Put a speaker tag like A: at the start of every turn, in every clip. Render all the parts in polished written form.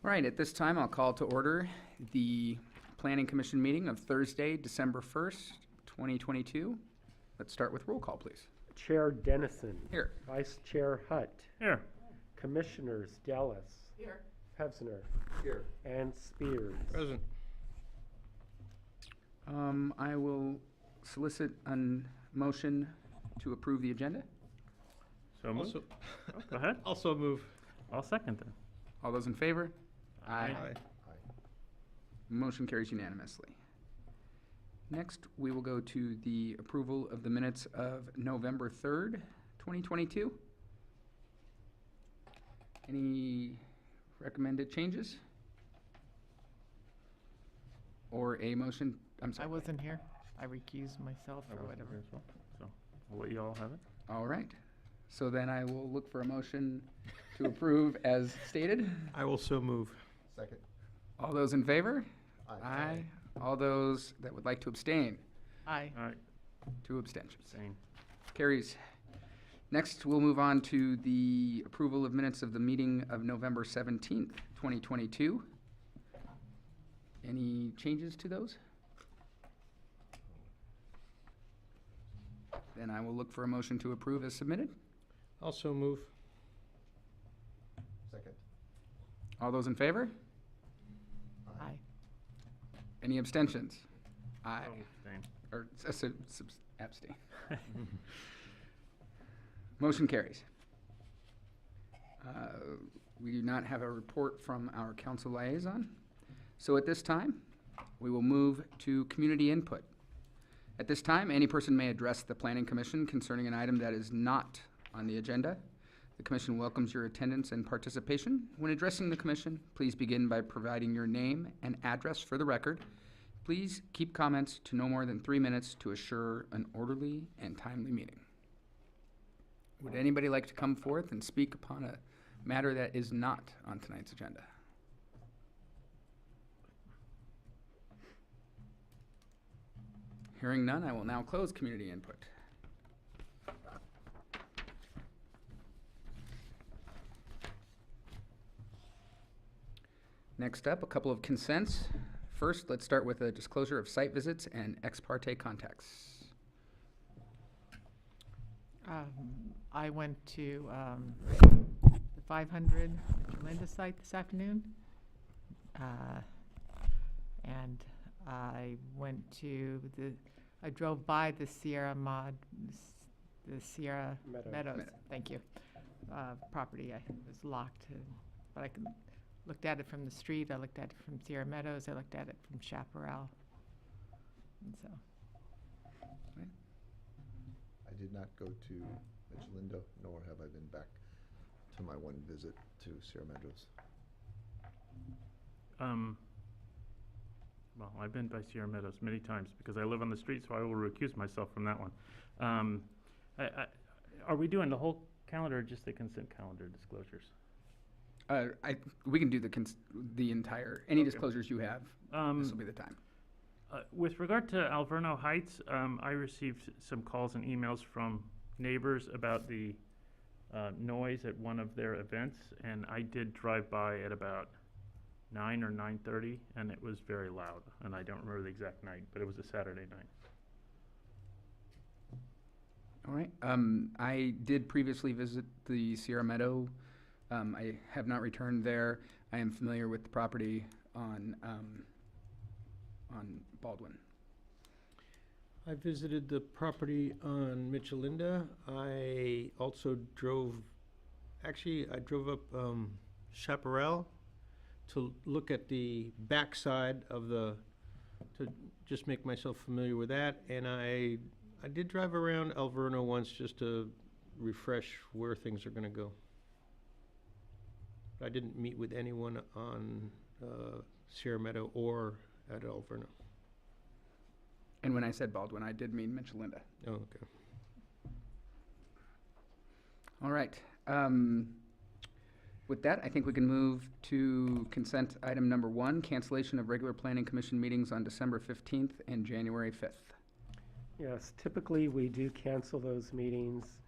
A: All right, at this time, I'll call to order the Planning Commission meeting of Thursday, December 1st, 2022. Let's start with roll call, please.
B: Chair Dennison.
A: Here.
B: Vice Chair Hutt.
C: Here.
B: Commissioners Dallas.
D: Here.
B: Pevsner.
D: Here.
B: And Spears.
C: Present.
A: I will solicit a motion to approve the agenda.
C: So moved.
D: Also,
C: Go ahead.
D: also move.
C: I'll second then.
A: All those in favor?
C: Aye.
A: Motion carries unanimously. Next, we will go to the approval of the minutes of November 3rd, 2022. Any recommended changes? Or a motion? I'm
E: I
A: sorry.
E: wasn't here. I recused myself
C: I
E: or
C: wasn't
E: whatever.
C: here as well, so I'll let you all have it.
A: All right. So then I will look for a motion to approve as stated.
D: I will so move.
F: Second.
A: All those in favor?
F: Aye.
A: All those that would like to abstain?
E: Aye.
C: All right,
A: 2 abstentions.
C: same.
A: Carries. Next, we'll move on to the approval of minutes of the meeting of November 17th, 2022. Any changes to those? Then I will look for a motion to approve as submitted.
D: Also move.
F: Second.
A: All those in favor?
E: Aye.
A: Any abstentions? Aye.
C: Oh, same.
A: Or abstain. Motion carries. We do not have a report from our council liaison. So at this time, we will move to community input. At this time, any person may address the Planning Commission concerning an item that is not on the agenda. The commission welcomes your attendance and participation. When addressing the commission, please begin by providing your name and address for the record. Please keep comments to no more than 3 minutes to assure an orderly and timely meeting. Would anybody like to come forth and speak upon a matter that is not on tonight's agenda? Hearing none, I will now close community input. Next up, a couple of consents. First, let's start with a disclosure of site visits and ex parte contacts.
E: I went to the 500 Linda site this afternoon. And I went to I drove by the Sierra Meadows, thank you, property. I was locked, but I looked at it from the street, I looked at it from Sierra Meadows, I looked at it from Chaparral. And so,
F: I did not go to Michelindo, nor have I been back to my one visit to Sierra Meadows.
C: Well, I've been by Sierra Meadows many times because I live on the street, so I will recuse myself from that one. Are we doing the whole calendar or just the consent calendar disclosures?
A: We can do the entire, any
C: Okay.
A: disclosures you have, this will be the time.
C: With regard to Alverno Heights, I received some calls and emails from neighbors about the noise at one of their events, and I did drive by at about 9 or 9:30, and it was very loud, and I don't remember the exact night, but it was a Saturday night.
A: All right, I did previously visit the Sierra Meadow. I have not returned there. I am familiar with the property on Baldwin.
G: I visited the property on Michelinda. I also drove up Chaparral to look at the backside of to just make myself familiar with that. And I did drive around Alverno once just to refresh where things are gonna go. I didn't meet with anyone on Sierra Meadow or at Alverno.
A: And when I said Baldwin, I did mean Michelinda.
G: Oh, okay.
A: All right. With that, I think we can move to consent item number 1, cancellation of regular planning commission meetings on December 15th and January 5th.
B: Yes, typically we do cancel those meetings.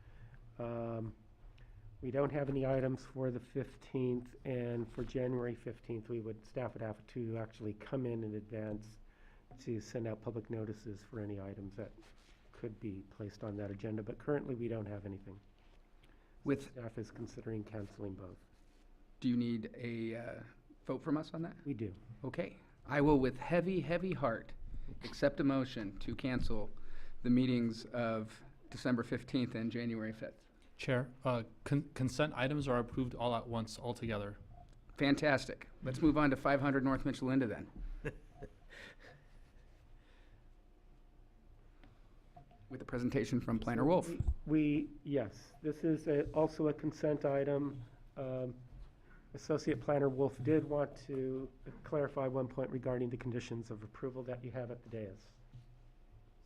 B: We don't have any items for the 15th, and for January 15th, staff would have to actually come in advance to send out public notices for any items that could be placed on that agenda, but currently we don't have anything.
A: With,
B: Staff is considering canceling both.
A: do you need a vote from us on that?
B: We do.
A: Okay. I will, with heavy, heavy heart, accept a motion to cancel the meetings of December 15th and January 5th.
H: Chair, consent items are approved all at once, altogether.
A: Fantastic. Let's move on to 500 North Mitchellinda then. With a presentation from Planner Wolf.
B: Yes, this is also a consent item. Associate Planner Wolf did want to clarify one point regarding the conditions of approval that you have at the dais.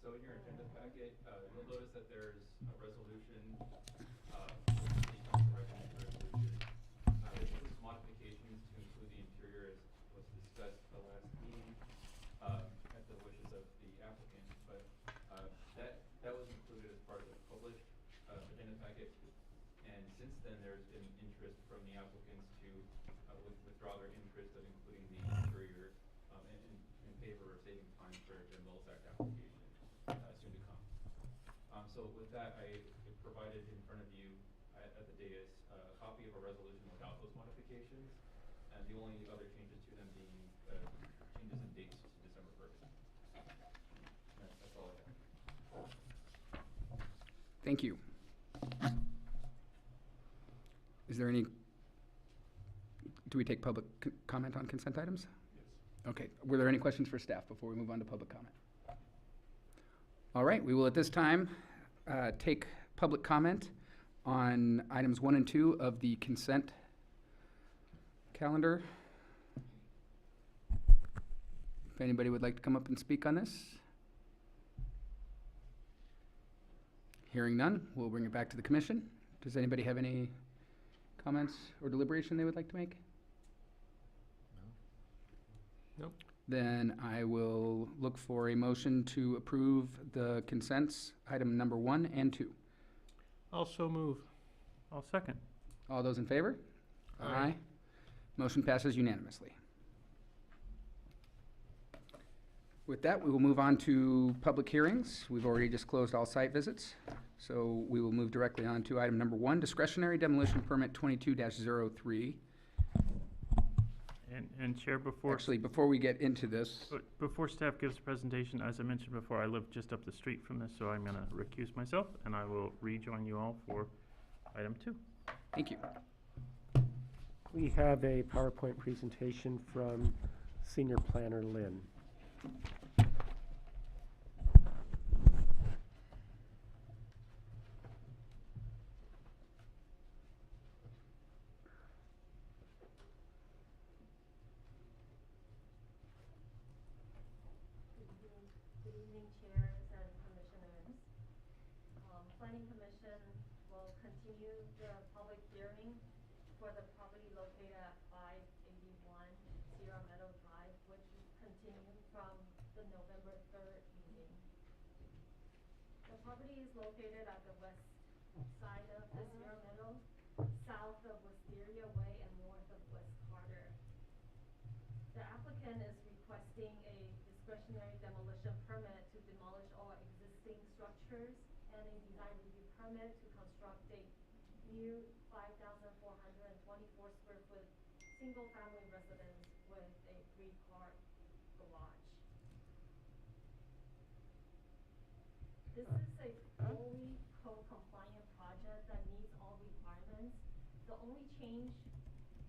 I: So in your agenda packet, you'll notice that there's a resolution, resolution. This is modifications to include the interior as was discussed at the last meeting, at the wishes of the applicant, but that was included as part of the published agenda packet. And since then, there's been interest from the applicants to withdraw their interest of including the interior in favor of saving time for the Mills Act application soon to come. So with that, I provided in front of you at the dais a copy of a resolution without those modifications, and the only other changes to them being changes in dates to December 1st. That's all I have.
A: Thank you. Is there any, do we take public comment on consent items? Yes. Okay. Were there any questions for staff before we move on to public comment? All right. We will at this time take public comment on items 1 and 2 of the consent calendar. If anybody would like to come up and speak on this. Hearing none, we'll bring it back to the commission. Does anybody have any comments or deliberation they would like to make?
G: Nope.
A: Then I will look for a motion to approve the consents, item number 1 and 2.
G: Also move.
C: I'll second.
A: All those in favor?
G: Aye.
A: Motion passes unanimously. With that, we will move on to public hearings. We've already just closed all site visits, so we will move directly on to item number 1, discretionary demolition permit 22-03.
C: And Chair,
A: Actually, before we get into this,
C: before staff gives a presentation, as I mentioned before, I live just up the street from this, so I'm going to recuse myself, and I will rejoin you all for item 2.
A: thank you.
B: We have a PowerPoint presentation from Senior Planner Lynn.
J: Good evening, chairs and commissioners. Planning Commission will continue the public hearing for the property located at 581 Sierra Meadow Drive, which is continued from the November 3rd meeting. The property is located at the west side of the Sierra Meadow, south of Wisteria Way and north of West Carter. The applicant is requesting a discretionary demolition permit to demolish all existing structures and a design review permit to construct a new 5,424 square foot single-family residence with a 3-car garage. This is a fully code-compliant project that meets all requirements. The only change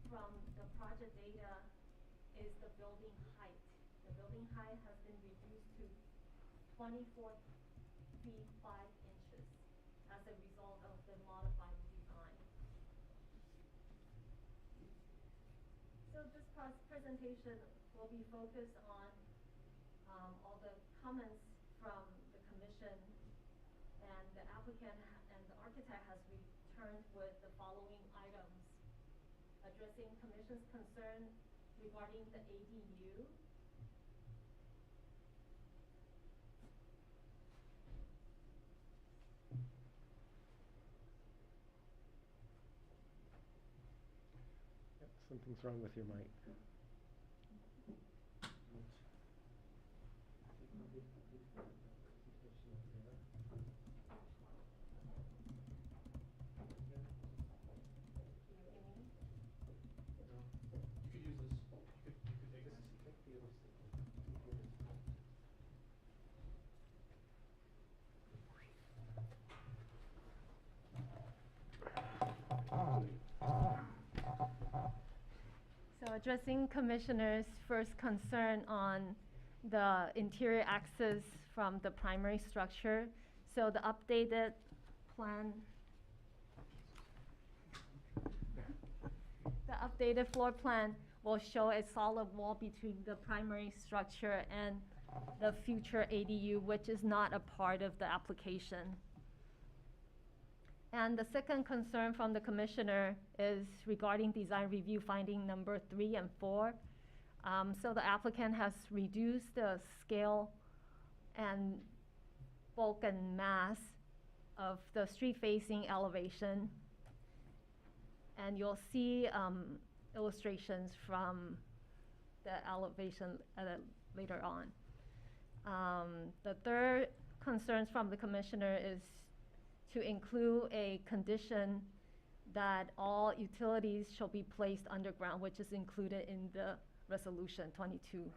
J: from the project data is the building height. The building height has been reduced to 24 feet 5 inches as a result of the modified design. So this presentation will be focused on all the comments from the commission, and the applicant and the architect has returned with the following items: addressing commission's concern regarding the ADU,
B: Something's wrong with your mic.
J: So addressing Commissioner's first concern on the interior access from the primary structure. So the updated plan, the updated floor plan will show a solid wall between the primary structure and the future ADU, which is not a part of the application. And the second concern from the Commissioner is regarding design review finding number 3 and 4. So the applicant has reduced the scale and bulk and mass of the street-facing elevation. And you'll see illustrations from the elevation later on. The third concerns from the Commissioner is to include a condition that all utilities shall be placed underground, which is included in the resolution 22-21.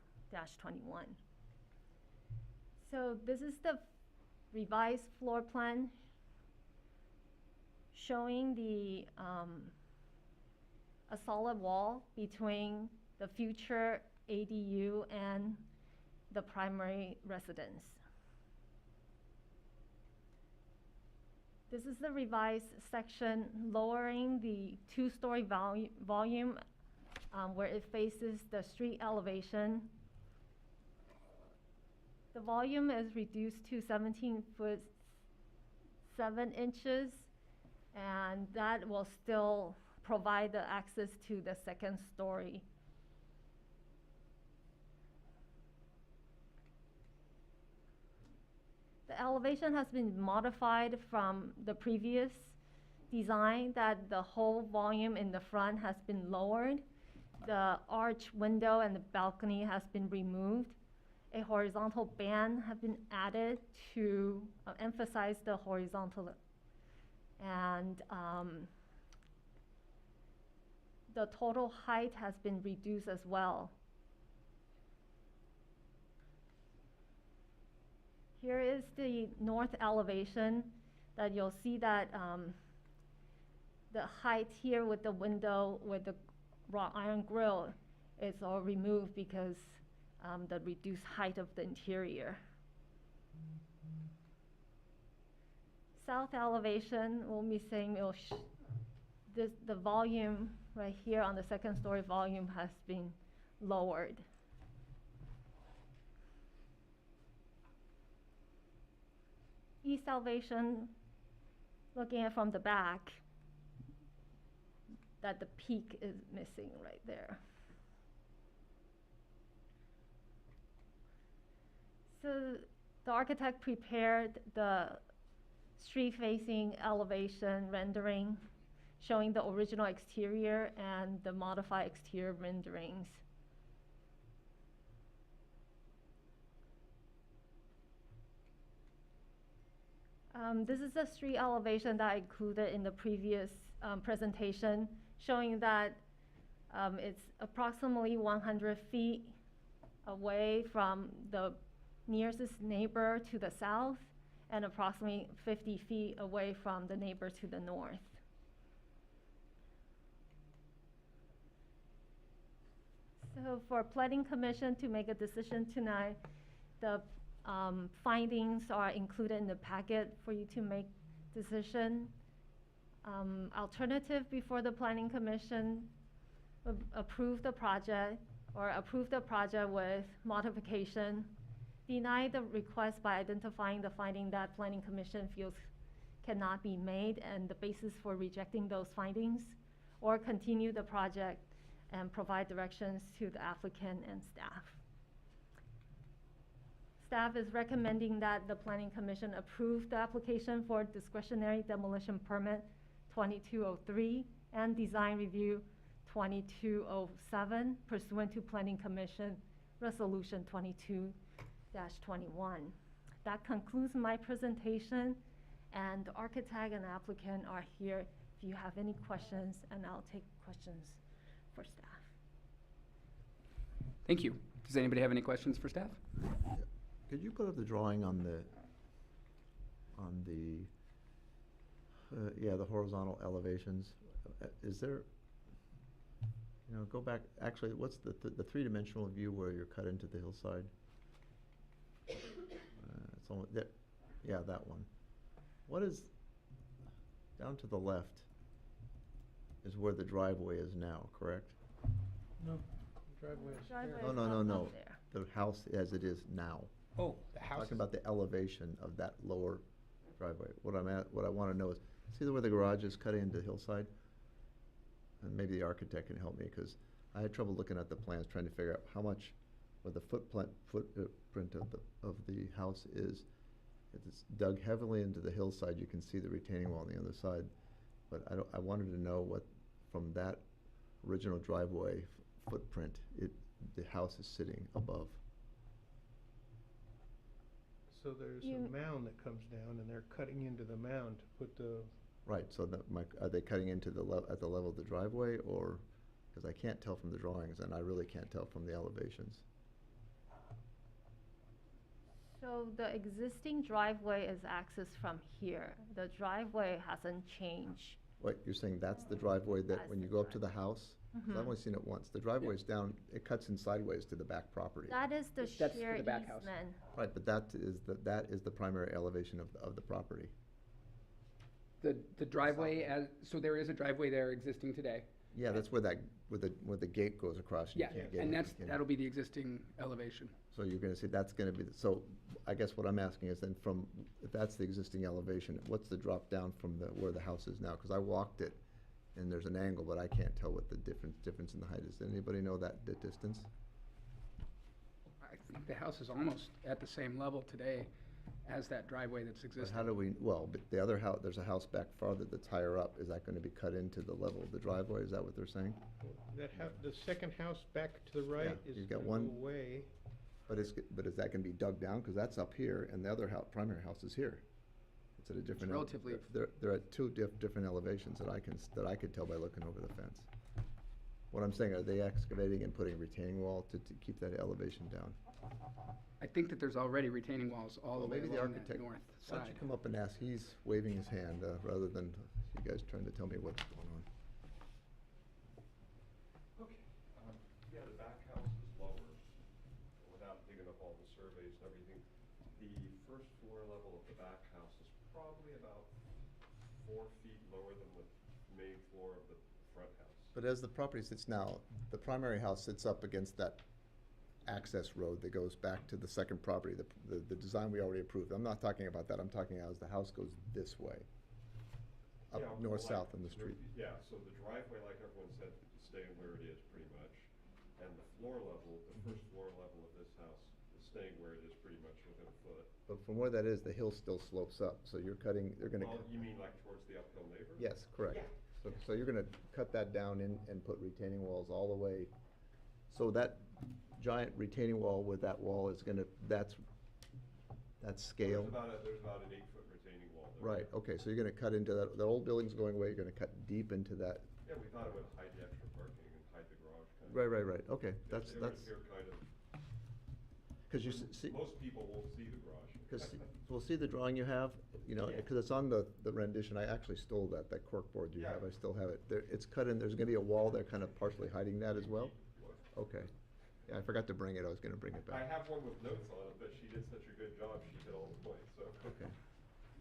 J: So this is the revised floor plan showing the a solid wall between the future ADU and the primary residence. This is the revised section lowering the two-story volume where it faces the street elevation. The volume is reduced to 17 foot 7 inches, and that will still provide the access to the second story. The elevation has been modified from the previous design that the whole volume in the front has been lowered. The arch window and the balcony has been removed. A horizontal band has been added to emphasize the horizontal. And the total height has been reduced as well. Here is the north elevation that you'll see that the height here with the window with the wrought iron grille is all removed because the reduced height of the interior. South elevation will be saying the volume right here on the second story volume has been lowered. East elevation, looking at from the back, that the peak is missing right there. So the architect prepared the street-facing elevation rendering showing the original exterior and the modified exterior renderings. This is the street elevation that I included in the previous presentation, showing that it's approximately 100 feet away from the nearest neighbor to the south and approximately 50 feet away from the neighbor to the north. So for Planning Commission to make a decision tonight, the findings are included in the packet for you to make decision. Alternative before the Planning Commission approve the project or approve the project with modification, deny the request by identifying the finding that Planning Commission feels cannot be made and the basis for rejecting those findings, or continue the project and provide directions to the applicant and staff. Staff is recommending that the Planning Commission approve the application for discretionary demolition permit 2203 and design review 2207 pursuant to Planning Commission Resolution 22-21. That concludes my presentation, and the architect and applicant are here if you have any questions, and I'll take questions for staff.
A: Thank you. Does anybody have any questions for staff?
F: Could you put up the drawing on the, yeah, the horizontal elevations? Is there, go back, actually, what's the three-dimensional view where you're cut into the hillside? It's only, that, yeah, that one. What is, down to the left is where the driveway is now, correct?
G: No, driveway is
J: Driveway
G: there.
F: No,
J: is
F: no,
J: up
F: no,
J: there.
F: the house as it is now.
G: Oh, the house.
F: Talking about the elevation of that lower driveway. What I want to know is, see where the garage is cutting into the hillside? And maybe the architect can help me, because I had trouble looking at the plans, trying to figure out how much, where the footprint of the house is. If it's dug heavily into the hillside, you can see the retaining wall on the other side. But I wanted to know what, from that original driveway footprint, the house is sitting above.
G: So there's
J: You-
G: a mound that comes down, and they're cutting into the mound to put the,
F: Right, so are they cutting into at the level of the driveway, or, because I can't tell from the drawings, and I really can't tell from the elevations.
J: So the existing driveway is accessed from here. The driveway hasn't changed.
F: What, you're saying that's the driveway that,
J: That's
F: when you
J: the
F: go up to the house? 'Cause I've only seen it once. The driveway's down, it cuts in sideways to the back property.
J: That is the
A: That's for
J: shared
A: the back house.
J: easement.
F: Right, but that is the primary elevation of the property.
A: The driveway, so there is a driveway there existing today.
F: Yeah, that's where the gate goes across, and you
A: Yeah,
F: can't get in.
A: and
F: you can't-
A: that'll be the existing elevation.
F: So you're gonna say that's gonna be, so I guess what I'm asking is then if that's the existing elevation, what's the drop down from where the house is now? Because I walked it, and there's an angle, but I can't tell what the difference in the height is. Does anybody know the distance?
A: I think the house is almost at the same level today as that driveway that's
F: But
A: existing.
F: how do we, but the other house, there's a house back farther that's higher up. Is that gonna be cut into the level of the driveway? Is that what they're saying?
G: the second house back to the right
F: Yeah,
G: is
F: you've got
G: gonna go
F: one-
G: away.
F: But is that gonna be dug down? Because that's up here, and the other primary house is here. It's at a different.
A: relatively-
F: They're at two different elevations that I could tell by looking over the fence. What I'm saying, are they excavating and putting a retaining wall to keep that elevation down?
A: I think that there's already retaining walls all the
F: Well,
A: way
F: maybe the
A: along that
F: architect,
A: north
F: why don't you
A: side.
F: come up and ask? He's waving his hand, rather than you guys trying to tell me what's going on.
K: Okay, yeah, the back house is lower, without digging up all the surveys and everything. The first floor level of the back house is probably about 4 feet lower than the main floor of the front house.
F: But as the property sits now, the primary house sits up against that access road that goes back to the second property, the design we already approved. I'm not talking about that, I'm talking as the house goes this way, up
K: Yeah,
F: north,
K: like,
F: south in the street.
K: Yeah, so the driveway, like everyone said, is staying where it is pretty much. And the floor level, the first floor level of this house is staying where it is pretty much within a foot.
F: But from where that is, the hill still slopes up, so they're gonna.
K: Well, you mean like towards the uphill neighbor?
F: Yes, correct. So you're gonna cut that down and put retaining walls all the way. So that giant retaining wall with that wall is gonna, that's scale?
K: There's about an 8-foot retaining wall there.
F: Right, okay, so you're gonna cut into that, the old building's going away, you're gonna cut deep into that.
K: Yeah, we thought it would hide the extra parking and hide the garage kind of.
F: Right, okay,
K: It
F: that's,
K: would appear kind of,
F: cause you see,
K: most people won't see the garage.
F: cause, we'll see the drawing you have,
K: Yeah.
F: cause it's on the rendition, I actually stole that corkboard you
K: Yeah.
F: have, I still have it. There, it's cut in, there's gonna be a wall there kind of partially hiding that as well? Okay, yeah, I forgot to bring it, I was gonna bring it
K: I
F: back.
K: have one with notes on it, but she did such a good job, she hit all the points, so.
F: Okay.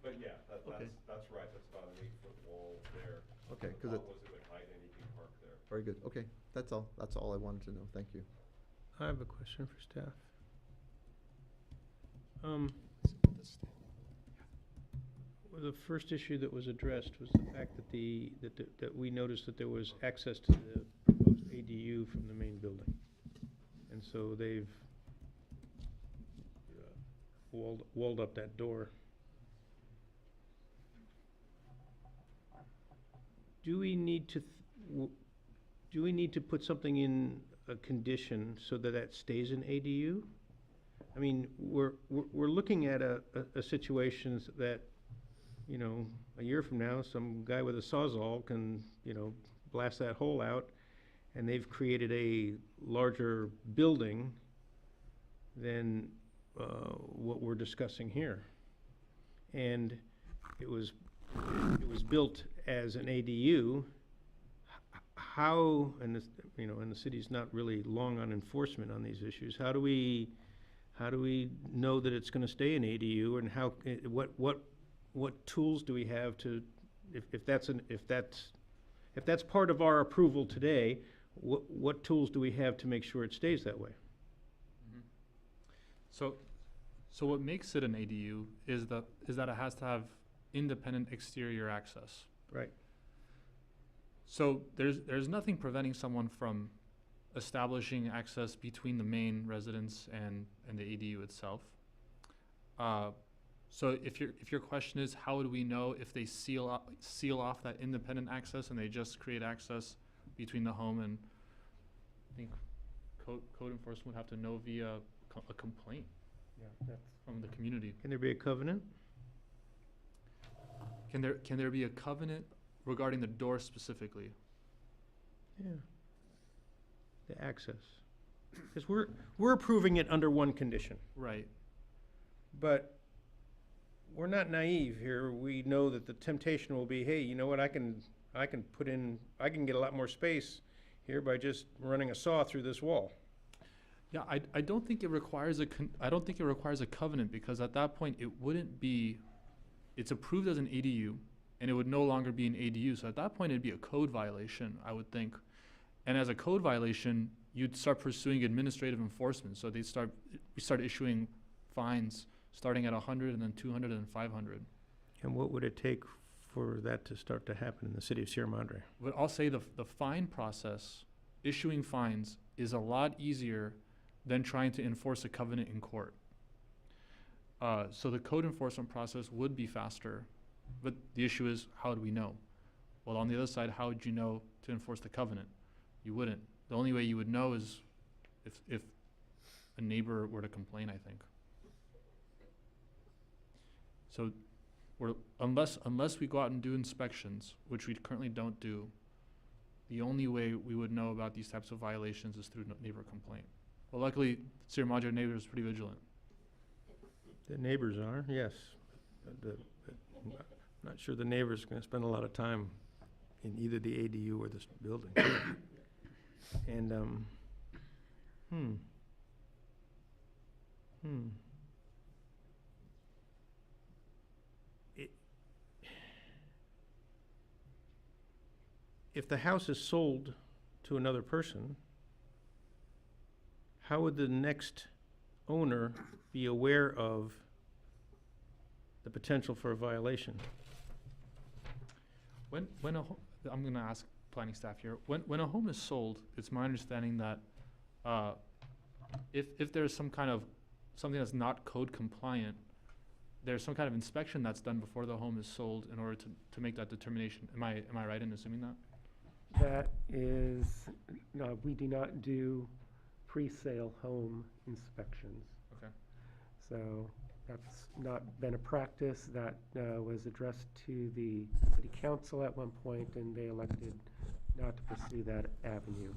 K: But yeah,
F: Okay.
K: that's right, that's about an 8-foot wall there.
F: Okay,
K: The
F: 'cause
K: thought
F: it-
K: was it would hide anything parked there.
F: Very good, okay, that's all I wanted to know, thank you.
G: I have a question for staff. Well, the first issue that was addressed was the fact that we noticed that there was access to the proposed ADU from the main building. And so they've walled up that door. Do we need to, do we need to put something in a condition so that that stays an ADU? I mean, we're looking at a situations that, you know, a year from now, some guy with a Sawzall can, you know, blast that hole out, and they've created a larger building than what we're discussing here. And it was built as an ADU. How, and this, you know, and the city's not really long on enforcement on these issues, how do we know that it's gonna stay an ADU, and how, what tools do we have to, if that's part of our approval today, what tools do we have to make sure it stays that way?
H: So what makes it an ADU is that it has to have independent exterior access.
G: Right.
H: So there's nothing preventing someone from establishing access between the main residence and the ADU itself. So if your question is how would we know if they seal off that independent access and they just create access between the home, and I think code enforcement would have to know via a complaint
B: Yeah, that's,
H: from the community.
G: Can there be a covenant?
H: Can there be a covenant regarding the door specifically?
G: Yeah. The access. Because we're approving it under one condition,
H: Right.
G: but we're not naive here. We know that the temptation will be, hey, you know what, I can get a lot more space here by just running a saw through this wall.
H: Yeah, I don't think it requires a covenant, because at that point it wouldn't be, it's approved as an ADU and it would no longer be an ADU. So at that point it'd be a code violation, I would think. And as a code violation, you'd start pursuing administrative enforcement. So we start issuing fines starting at 100 and then 200 and 500.
G: And what would it take for that to start to happen in the city of Sierra Madre?
H: But I'll say the fine process, issuing fines, is a lot easier than trying to enforce a covenant in court. So the code enforcement process would be faster, but the issue is, how do we know? Well, on the other side, how would you know to enforce the covenant? You wouldn't. The only way you would know is if a neighbor were to complain, I think. So unless we go out and do inspections, which we currently don't do, the only way we would know about these types of violations is through neighbor complaint. Well, luckily, Sierra Madre neighbors are pretty vigilant.
G: The neighbors are, yes. I'm not sure the neighbors are gonna spend a lot of time in either the ADU or this building. And, If the house is sold to another person, how would the next owner be aware of the potential for a violation?
H: I'm gonna ask planning staff here. When a home is sold, it's my understanding that if there's something that's not code compliant, there's some kind of inspection that's done before the home is sold in order to make that determination. Am I right in assuming that?
B: that is, no, we do not do pre-sale home inspections.
H: Okay.
B: So that's not been a practice. That was addressed to the city council at one point, and they elected not to pursue that avenue.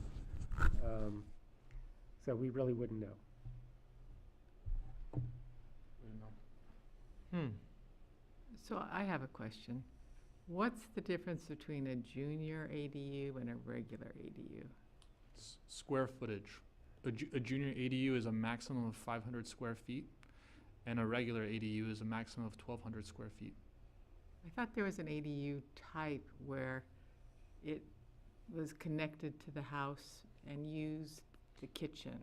B: So we really wouldn't know.
E: So I have a question. What's the difference between a junior ADU and a regular ADU?
H: Square footage. A junior ADU is a maximum of 500 square feet, and a regular ADU is a maximum of 1,200 square feet.
E: I thought there was an ADU type where it was connected to the house and used the kitchen,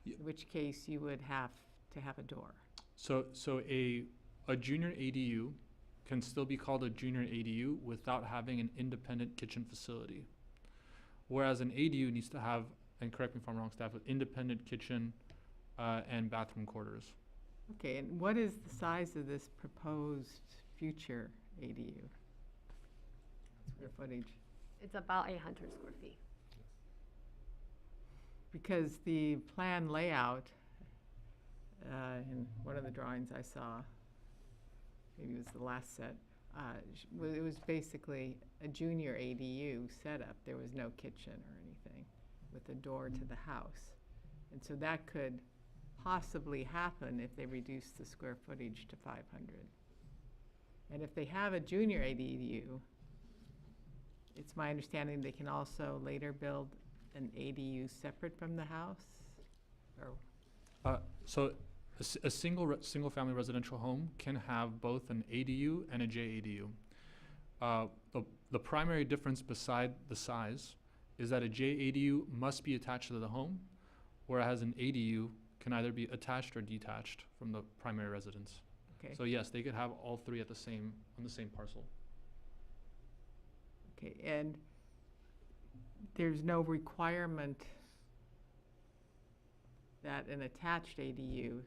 E: in which case you would have to have a door.
H: So a junior ADU can still be called a junior ADU without having an independent kitchen facility. Whereas an ADU needs to have, and correct me if I'm wrong, staff, an independent kitchen and bathroom quarters.
E: Okay, and what is the size of this proposed future ADU? Square footage?
J: It's about 800 square feet.
E: because the plan layout, in one of the drawings I saw, maybe it was the last set, it was basically a junior ADU setup. There was no kitchen or anything with a door to the house. And so that could possibly happen if they reduce the square footage to 500. And if they have a junior ADU, it's my understanding they can also later build an ADU separate from the house? Or,
H: So a single-family residential home can have both an ADU and a JADU. The primary difference beside the size is that a JADU must be attached to the home, whereas an ADU can either be attached or detached from the primary residence.
E: okay,
H: So yes, they could have all three on the same parcel.
E: okay, and there's no requirement that an attached ADU,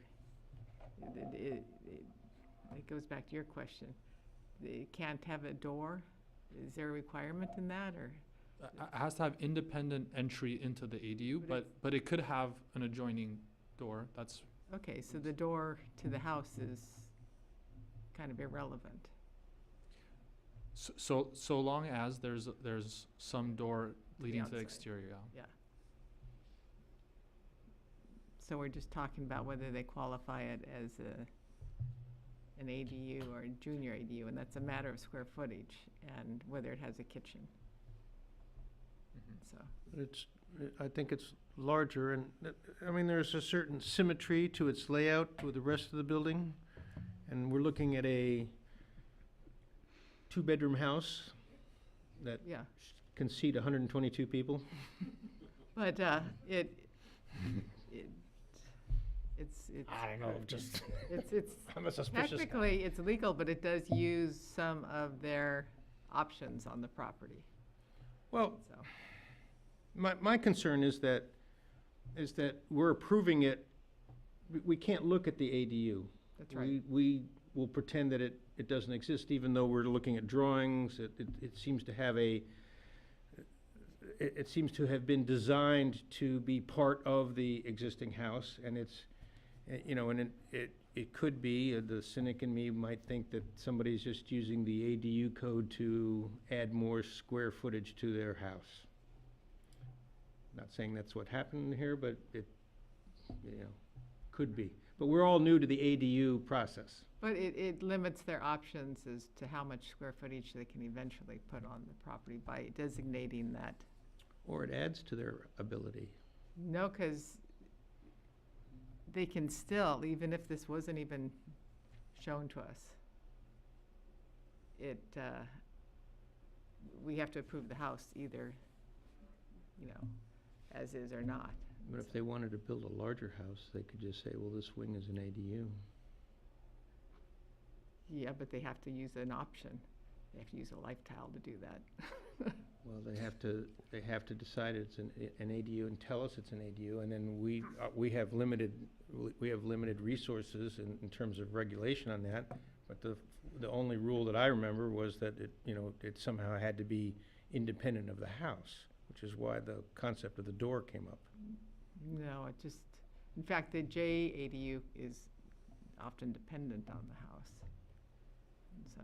E: it goes back to your question. It can't have a door? Is there a requirement in that, or?
H: It has to have independent entry into the ADU, but it could have an adjoining door. That's
E: Okay, so the door to the house is kind of irrelevant.
H: so long as there's some door leading to the
E: outside.
H: exterior.
E: Yeah. So we're just talking about whether they qualify it as an ADU or a junior ADU, and that's a matter of square footage and whether it has a kitchen. So,
G: I think it's larger, and, I mean, there's a certain symmetry to its layout with the rest of the building. And we're looking at a two-bedroom house that
E: yeah,
G: can seat 122 people.
E: but it's
G: I don't know, just,
E: it's
G: I'm a suspicious guy.
E: technically it's legal, but it does use some of their options on the property.
G: Well,
E: So
G: my concern is that we're approving it, we can't look at the ADU.
E: that's right.
G: We will pretend that it doesn't exist, even though we're looking at drawings. It seems to have it seems to have been designed to be part of the existing house, and it's, you know, and it could be, the cynic in me might think that somebody's just using the ADU code to add more square footage to their house. Not saying that's what happened here, but it, you know, could be. But we're all new to the ADU process.
E: But it limits their options as to how much square footage they can eventually put on the property by designating that.
G: Or it adds to their ability.
E: No, because they can still, even if this wasn't even shown to us, we have to approve the house either, you know, as is or not.
G: But if they wanted to build a larger house, they could just say, well, this wing is an ADU.
E: Yeah, but they have to use an option. They have to use a life tile to do that.
G: Well, they have to decide it's an ADU and tell us it's an ADU, and then we have limited resources in terms of regulation on that. But the only rule that I remember was that it somehow had to be independent of the house, which is why the concept of the door came up.
E: No, in fact, the JADU is often dependent on the house. So,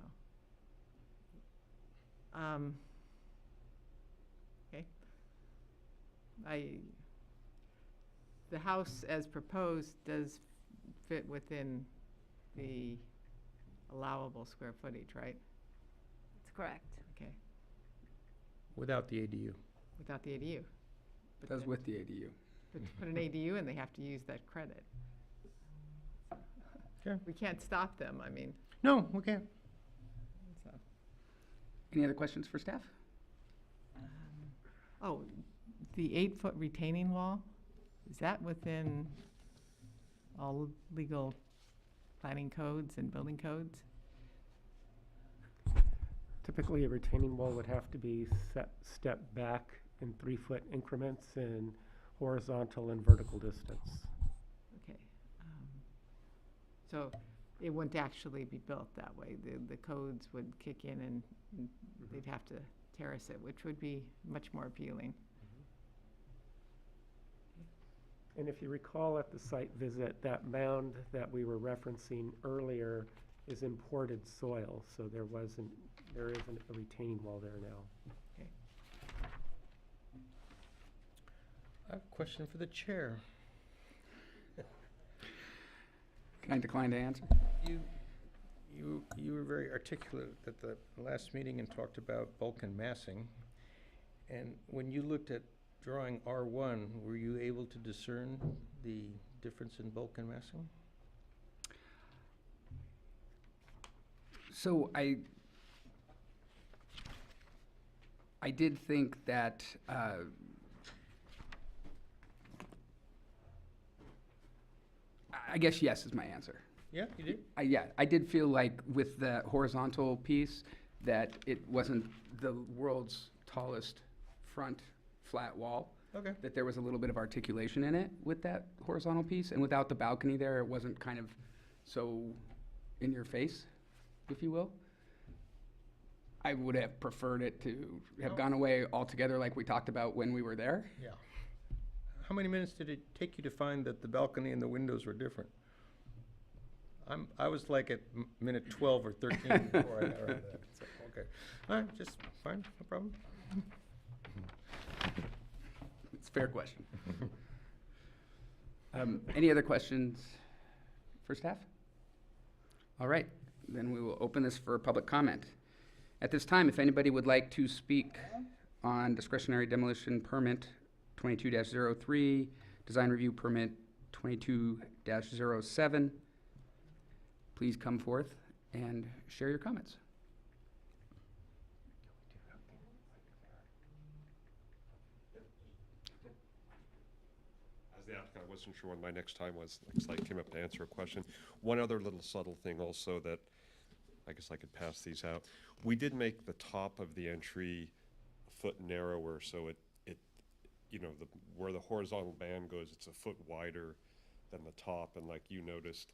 E: okay. The house as proposed does fit within the allowable square footage, right?
L: That's correct.
E: Okay,
G: Without the ADU.
E: without the ADU. But
A: Does
E: then-
A: with the ADU.
E: But to put an ADU in, they have to use that credit.
G: Sure.
E: We can't stop them, I mean,
G: No, we can't.
E: so.
A: Any other questions for staff?
E: Oh, the 8-foot retaining wall, is that within all legal planning codes and building codes?
B: Typically, a retaining wall would have to be stepped back in 3-foot increments in horizontal and vertical distance.
E: Okay. So it wouldn't actually be built that way. The codes would kick in and they'd have to terrace it, which would be much more appealing.
B: And if you recall at the site visit, that mound that we were referencing earlier is imported soil, so there isn't a retaining wall there now.
G: I have a question for the chair.
A: Can I decline to answer?
G: You were very articulate at the last meeting and talked about bulk and massing. And when you looked at drawing R1, were you able to discern the difference in bulk and massing?
A: So I did think that I guess yes is my answer.
G: Yeah, you did?
A: Yeah, I did feel like with the horizontal piece that it wasn't the world's tallest front flat wall.
G: Okay.
A: That there was a little bit of articulation in it with that horizontal piece, and without the balcony there, it wasn't kind of so in your face, if you will. I would have preferred it to have gone away altogether like we talked about when we were there.
G: Yeah. How many minutes did it take you to find that the balcony and the windows were different? I was like at minute 12 or 13 before I heard that. So, okay. All right, just fine, no problem.
A: It's a fair question. Any other questions for staff? All right, then we will open this for public comment. At this time, if anybody would like to speak on discretionary demolition permit 22-03, design review permit 22-07, please come forth and share your comments.
K: As the applicant, I wasn't sure when my next time was, because I came up to answer a question. One other little subtle thing also that I guess I could pass these out. We did make the top of the entry a foot narrower, so it you know, where the horizontal band goes, it's a foot wider than the top, and like you noticed,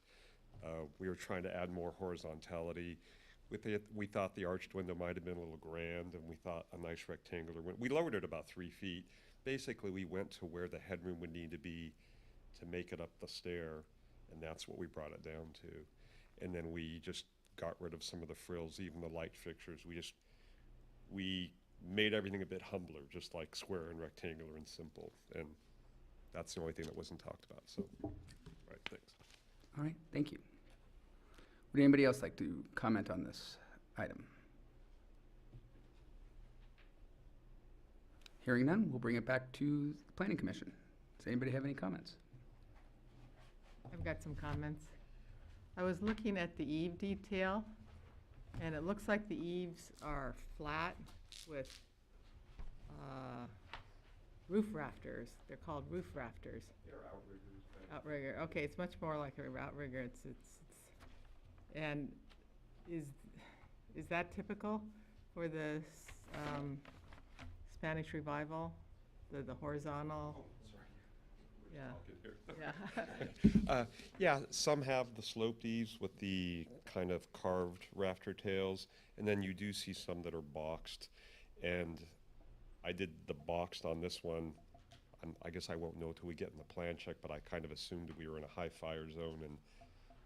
K: we were trying to add more horizontality. With it, we thought the arched window might have been a little grand, and we thought a nice rectangular window. We lowered it about 3 feet. Basically, we went to where the headroom would need to be to make it up the stair, and that's what we brought it down to. And then we just got rid of some of the frills, even the light fixtures. We made everything a bit humbler, just like square and rectangular and simple. And that's the only thing that wasn't talked about. So, right, thanks.
A: All right, thank you. Would anybody else like to comment on this item? Hearing none, we'll bring it back to the Planning Commission. Does anybody have any comments?
E: I've got some comments. I was looking at the eave detail, and it looks like the eaves are flat with roof rafters. They're called roof rafters.
K: They're outriggers.
E: Outrigger. Okay, it's much more like an outrigger. It's and is that typical for the Spanish Revival? The horizontal.
K: Oh, sorry.
E: Yeah.
K: Yeah, some have the sloped eaves with the kind of carved rafter tails, and then you do see some that are boxed. And I did the boxed on this one. I guess I won't know till we get in the plan check, but I kind of assumed we were in a high fire zone, and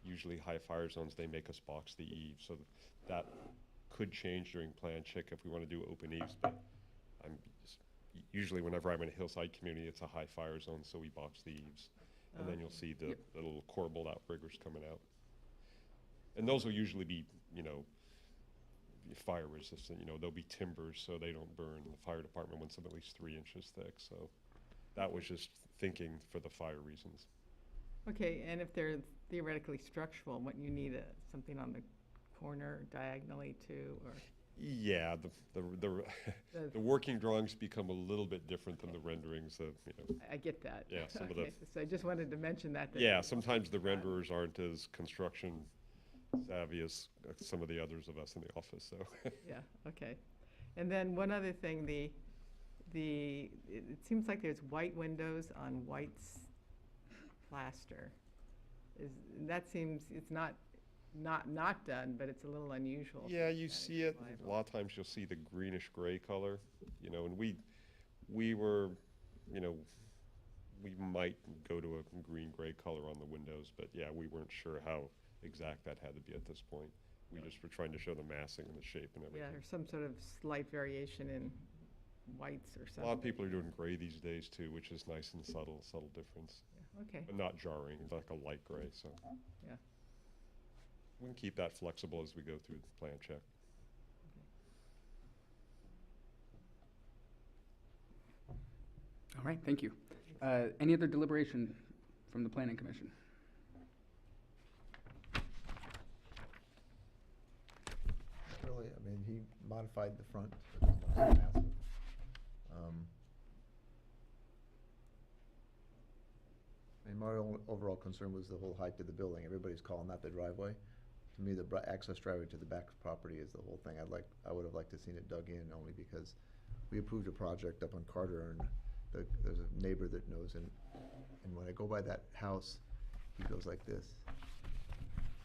K: usually high fire zones, they make us box the eaves. So that could change during plan check if we want to do open eaves, but usually whenever I'm in a hillside community, it's a high fire zone, so we box the eaves. And then you'll see the little corbelled outriggers coming out. And those will usually be, you know, fire resistant. You know, they'll be timbers so they don't burn. The fire department wants them at least 3 inches thick. So that was just thinking for the fire reasons.
E: Okay, and if they're theoretically structural, wouldn't you need something on the corner diagonally too, or?
K: Yeah, the working drawings become a little bit different than the renderings. You know.
E: I get that.
K: Yeah, some of the.
E: Okay, so I just wanted to mention that.
K: Yeah, sometimes the renderers aren't as construction savvy as some of the others of us in the office. So.
E: Yeah. Okay. And then one other thing, it seems like there's white windows on white plaster. That seems it's not done, but it's a little unusual.
K: Yeah, you see it. A lot of times you'll see the greenish gray color, you know, and we were, you know, we might go to a green-gray color on the windows, but yeah, we weren't sure how exact that had to be at this point. We just were trying to show the massing and the shape and
E: Yeah,
K: everything.
E: there's some sort of slight variation in whites or
K: A
E: something.
K: lot of people are doing gray these days too, which is nice and subtle difference,
E: Yeah, okay,
K: but not jarring. It's like a light gray, so.
E: yeah.
K: We can keep that flexible as we go through the plan check.
A: All right, thank you. Any other deliberation from the planning commission?
F: Really, I mean, he modified the front, but it's not massive. I mean, my overall concern was the whole height of the building. Everybody's calling that the driveway. To me, the access driveway to the back property is the whole thing. I would have liked to seen it dug in, only because we approved a project up on Carter, and there's a neighbor that knows him. And when I go by that house, he goes like this.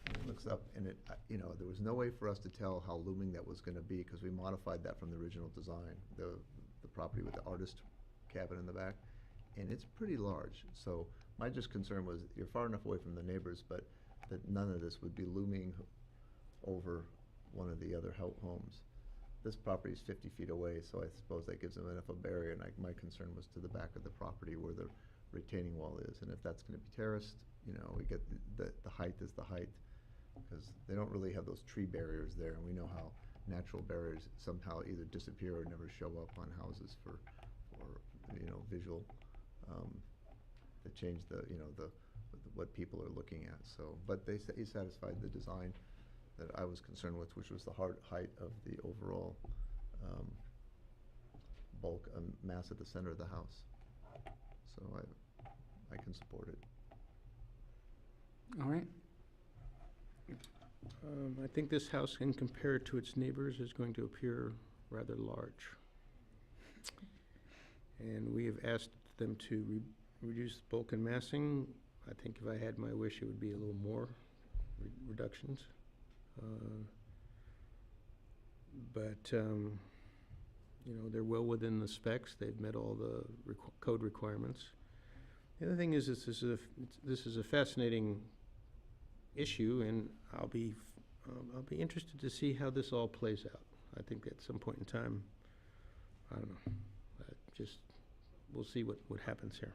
F: And he looks up, and there was no way for us to tell how looming that was gonna be, because we modified that from the original design, the property with the artist cabin in the back. And it's pretty large, so my just concern was, you're far enough away from the neighbors, but that none of this would be looming over one of the other homes. This property is 50 feet away, so I suppose that gives them enough of a barrier, and my concern was to the back of the property where the retaining wall is, and if that's gonna be terraced, we get the height is the height, because they don't really have those tree barriers there, and we know how natural barriers somehow either disappear or never show up on houses for visual, to change what people are looking at, so, but he satisfied the design that I was concerned with, which was the height of the overall, bulk and mass at the center of the house. So I can support it.
A: All right,
G: I think this house, in compared to its neighbors, is going to appear rather large. And we have asked them to reduce bulk and massing. I think if I had my wish, it would be a little more reductions. But they're well within the specs. They've met all the code requirements. The other thing is, this is a fascinating issue, and I'll be interested to see how this all plays out. I think at some point in time, I don't know, we'll see what happens here.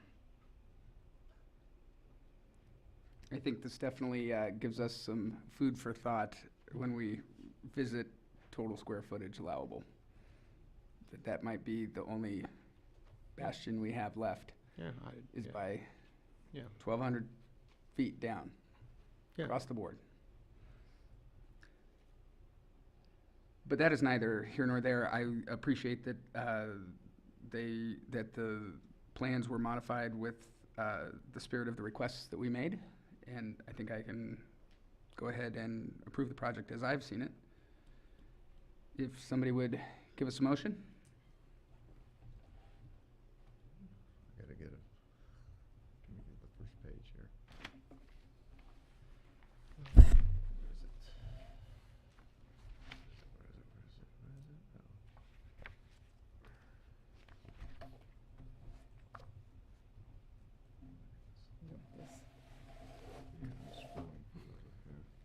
A: I think this definitely gives us some food for thought when we visit total square footage allowable. That might be the only bastion we have left, is by 1,200 feet down, across the board. But that is neither here nor there. I appreciate that that the plans were modified with the spirit of the requests that we made, and I think I can go ahead and approve the project as I've seen it. If somebody would give us a motion?
F: I gotta get it. Let me get the first page here. Where is it?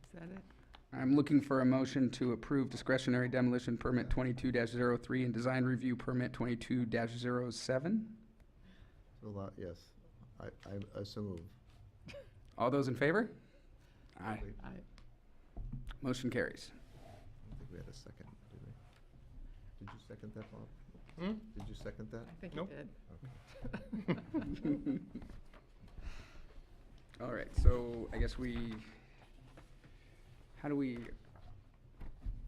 E: Is that it?
A: I'm looking for a motion to approve discretionary demolition permit 22-03 and design review permit 22-07.
F: So yes, I so move.
A: All those in favor? Aye.
E: I,
A: Motion carries.
F: I don't think we had a second, did we? Did you second that, Bob?
G: Hmm?
F: Did you second that?
E: I think you
G: Nope.
E: did.
A: All right, so I guess how do we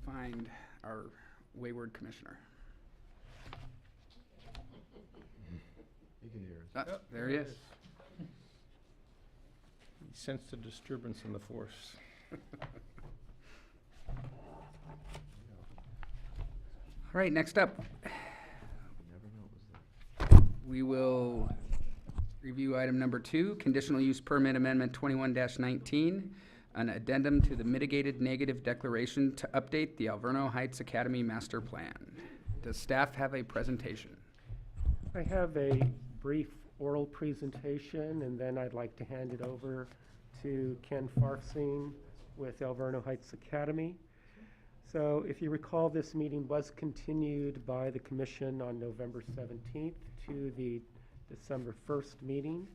A: find our wayward commissioner?
F: You can hear us.
A: Ah,
G: Yep,
A: there he is.
G: He sensed a disturbance in the force.
A: All right, next up,
F: You never know it was there.
A: we will review item number 2, conditional use permit amendment 21-19, an addendum to the mitigated negative declaration to update the Alverno Heights Academy Master Plan. Does staff have a presentation?
B: I have a brief oral presentation, and then I'd like to hand it over to Ken Farfsing with Alverno Heights Academy. So if you recall, this meeting was continued by the commission on November 17th to the December 1st meeting.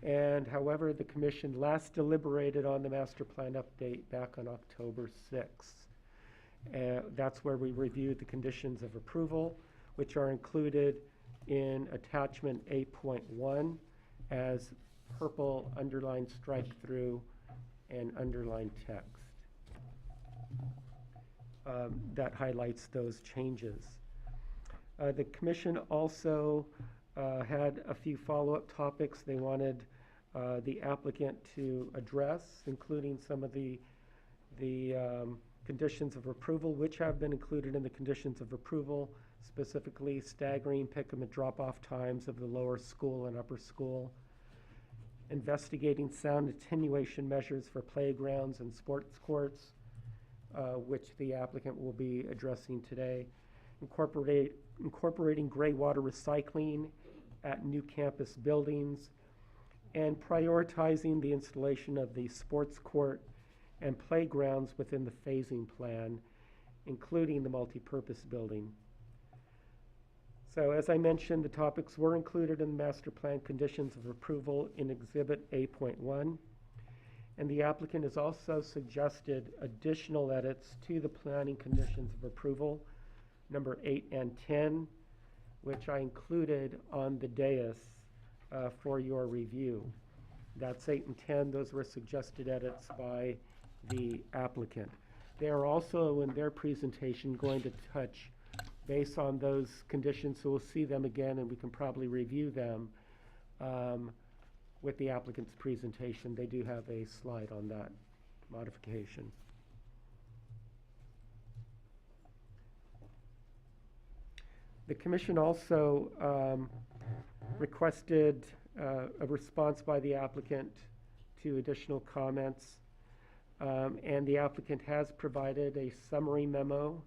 B: And however, the commission last deliberated on the master plan update back on October 6th. That's where we reviewed the conditions of approval, which are included in attachment 8.1 as purple underlined strike through and underlined text. That highlights those changes. The commission also had a few follow-up topics they wanted the applicant to address, including some of the conditions of approval, which have been included in the conditions of approval, specifically staggering pick-up and drop-off times of the lower school and upper school, investigating sound attenuation measures for playgrounds and sports courts, which the applicant will be addressing today, incorporating gray water recycling at new campus buildings, and prioritizing the installation of the sports court and playgrounds within the phasing plan, including the multipurpose building. So as I mentioned, the topics were included in the master plan conditions of approval in Exhibit 8.1. And the applicant has also suggested additional edits to the planning conditions of approval, number 8 and 10, which I included on the dais for your review. That's 8 and 10. Those were suggested edits by the applicant. They are also in their presentation going to touch base on those conditions, so we'll see them again and we can probably review them with the applicant's presentation. They do have a slide on that modification. The commission also requested a response by the applicant to additional comments, and the applicant has provided a summary memo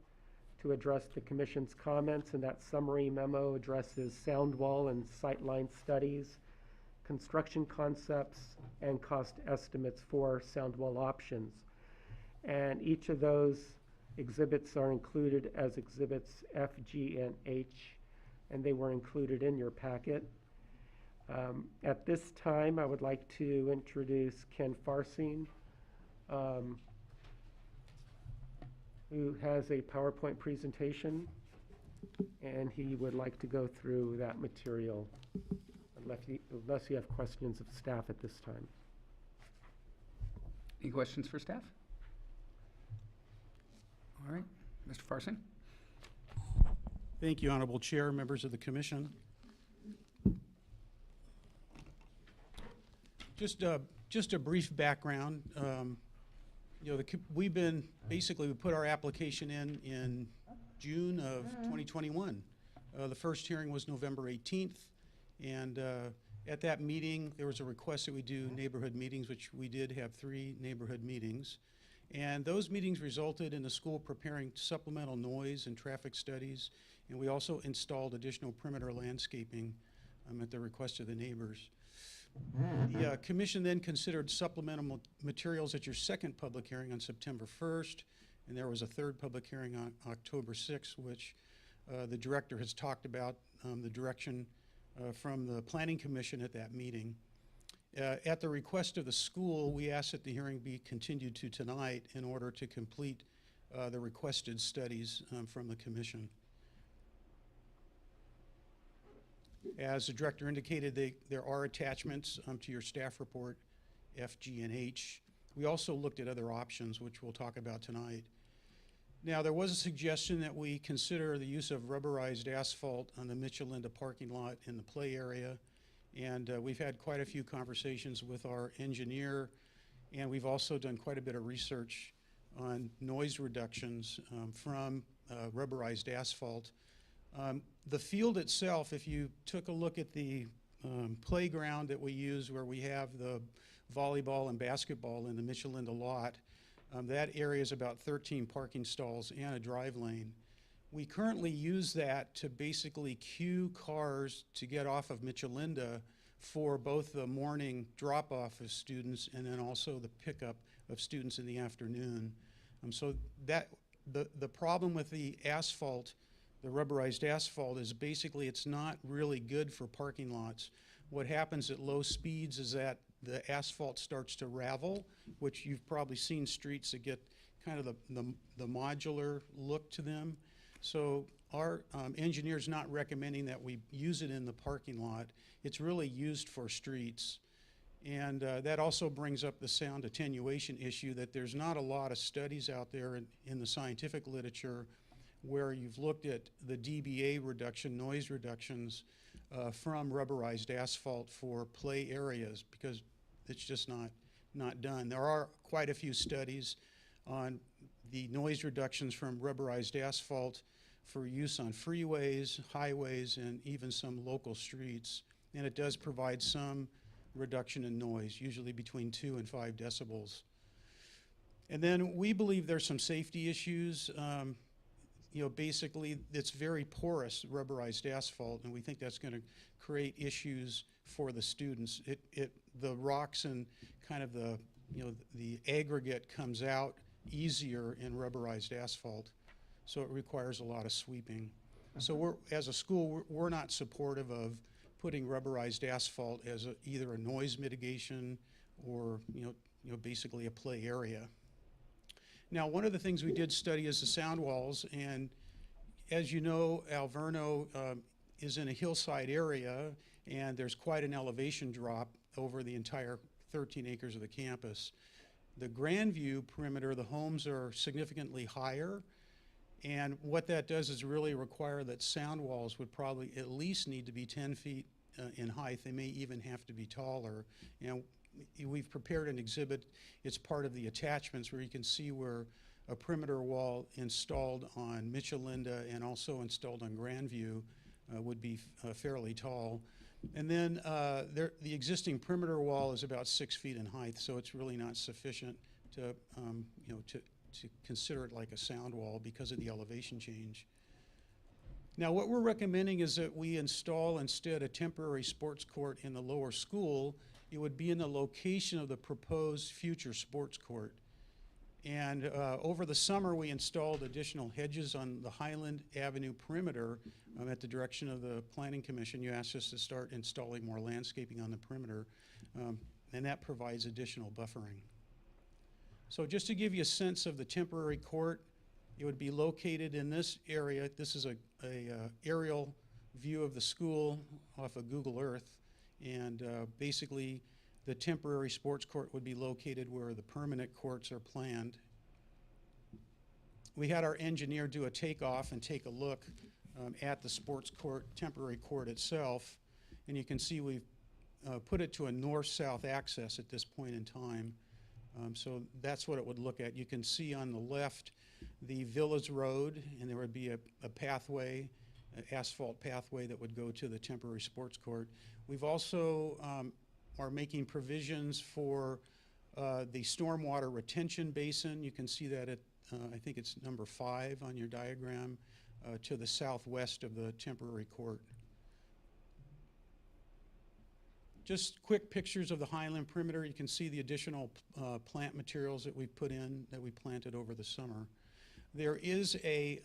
B: to address the commission's comments, and that summary memo addresses sound wall and sightline studies, construction concepts, and cost estimates for sound wall options. And each of those exhibits are included as exhibits F, G, and H, and they were included in your packet. At this time, I would like to introduce Ken Farfsing, who has a PowerPoint presentation, and he would like to go through that material, unless you have questions of staff at this time.
A: Any questions for staff? All right, Mr. Farfsing.
M: Thank you, Honorable Chair, members of the Commission. Just a brief background. We put our application in June of 2021. The first hearing was November 18th, and at that meeting, there was a request that we do neighborhood meetings, which we did have 3 neighborhood meetings. And those meetings resulted in the school preparing supplemental noise and traffic studies, and we also installed additional perimeter landscaping at the request of the neighbors. The commission then considered supplemental materials at your second public hearing on September 1st, and there was a third public hearing on October 6th, which the director has talked about the direction from the Planning Commission at that meeting. At the request of the school, we asked that the hearing be continued to tonight in order to complete the requested studies from the commission. As the director indicated, there are attachments to your staff report, F, G, and H. We also looked at other options, which we'll talk about tonight. Now, there was a suggestion that we consider the use of rubberized asphalt on the Mitchell-Linda parking lot in the play area. And we've had quite a few conversations with our engineer, and we've also done quite a bit of research on noise reductions from rubberized asphalt. The field itself, if you took a look at the playground that we use where we have the volleyball and basketball in the Mitchell-Linda lot, that area is about 13 parking stalls and a drive lane. We currently use that to basically queue cars to get off of Michelinda for both the morning drop-off of students and then also the pickup of students in the afternoon. So that the problem with the asphalt, the rubberized asphalt, is basically it's not really good for parking lots. What happens at low speeds is that the asphalt starts to ravel, which you've probably seen streets that get kind of the modular look to them. So our engineer's not recommending that we use it in the parking lot. It's really used for streets. And that also brings up the sound attenuation issue, that there's not a lot of studies out there in the scientific literature where you've looked at the dBA reduction, noise reductions from rubberized asphalt for play areas, because it's just not done. There are quite a few studies on the noise reductions from rubberized asphalt for use on freeways, highways, and even some local streets. And it does provide some reduction in noise, usually between 2 and 5 decibels. And then we believe there's some safety issues. Basically, it's very porous, rubberized asphalt, and we think that's going to create issues for the students. The rocks and kind of the aggregate comes out easier in rubberized asphalt, so it requires a lot of sweeping. So as a school, we're not supportive of putting rubberized asphalt as either a noise mitigation or basically a play area. Now, one of the things we did study is the sound walls, and as you know, Alverno is in a hillside area, and there's quite an elevation drop over the entire 13 acres of the campus. The Grandview perimeter, the homes are significantly higher, and what that does is really require that sound walls would probably at least need to be 10 feet in height. They may even have to be taller. And we've prepared an exhibit. It's part of the attachments where you can see where a perimeter wall installed on Michelinda and also installed on Grandview would be fairly tall. And then the existing perimeter wall is about 6 feet in height, so it's really not sufficient to consider it like a sound wall because of the elevation change. Now, what we're recommending is that we install instead a temporary sports court in the lower school. It would be in the location of the proposed future sports court. And over the summer, we installed additional hedges on the Highland Avenue perimeter at the direction of the Planning Commission. You asked us to start installing more landscaping on the perimeter, and that provides additional buffering. So just to give you a sense of the temporary court, it would be located in this area. This is a aerial view of the school off of Google Earth, and basically the temporary sports court would be located where the permanent courts are planned. We had our engineer do a takeoff and take a look at the sports court, temporary court itself, and you can see we've put it to a north-south access at this point in time. So that's what it would look at. You can see on the left the Villas Road, and there would be a pathway, an asphalt pathway that would go to the temporary sports court. We've also are making provisions for the stormwater retention basin. You can see that at, I think it's number 5 on your diagram, to the southwest of the temporary court. Just quick pictures of the Highland perimeter. You can see the additional plant materials that we've put in, that we planted over the summer. There is a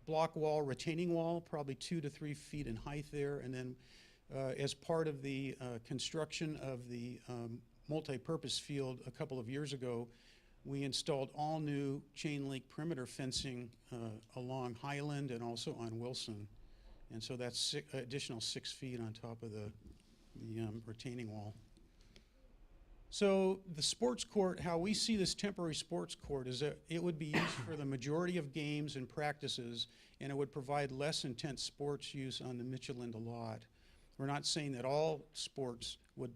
M: block wall, retaining wall, probably 2 to 3 feet in height there, and then as part of the construction of the multi-purpose field a couple of years ago, we installed all new chain link perimeter fencing along Highland and also on Wilson. And so that's additional 6 feet on top of the retaining wall. So the sports court, how we see this temporary sports court is that it would be used for the majority of games and practices, and it would provide less intense sports use on the Michelinda lot. We're not saying that all sports would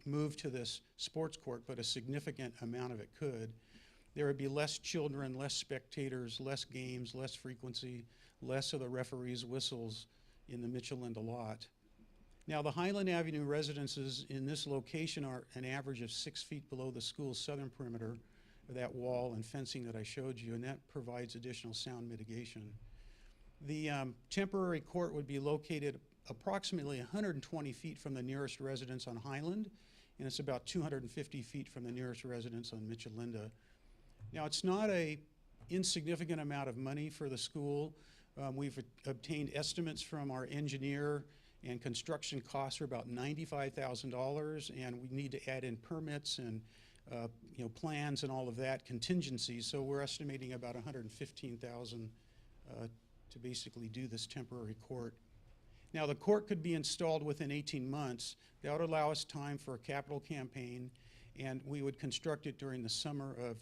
M: move to this sports court, but a significant amount of it could. There would be less children, less spectators, less games, less frequency, less of the referees' whistles in the Michelinda lot. Now, the Highland Avenue residences in this location are an average of 6 feet below the school's southern perimeter of that wall and fencing that I showed you, and that provides additional sound mitigation. The temporary court would be located approximately 120 feet from the nearest residence on Highland, and it's about 250 feet from the nearest residence on Michelinda. Now, it's not a insignificant amount of money for the school. We've obtained estimates from our engineer, and construction costs are about $95,000, and we need to add in permits and plans and all of that, contingencies. So we're estimating about $115,000 to basically do this temporary court. Now, the court could be installed within 18 months. That would allow us time for a capital campaign, and we would construct it during the summer of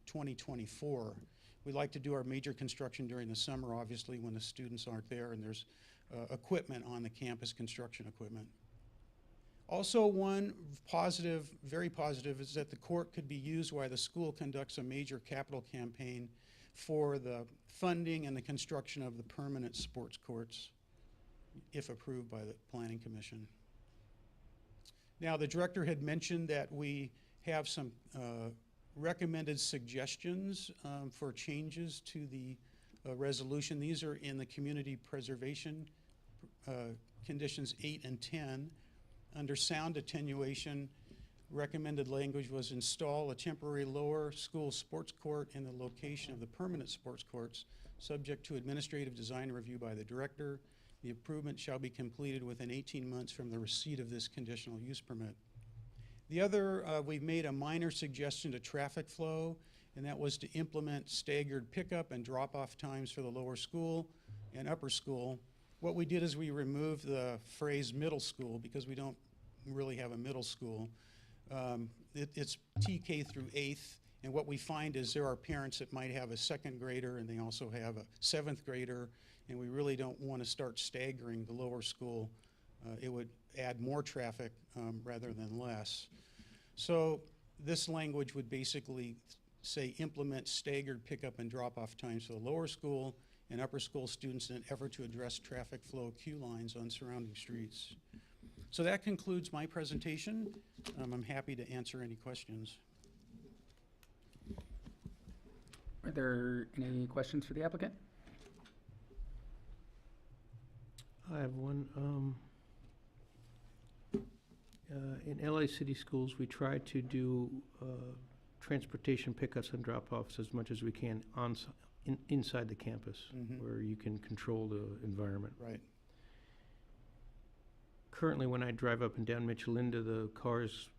M: 2024. We like to do our major construction during the summer, obviously, when the students aren't there and there's equipment on the campus, construction equipment. Also, one positive, very positive, is that the court could be used while the school conducts a major capital campaign for the funding and the construction of the permanent sports courts, if approved by the Planning Commission. Now, the director had mentioned that we have some recommended suggestions for changes to the resolution. These are in the community preservation conditions 8 and 10. Under sound attenuation, recommended language was install a temporary lower school sports court in the location of the permanent sports courts, subject to administrative design review by the director. The improvement shall be completed within 18 months from the receipt of this conditional use permit. The other, we've made a minor suggestion to traffic flow, and that was to implement staggered pickup and drop-off times for the lower school and upper school. What we did is we removed the phrase middle school because we don't really have a middle school. It's TK through 8th, and what we find is there are parents that might have a 2nd grader and they also have a 7th grader, and we really don't want to start staggering the lower school. It would add more traffic rather than less. So this language would basically say implement staggered pickup and drop-off times for the lower school and upper school students in an effort to address traffic flow queue lines on surrounding streets. So that concludes my presentation. I'm happy to answer any questions.
A: Are there any questions for the applicant?
G: I have one. In LA City Schools, we try to do transportation pickups and drop-offs as much as we can inside the campus, where you can control the environment.
M: Right.
G: Currently, when I drive up and down Michelinda, the cars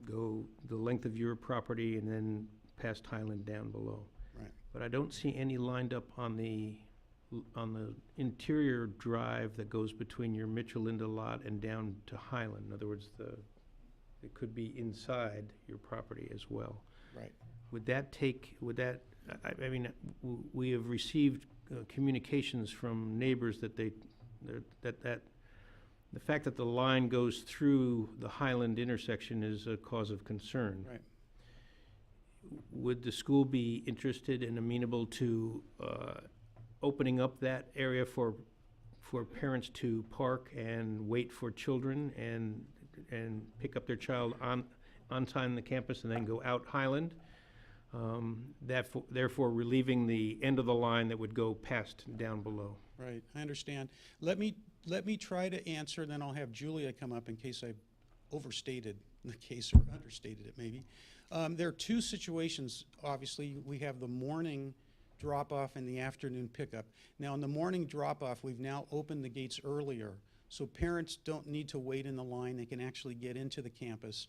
G: go the length of your property and then past Highland down below.
M: Right.
G: But I don't see any lined up on the interior drive that goes between your Michelinda lot and down to Highland. In other words, it could be inside your property as well.
M: Right.
G: I mean, we have received communications from neighbors that the fact that the line goes through the Highland intersection is a cause of concern.
M: Right.
G: Would the school be interested and amenable to opening up that area for parents to park and wait for children and pick up their child on time on the campus and then go out Highland? Therefore relieving the end of the line that would go past down below.
M: Right, I understand. Let me try to answer, then I'll have Julia come up in case I overstated the case or understated it maybe. There are two situations, obviously. We have the morning drop-off and the afternoon pickup. Now, in the morning drop-off, we've now opened the gates earlier, so parents don't need to wait in the line. They can actually get into the campus.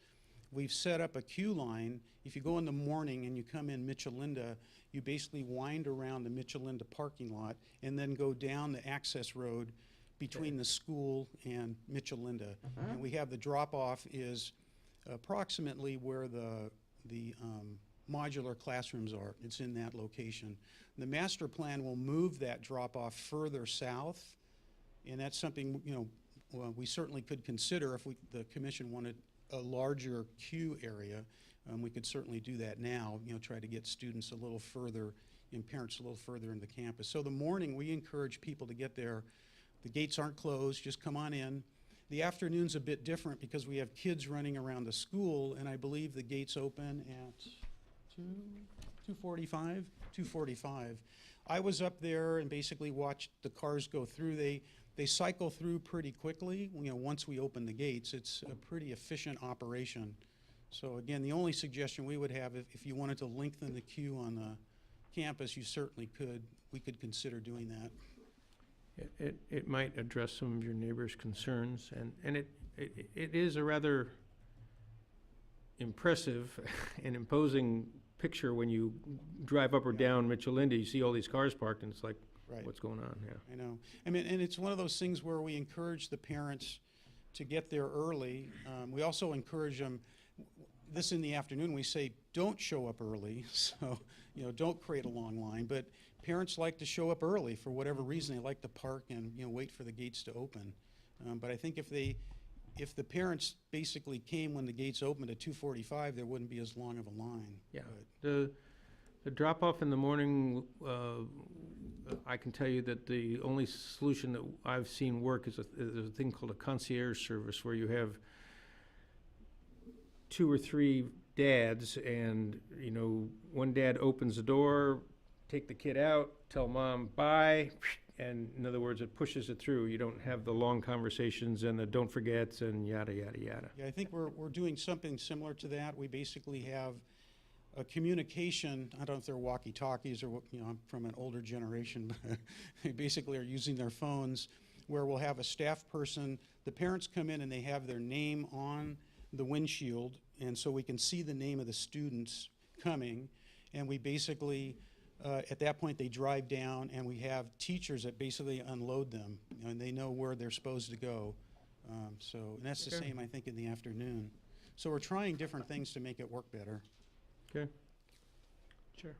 M: We've set up a queue line. If you go in the morning and you come in Michelinda, you basically wind around the Michelinda parking lot and then go down the access road between the school and Michelinda. And we have the drop-off is approximately where the modular classrooms are. It's in that location. The master plan will move that drop-off further south, and that's something, we certainly could consider if the commission wanted a larger queue area. We could certainly do that now, try to get students a little further and parents a little further into campus. So the morning, we encourage people to get there. The gates aren't closed, just come on in. The afternoon's a bit different because we have kids running around the school, and I believe the gates open at 2:45. I was up there and basically watched the cars go through. They cycle through pretty quickly. You know, once we open the gates, it's a pretty efficient operation. So again, the only suggestion we would have, if you wanted to lengthen the queue on the campus, you certainly could. We could consider doing that.
G: It might address some of your neighbors' concerns, and it is a rather impressive and imposing picture when you drive up or down Mitchell-Linda. You see all these cars parked, and it's like,
M: Right.
G: what's going on? Yeah.
M: I know. I mean, and it's one of those things where we encourage the parents to get there early. We also encourage them, this in the afternoon, we say, don't show up early. So, you know, don't create a long line. But parents like to show up early for whatever reason. They like to park and, you know, wait for the gates to open. But I think if the parents basically came when the gates opened at 2:45, there wouldn't be as long of a line.
G: Yeah.
M: But
G: The drop-off in the morning, I can tell you that the only solution that I've seen work is a thing called a concierge service, where you have 2 or 3 dads, and, you know, one dad opens the door, take the kid out, tell mom bye, and in other words, it pushes it through. You don't have the long conversations and the don't forgets and yada, yada, yada.
M: yeah, I think we're doing something similar to that. We basically have a communication, I don't know if they're walkie-talkies or what, you know, I'm from an older generation, but they basically are using their phones, where we'll have a staff person, the parents come in and they have their name on the windshield, and so we can see the name of the students coming, and we basically, at that point, they drive down, and we have teachers that basically unload them, you know, and they know where they're supposed to go. And that's the same, I think, in the afternoon. So we're trying different things to make it work better.
G: Okay.
M: Sure.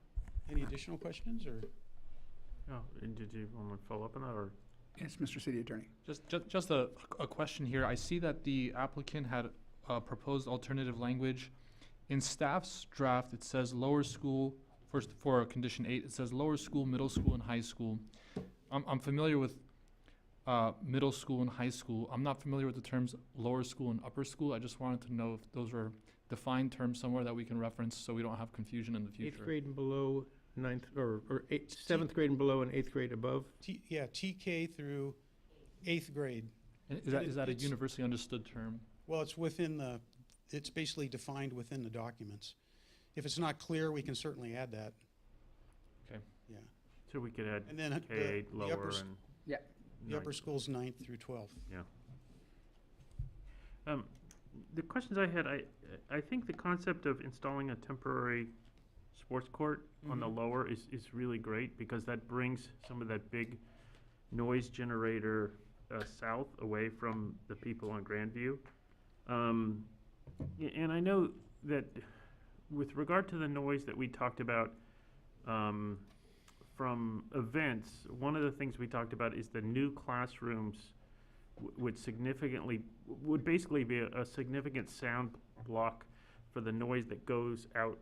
M: Any additional questions, or?
C: Oh, and did you want to follow up on that, or?
A: Yes, Mr. City Attorney.
H: Just a question here. I see that the applicant had proposed alternative language. In staff's draft, it says lower school, for condition 8, it says lower school, middle school, and high school. I'm familiar with middle school and high school. I'm not familiar with the terms lower school and upper school. I just wanted to know if those were defined terms somewhere that we can reference so we don't have confusion in the future.
G: 8th grade and below, 7th grade and below, and 8th grade above?
M: TK through 8th grade.
H: And is that a universally understood term?
M: Well, it's basically defined within the documents. If it's not clear, we can certainly add that.
H: Okay.
M: Yeah.
C: So we could add
M: And then
C: K8
M: the
C: lower
M: upper,
C: and.
A: Yeah.
M: the upper school's 9th through 12th.
C: Yeah. The questions I had, I think the concept of installing a temporary sports court on the lower is really great, because that brings some of that big noise generator south, away from the people on Grandview. And I know that with regard to the noise that we talked about from events, one of the things we talked about is the new classrooms would basically be a significant sound block for the noise that goes out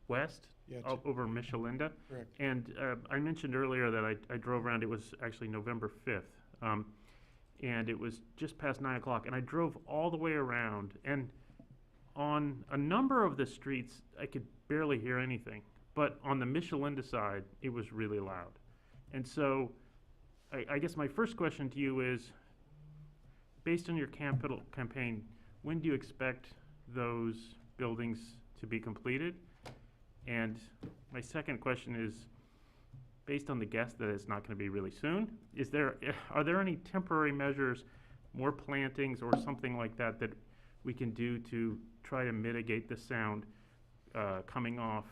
C: west,
M: Yeah,
C: over Michelinda.
M: correct.
C: And I mentioned earlier that I drove around, it was actually November 5th, and it was just past 9 o'clock, and I drove all the way around, and on a number of the streets, I could barely hear anything, but on the Michelinda side, it was really loud. And so, I guess my first question to you is, based on your campaign, when do you expect those buildings to be completed? And my second question is, based on the guess that it's not going to be really soon, are there any temporary measures, more plantings or something like that, that we can do to try to mitigate the sound coming off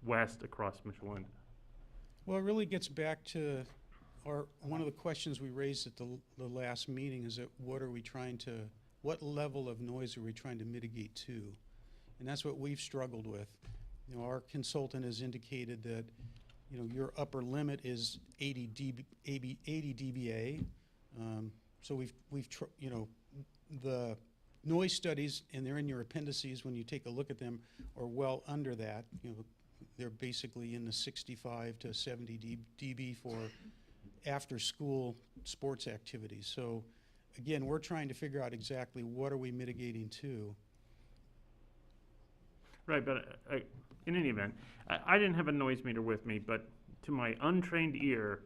C: west across Michelinda?
M: Well, it really gets back to one of the questions we raised at the last meeting, is that what level of noise are we trying to mitigate to? And that's what we've struggled with. You know, our consultant has indicated that, you know, your upper limit is 80 dBA. So you know, the noise studies, and they're in your appendices when you take a look at them, are well under that. You know, they're basically in the 65 to 70 dB for after-school sports activities. So, again, we're trying to figure out exactly what are we mitigating to.
C: Right, but in any event, I didn't have a noise meter with me, but to my untrained ear,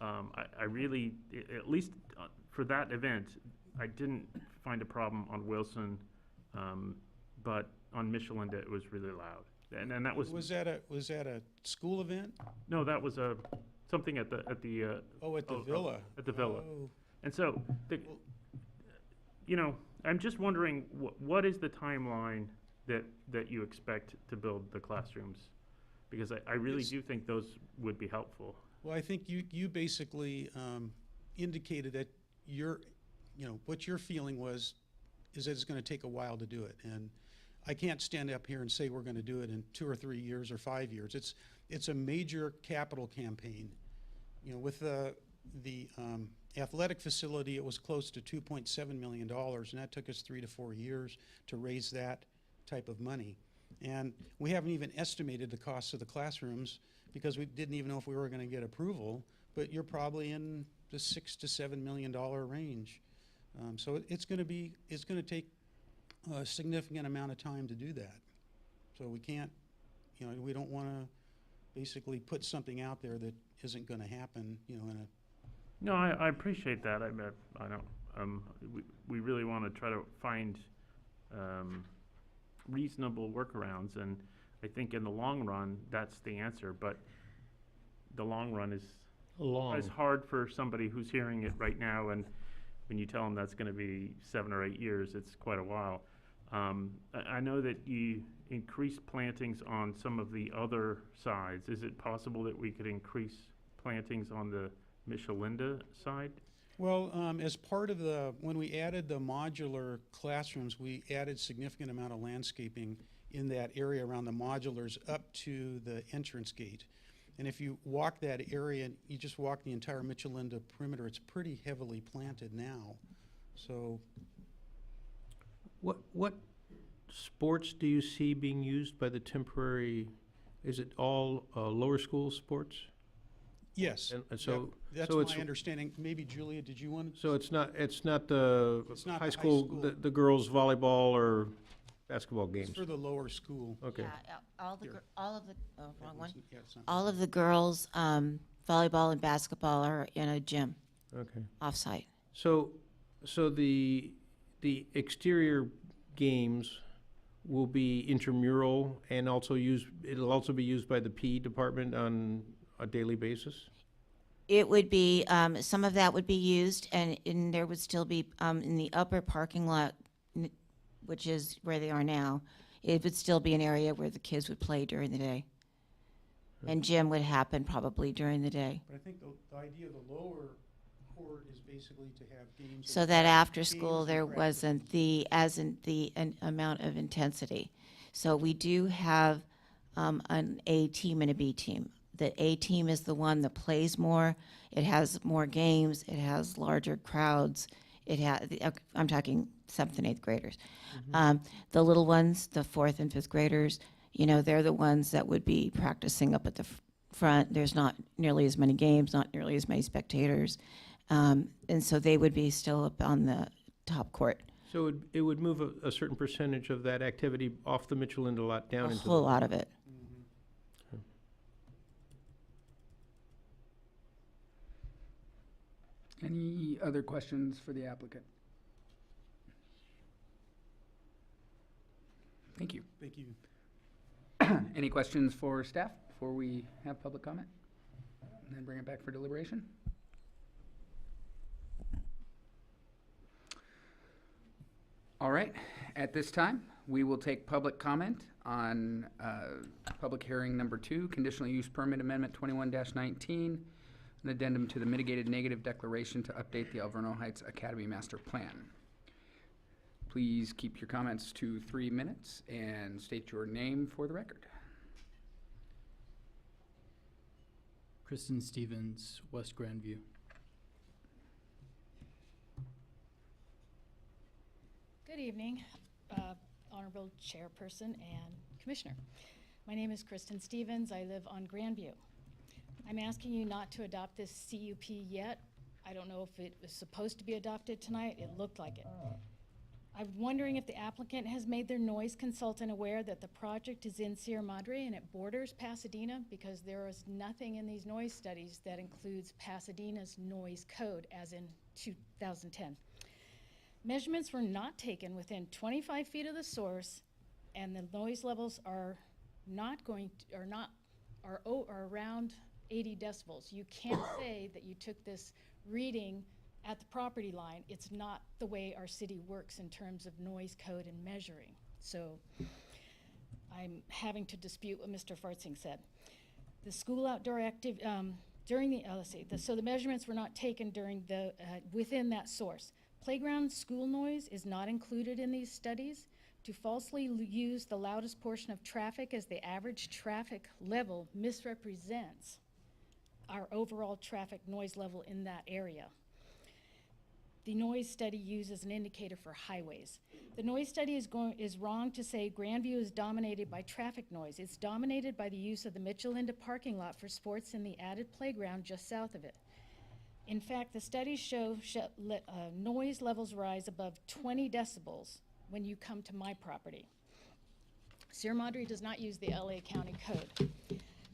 C: I really, at least for that event, I didn't find a problem on Wilson, but on Michelinda, it was really loud. And that was,
M: Was that a school event?
C: no, that was something at the,
M: Oh, at the villa.
C: at the villa.
M: Oh.
C: And so, you know, I'm just wondering, what is the timeline that you expect to build the classrooms? Because I really do think those would be helpful.
M: Well, I think you basically indicated that what your feeling is that it's going to take a while to do it. And I can't stand up here and say we're going to do it in 2 or 3 years or 5 years. It's a major capital campaign. You know, with the athletic facility, it was close to $2.7 million, and that took us 3 to 4 years to raise that type of money. And we haven't even estimated the cost of the classrooms because we didn't even know if we were going to get approval, but you're probably in the $6 to $7 million range. So it's going to take a significant amount of time to do that. So we can't, we don't want to basically put something out there that isn't going to happen,
C: No, I appreciate that. I don't, we really want to try to find reasonable workarounds, and I think in the long run, that's the answer, but the long run is hard for somebody who's hearing it right now, and when you tell them that's going to be 7 or 8 years, it's quite a while. I know that you increased plantings on some of the other sides. Is it possible that we could increase plantings on the Michelinda side?
M: Well, as part of when we added the modular classrooms, we added significant amount of landscaping in that area around the modulars up to the entrance gate. And if you walk that area, you just walk the entire Michelinda perimeter, it's pretty heavily planted now. So,
G: What sports do you see being used by the temporary, is it all lower school sports?
M: yes.
G: And so,
M: That's
G: so it's,
M: my understanding. Maybe Julia, did you want to?
G: so it's not the
M: It's not the
G: high
M: high
G: school,
M: school.
G: the girls volleyball or basketball
M: It's
G: games?
M: for the lower school.
G: Okay.
L: Yeah, all the,
M: Here.
L: all of the, oh, wrong one.
M: Yeah, it's not-
L: All of the girls, volleyball and basketball are in a gym,
G: Okay.
L: off-site.
G: So the exterior games will be intramural and also it'll also be used by the PE department on a daily basis?
L: It would be, some of that would be used, and there would still be, in the upper parking lot, which is where they are now, it would still be an area where the kids would play during the day. And gym would happen probably during the day.
M: But I think the idea of the lower court is basically to have games.
L: So
M: and
L: that after
M: games
L: school,
M: and
L: there
M: practice.
L: wasn't an amount of intensity. So we do have an A team and a B team. The A team is the one that plays more. It has more games. It has larger crowds. I'm talking 7th and 8th graders. The little ones, the 4th and 5th graders, they're the ones that would be practicing up at the front. There's not nearly as many games, not nearly as many spectators. And so they would be still up on the top court.
G: So it would move a certain percentage of that activity off the Michelinda lot down
L: A
G: into
L: whole lot of it.
A: Any other questions for the applicant? Thank you.
M: Thank you.
A: Any questions for staff before we have public comment? And then bring it back for deliberation? All right, at this time, we will take public comment on public hearing number 2, conditional use permit amendment 21-19, an addendum to the mitigated negative declaration to update the Alverno Heights Academy Master Plan. Please keep your comments to 3 minutes and state your name for the record.
N: Kristen Stevens, West Grandview.
O: Good evening, Honorable Chairperson and Commissioner. My name is Kristen Stevens. I live on Grandview. I'm asking you not to adopt this CUP yet. I don't know if it was supposed to be adopted tonight. It looked like it. I'm wondering if the applicant has made their noise consultant aware that the project is in Sierra Madre and it borders Pasadena, because there is nothing in these noise studies that includes Pasadena's noise code as in 2010. Measurements were not taken within 25 feet of the source, and the noise levels are around 80 decibels. You can't say that you took this reading at the property line. It's not the way our city works in terms of noise code and measuring. So I'm having to dispute what Mr. Fartsing said. The school outdoor during the, so the measurements were not taken during the, within that source. Playground school noise is not included in these studies. To falsely use the loudest portion of traffic as the average traffic level misrepresents our overall traffic noise level in that area. The noise study uses an indicator for highways. The noise study is wrong to say Grandview is dominated by traffic noise. It's dominated by the use of the Mitchell-Linda parking lot for sports and the added playground just south of it. In fact, the studies show noise levels rise above 20 decibels when you come to my property. Sierra Madre does not use the LA County Code.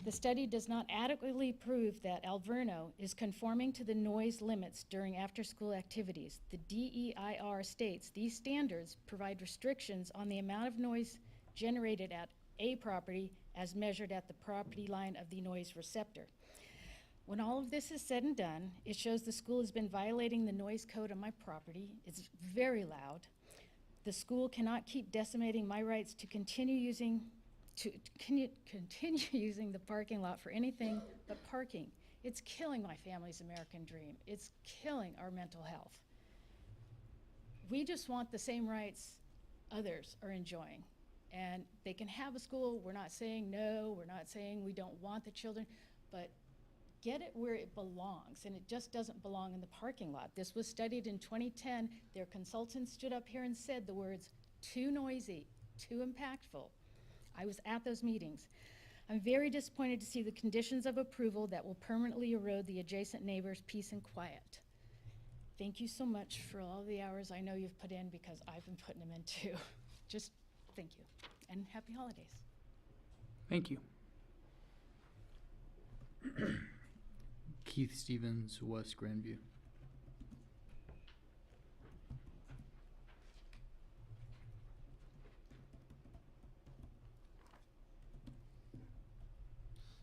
O: The study does not adequately prove that Alverno is conforming to the noise limits during after-school activities. The DEIR states these standards provide restrictions on the amount of noise generated at a property as measured at the property line of the noise receptor. When all of this is said and done, it shows the school has been violating the noise code on my property. It's very loud. The school cannot keep decimating my rights to continue using the parking lot for anything but parking. It's killing my family's American dream. It's killing our mental health. We just want the same rights others are enjoying. And they can have a school. We're not saying no, we're not saying we don't want the children, but get it where it belongs, and it just doesn't belong in the parking lot. This was studied in 2010. Their consultant stood up here and said the words, too noisy, too impactful. I was at those meetings. I'm very disappointed to see the conditions of approval that will permanently erode the adjacent neighbors' peace and quiet. Thank you so much for all the hours I know you've put in, because I've been putting them in too. Just thank you, and happy holidays.
A: Thank you.
N: Keith Stevens, West Grandview.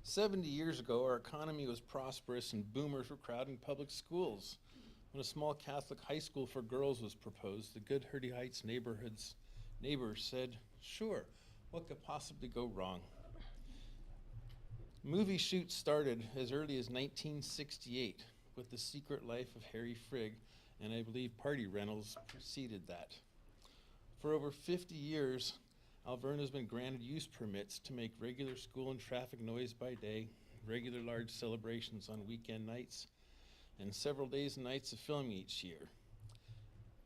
G: "70 years ago, our economy was prosperous and boomers were crowding public schools. When a small Catholic high school for girls was proposed, the good Hurdy Heights neighbors said, sure, what could possibly go wrong? Movie shoots started as early as 1968 with The Secret Life of Harry Frigg, and I believe party rentals preceded that. For over 50 years, Alverno's been granted use permits to make regular school and traffic noise by day, regular large celebrations on weekend nights, and several days and nights of filming each year.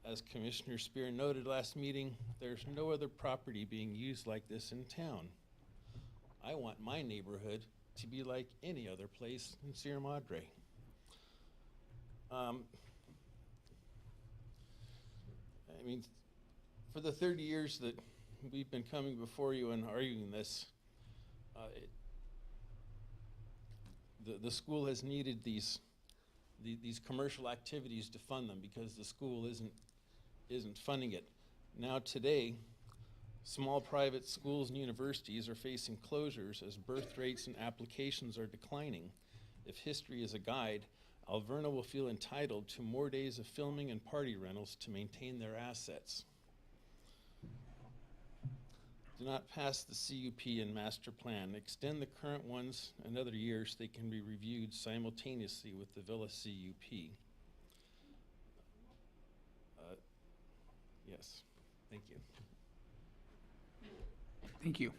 G: As Commissioner Spear noted last meeting, there's no other property being used like this in town. I want my neighborhood to be like any other place in Sierra Madre. I mean, for the 30 years that we've been coming before you and arguing this, the school has needed these commercial activities to fund them because the school isn't funding it. Now today, small private schools and universities are facing closures as birth rates and applications are declining. If history is a guide, Alverno will feel entitled to more days of filming and party rentals to maintain their assets. Do not pass the CUP and master plan. Extend the current ones another year so they can be reviewed simultaneously with the Villa CUP. Yes, thank you.
A: Thank you.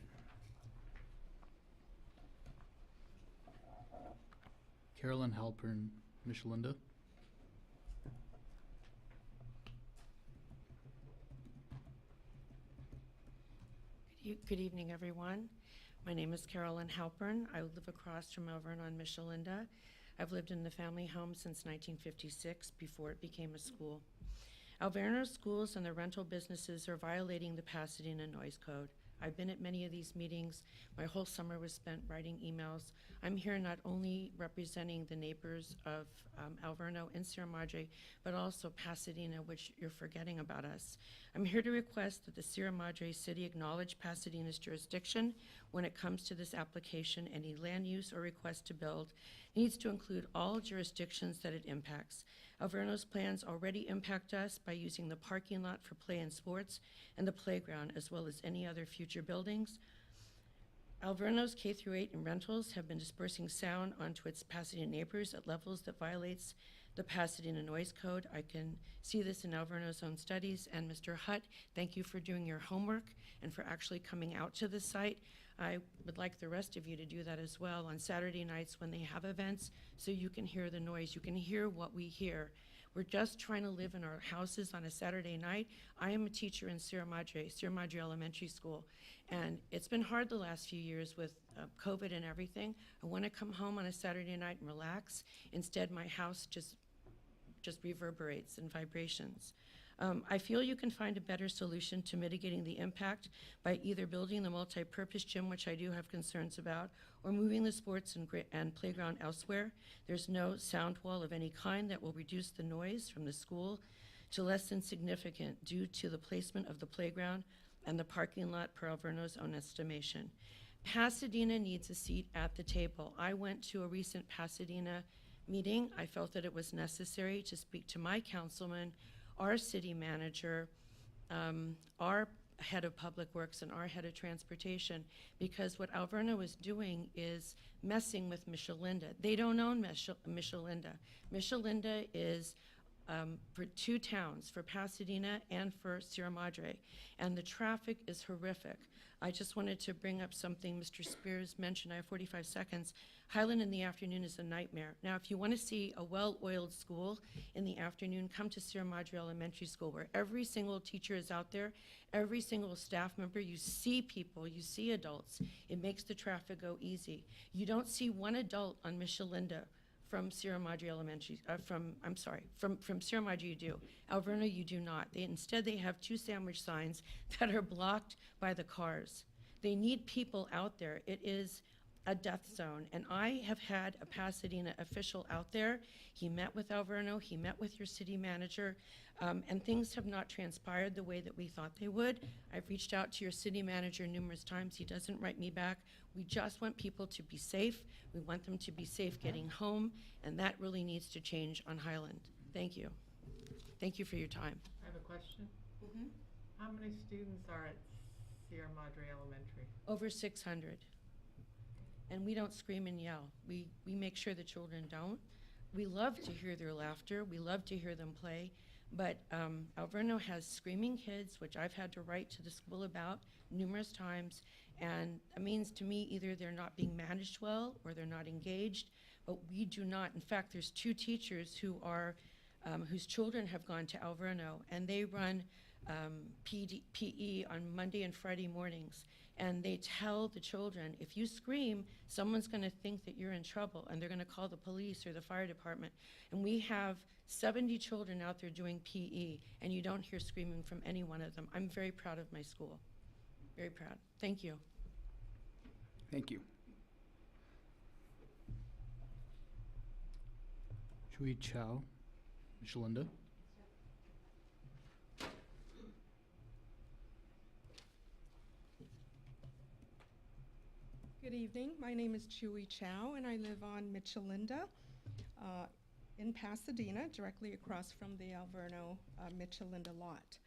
N: Carolyn Halpern, Michelinda.
P: Good evening, everyone. My name is Carolyn Halpern. I live across from Alverno on Michelinda. I've lived in the family home since 1956, before it became a school. Alverno's schools and the rental businesses are violating the Pasadena Noise Code. I've been at many of these meetings. My whole summer was spent writing emails. I'm here not only representing the neighbors of Alverno and Sierra Madre, but also Pasadena, which you're forgetting about us. I'm here to request that the Sierra Madre City acknowledge Pasadena's jurisdiction when it comes to this application. Any land use or request to build needs to include all jurisdictions that it impacts. Alverno's plans already impact us by using the parking lot for play and sports and the playground, as well as any other future buildings. Alverno's K-8 and rentals have been dispersing sound onto its Pasadena neighbors at levels that violates the Pasadena Noise Code. I can see this in Alverno's own studies. And Mr. Hutt, thank you for doing your homework and for actually coming out to the site. I would like the rest of you to do that as well on Saturday nights when they have events, so you can hear the noise, you can hear what we hear. We're just trying to live in our houses on a Saturday night. I am a teacher in Sierra Madre Elementary School, and it's been hard the last few years with COVID and everything. I want to come home on a Saturday night and relax. Instead, my house just reverberates and vibrations. I feel you can find a better solution to mitigating the impact by either building the multi-purpose gym, which I do have concerns about, or moving the sports and playground elsewhere. There's no sound wall of any kind that will reduce the noise from the school to less than significant due to the placement of the playground and the parking lot per Alverno's own estimation. Pasadena needs a seat at the table. I went to a recent Pasadena meeting. I felt that it was necessary to speak to my councilman, our city manager, our head of public works, and our head of transportation, because what Alverno is doing is messing with Michelinda. They don't own Michelinda. Michelinda is for two towns, for Pasadena and for Sierra Madre, and the traffic is horrific. I just wanted to bring up something Mr. Spears mentioned. I have 45 seconds. Highland in the afternoon is a nightmare. Now, if you want to see a well-oiled school in the afternoon, come to Sierra Madre Elementary School, where every single teacher is out there, every single staff member. You see people, you see adults. It makes the traffic go easy. You don't see one adult on Michelinda from Sierra Madre Elementary, from Sierra Madre you do. Alverno you do not. Instead they have two sandwich signs that are blocked by the cars. They need people out there. It is a death zone. And I have had a Pasadena official out there. He met with Alverno, he met with your city manager, and things have not transpired the way that we thought they would. I've reached out to your city manager numerous times. He doesn't write me back. We just want people to be safe. We want them to be safe getting home, and that really needs to change on Highland. Thank you. Thank you for your time.
E: I have a question.
P: Mm-hmm.
E: How many students are at Sierra Madre Elementary?
P: Over 600. And we don't scream and yell. We make sure the children don't. We love to hear their laughter. We love to hear them play. But Alverno has screaming kids, which I've had to write to the school about numerous times. And it means to me either they're not being managed well or they're not engaged. But we do not. In fact, there's two teachers who are, whose children have gone to Alverno, and they run PE on Monday and Friday mornings. And they tell the children, if you scream, someone's going to think that you're in trouble, and they're going to call the police or the fire department. And we have 70 children out there doing PE, and you don't hear screaming from any one of them. I'm very proud of my school. Very proud. Thank you.
A: Thank you.
N: Chui Chow, Michelinda.
Q: Good evening. My name is Chui Chow, and I live on Michelinda in Pasadena, directly across from the Alverno Michelinda lot.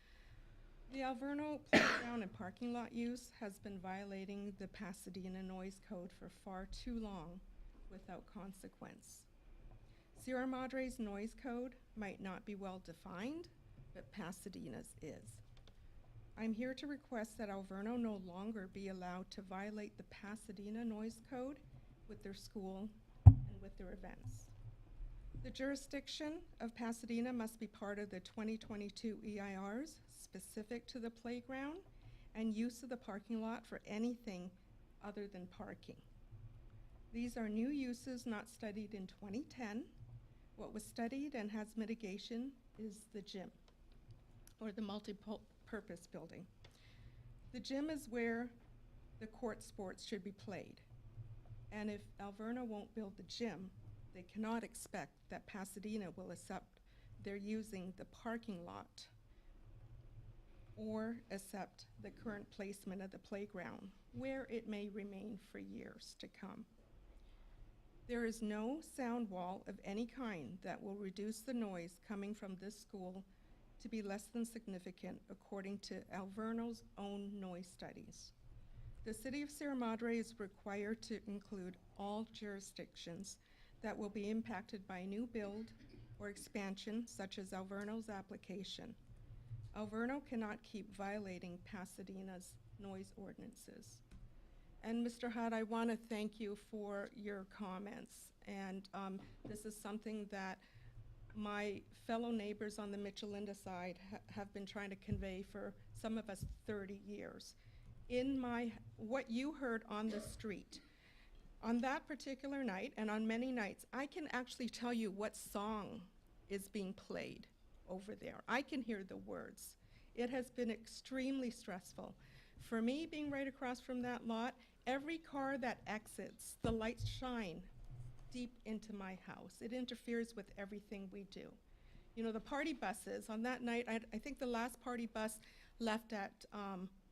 Q: The Alverno playground and parking lot use has been violating the Pasadena noise code for far too long without consequence. Sierra Madre's noise code might not be well defined, but Pasadena's is. I'm here to request that Alverno no longer be allowed to violate the Pasadena noise code with their school and with their events. The jurisdiction of Pasadena must be part of the 2022 EIRs specific to the playground and use of the parking lot for anything other than parking. These are new uses not studied in 2010. What was studied and has mitigation is the gym. or the multi-purpose building. The gym is where the court sports should be played. And if Alverno won't build the gym, they cannot expect that Pasadena will accept they're using the parking lot or accept the current placement of the playground, where it may remain for years to come. There is no sound wall of any kind that will reduce the noise coming from this school to be less than significant, according to Alverno's own noise studies. The City of Sierra Madre is required to include all jurisdictions that will be impacted by new build or expansion, such as Alverno's application. Alverno cannot keep violating Pasadena's noise ordinances. And Mr. Hutt, I want to thank you for your comments. And this is something that my fellow neighbors on the Michelinda side have been trying to convey for some of us 30 years. In what you heard on the street, on that particular night and on many nights, I can actually tell you what song is being played over there. I can hear the words. It has been extremely stressful. For me, being right across from that lot, every car that exits, the lights shine deep into my house. It interferes with everything we do. You know, the party buses, on that night, I think the last party bus left at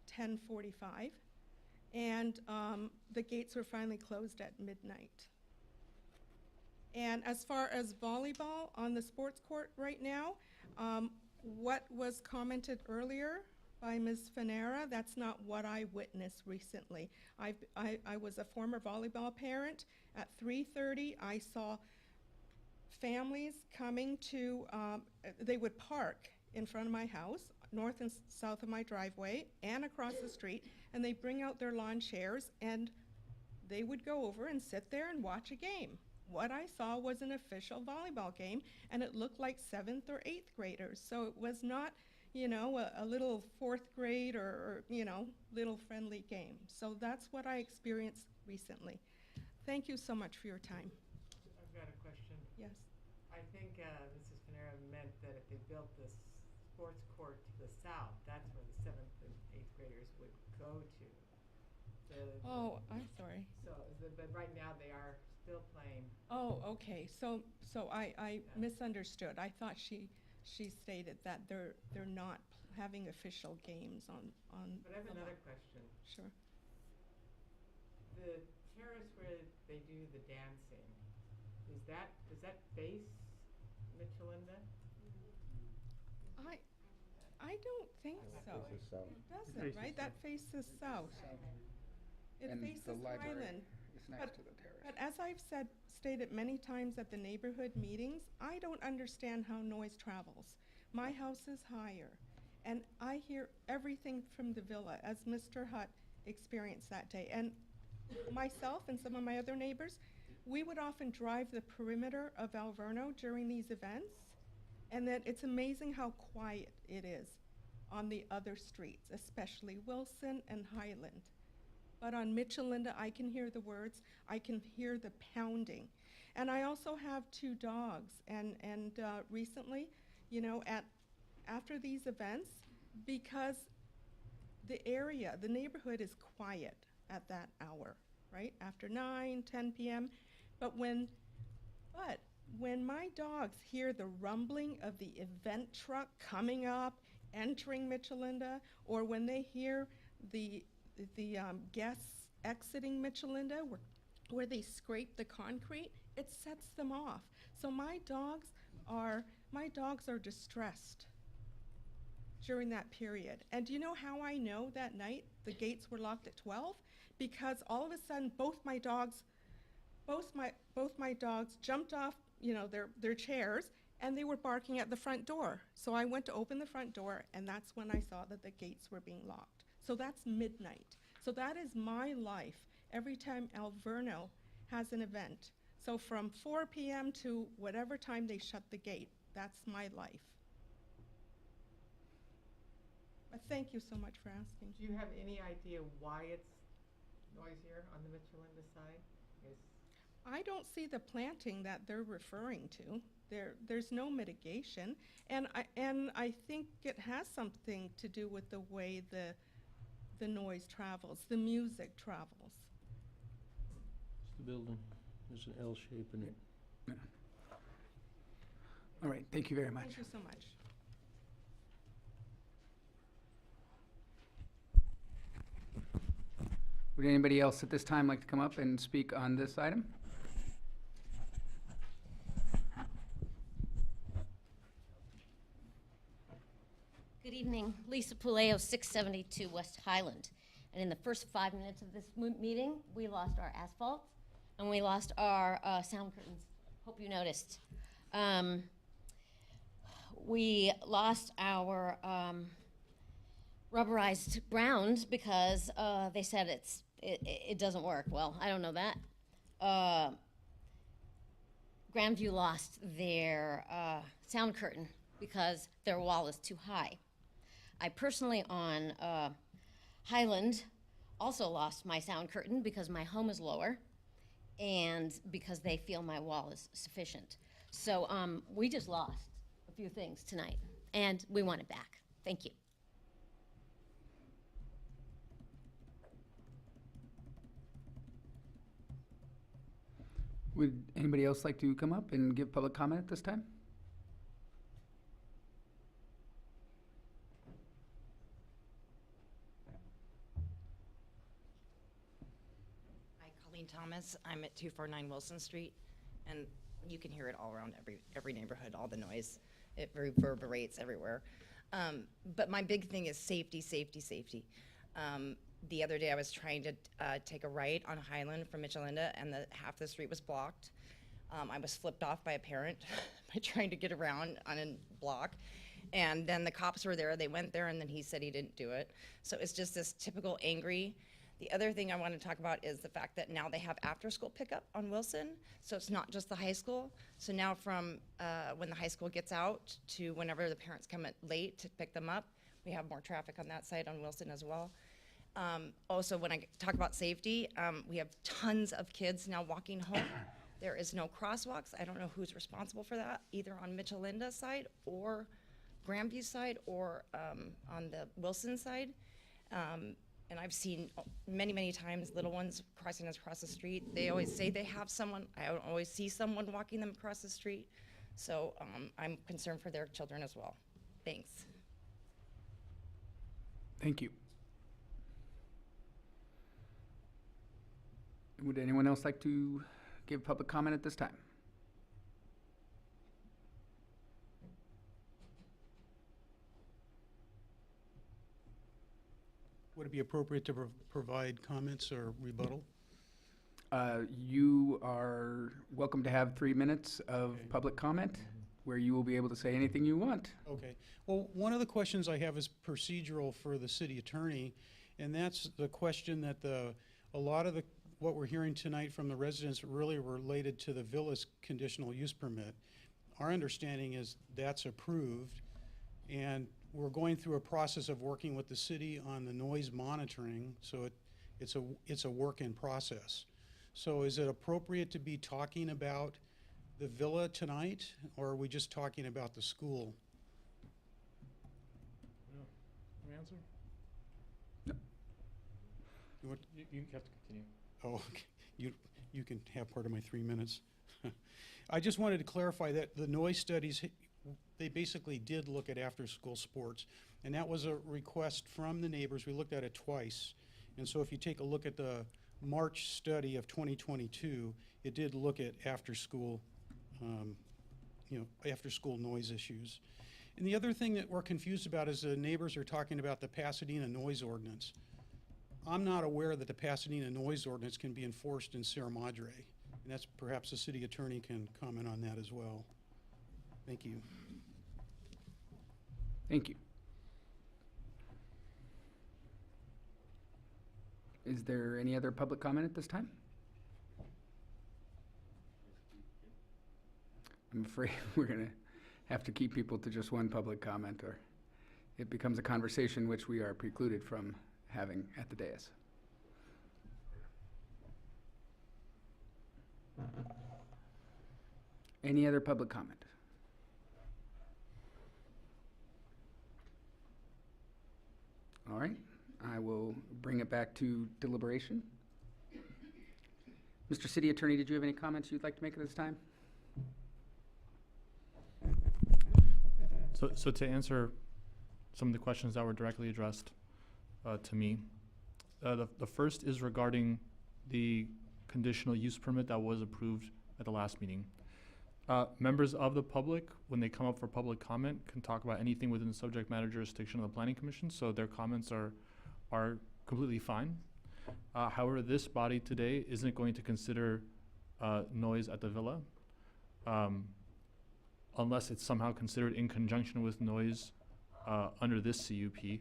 Q: 10:45, and the gates were finally closed at midnight. And as far as volleyball on the sports court right now, what was commented earlier by Ms. Fanera, that's not what I witnessed recently. I was a former volleyball parent. At 3:30, I saw families coming to, they would park in front of my house, north and south of my driveway, and across the street, and they bring out their lawn chairs, and they would go over and sit there and watch a game. What I saw was an official volleyball game, and it looked like 7th or 8th graders. So it was not, you know, a little 4th grade or, you know, little friendly game. So that's what I experienced recently. Thank you so much for your time.
E: I've got a question.
Q: Yes.
E: I think Mrs. Panera meant that if they built this sports court to the south, that's where the 7th and 8th graders would go to.
Q: Oh, I'm sorry.
E: But right now they are still playing.
Q: Oh, okay. So I misunderstood. I thought she stated that they're not having official games on.
E: But I have another question.
Q: Sure.
E: The terrace where they do the dancing, does that face Michelinda?
Q: I don't think so.
F: Faces south.
Q: It doesn't, right? That faces south. It
A: And the
Q: faces
A: library
Q: Highland.
A: is next to the terrace.
Q: But as I've stated many times at the neighborhood meetings, I don't understand how noise travels. My house is higher, and I hear everything from the villa, as Mr. Hutt experienced that day. And myself and some of my other neighbors, we would often drive the perimeter of Alverno during these events, and that it's amazing how quiet it is on the other streets, especially Wilson and Highland. But on Michelinda, I can hear the words, I can hear the pounding. And I also have 2 dogs, and recently, you know, after these events, because the area, the neighborhood is quiet at that hour, right? After 9, 10 p.m. But when my dogs hear the rumbling of the event truck coming up, entering Michelinda, or when they hear the guests exiting Michelinda, where they scrape the concrete, it sets them off. So my dogs are distressed during that period. And do you know how I know that night the gates were locked at 12? Because all of a sudden, both my dogs jumped off, you know, their chairs, and they were barking at the front door. So I went to open the front door, and that's when I saw that the gates were being locked. So that's midnight. So that is my life every time Alverno has an event. So from 4 p.m. to whatever time they shut the gate, that's my life. But thank you so much for asking.
E: Do you have any idea why it's noisier on the Michelinda side?
Q: I don't see the planting that they're referring to. There's no mitigation, and I think it has something to do with the way the noise travels, the music travels.
G: It's the building. There's an L shape in it.
A: All right, thank you very much.
Q: Thank you so much.
A: Would anybody else at this time like to come up and speak on this item?
R: Good evening, Lisa Puleo, 672 West Highland. And in the first 5 minutes of this meeting, we lost our asphalt and we lost our sound curtains. Hope you noticed. We lost our rubberized ground because they said it doesn't work. Well, I don't know that. Grandview lost their sound curtain because their wall is too high. I personally on Highland also lost my sound curtain because my home is lower and because they feel my wall is sufficient. So we just lost a few things tonight and we want it back. Thank you.
A: Would anybody else like to come up and give public comment at this time?
S: Hi, Colleen Thomas. I'm at 249 Wilson Street, and you can hear it all around every neighborhood, all the noise. It reverberates everywhere. But my big thing is safety, safety, safety. The other day I was trying to take a right on Highland from Michelinda, and half the street was blocked. I was flipped off by a parent by trying to get around on a block. And then the cops were there, they went there, and then he said he didn't do it. So it's just this typical angry. The other thing I want to talk about is the fact that now they have after-school pickup on Wilson, so it's not just the high school. So now from when the high school gets out to whenever the parents come late to pick them up, we have more traffic on that side on Wilson as well. Also, when I talk about safety, we have tons of kids now walking home. There is no crosswalks. I don't know who's responsible for that, either on Michelinda's side or Grandview's side or on the Wilson side. And I've seen many, many times little ones crossing us across the street. They always say they have someone. I don't always see someone walking them across the street. So I'm concerned for their children as well. Thanks.
A: Thank you. Would anyone else like to give public comment at this time?
M: Would it be appropriate to provide comments or rebuttal?
A: You are welcome to have 3 minutes of public comment where you will be able to say anything you want.
M: Okay. Well, one of the questions I have is procedural for the city attorney, and that's the question that a lot of what we're hearing tonight from the residents really related to the Villa's conditional use permit. Our understanding is that's approved, and we're going through a process of working with the city on the noise monitoring, so it's a work in process. So is it appropriate to be talking about the Villa tonight, or are we just talking about the school?
H: No. Can we answer?
A: No.
H: You have to continue.
M: Oh, okay. You can have part of my 3 minutes. I just wanted to clarify that the noise studies, they basically did look at after-school sports, and that was a request from the neighbors. We looked at it twice. And so if you take a look at the March study of 2022, it did look at after-school, after-school noise issues. And the other thing that we're confused about is the neighbors are talking about the Pasadena noise ordinance. I'm not aware that the Pasadena noise ordinance can be enforced in Sierra Madre, and that's perhaps the city attorney can comment on that as well. Thank you.
A: Thank you. Is there any other public comment at this time? I'm afraid we're going to have to keep people to just one public comment, or it becomes a conversation which we are precluded from having at the dais. Any other public comment? I will bring it back to deliberation. Mr. City Attorney, did you have any comments you'd like to make at this time?
H: So to answer some of the questions that were directly addressed to me, the first is regarding the conditional use permit that was approved at the last meeting. Members of the public, when they come up for public comment, can talk about anything within the subject matter jurisdiction of the Planning Commission, so their comments are completely fine. However, this body today isn't going to consider noise at the villa unless it's somehow considered in conjunction with noise under this CUP.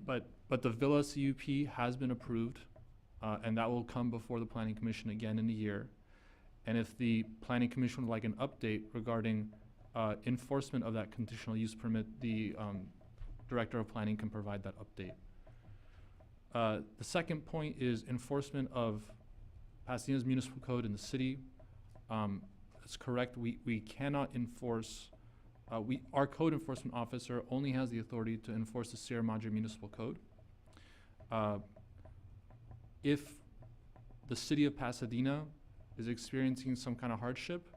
H: But the villa CUP has been approved, and that will come before the Planning Commission again in a year. And if the Planning Commission would like an update regarding enforcement of that conditional use permit, the Director of Planning can provide that update. The second point is enforcement of Pasadena's municipal code in the city. That's correct. We cannot enforce, our code enforcement officer only has the authority to enforce the Sierra Madre Municipal Code. If the city of Pasadena is experiencing some kind of hardship,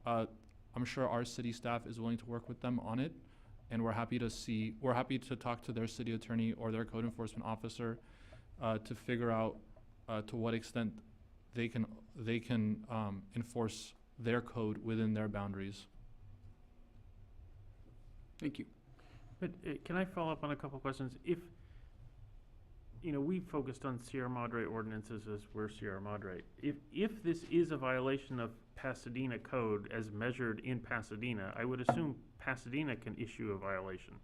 H: I'm sure our city staff is willing to work with them on it, and we're happy to talk to their city attorney or their code enforcement officer to figure out to what extent they can enforce their code within their boundaries.
A: Thank you.
C: But can I follow up on a couple questions? If, we focused on Sierra Madre ordinances as we're Sierra Madre. If this is a violation of Pasadena code as measured in Pasadena, I would assume Pasadena can issue a violation.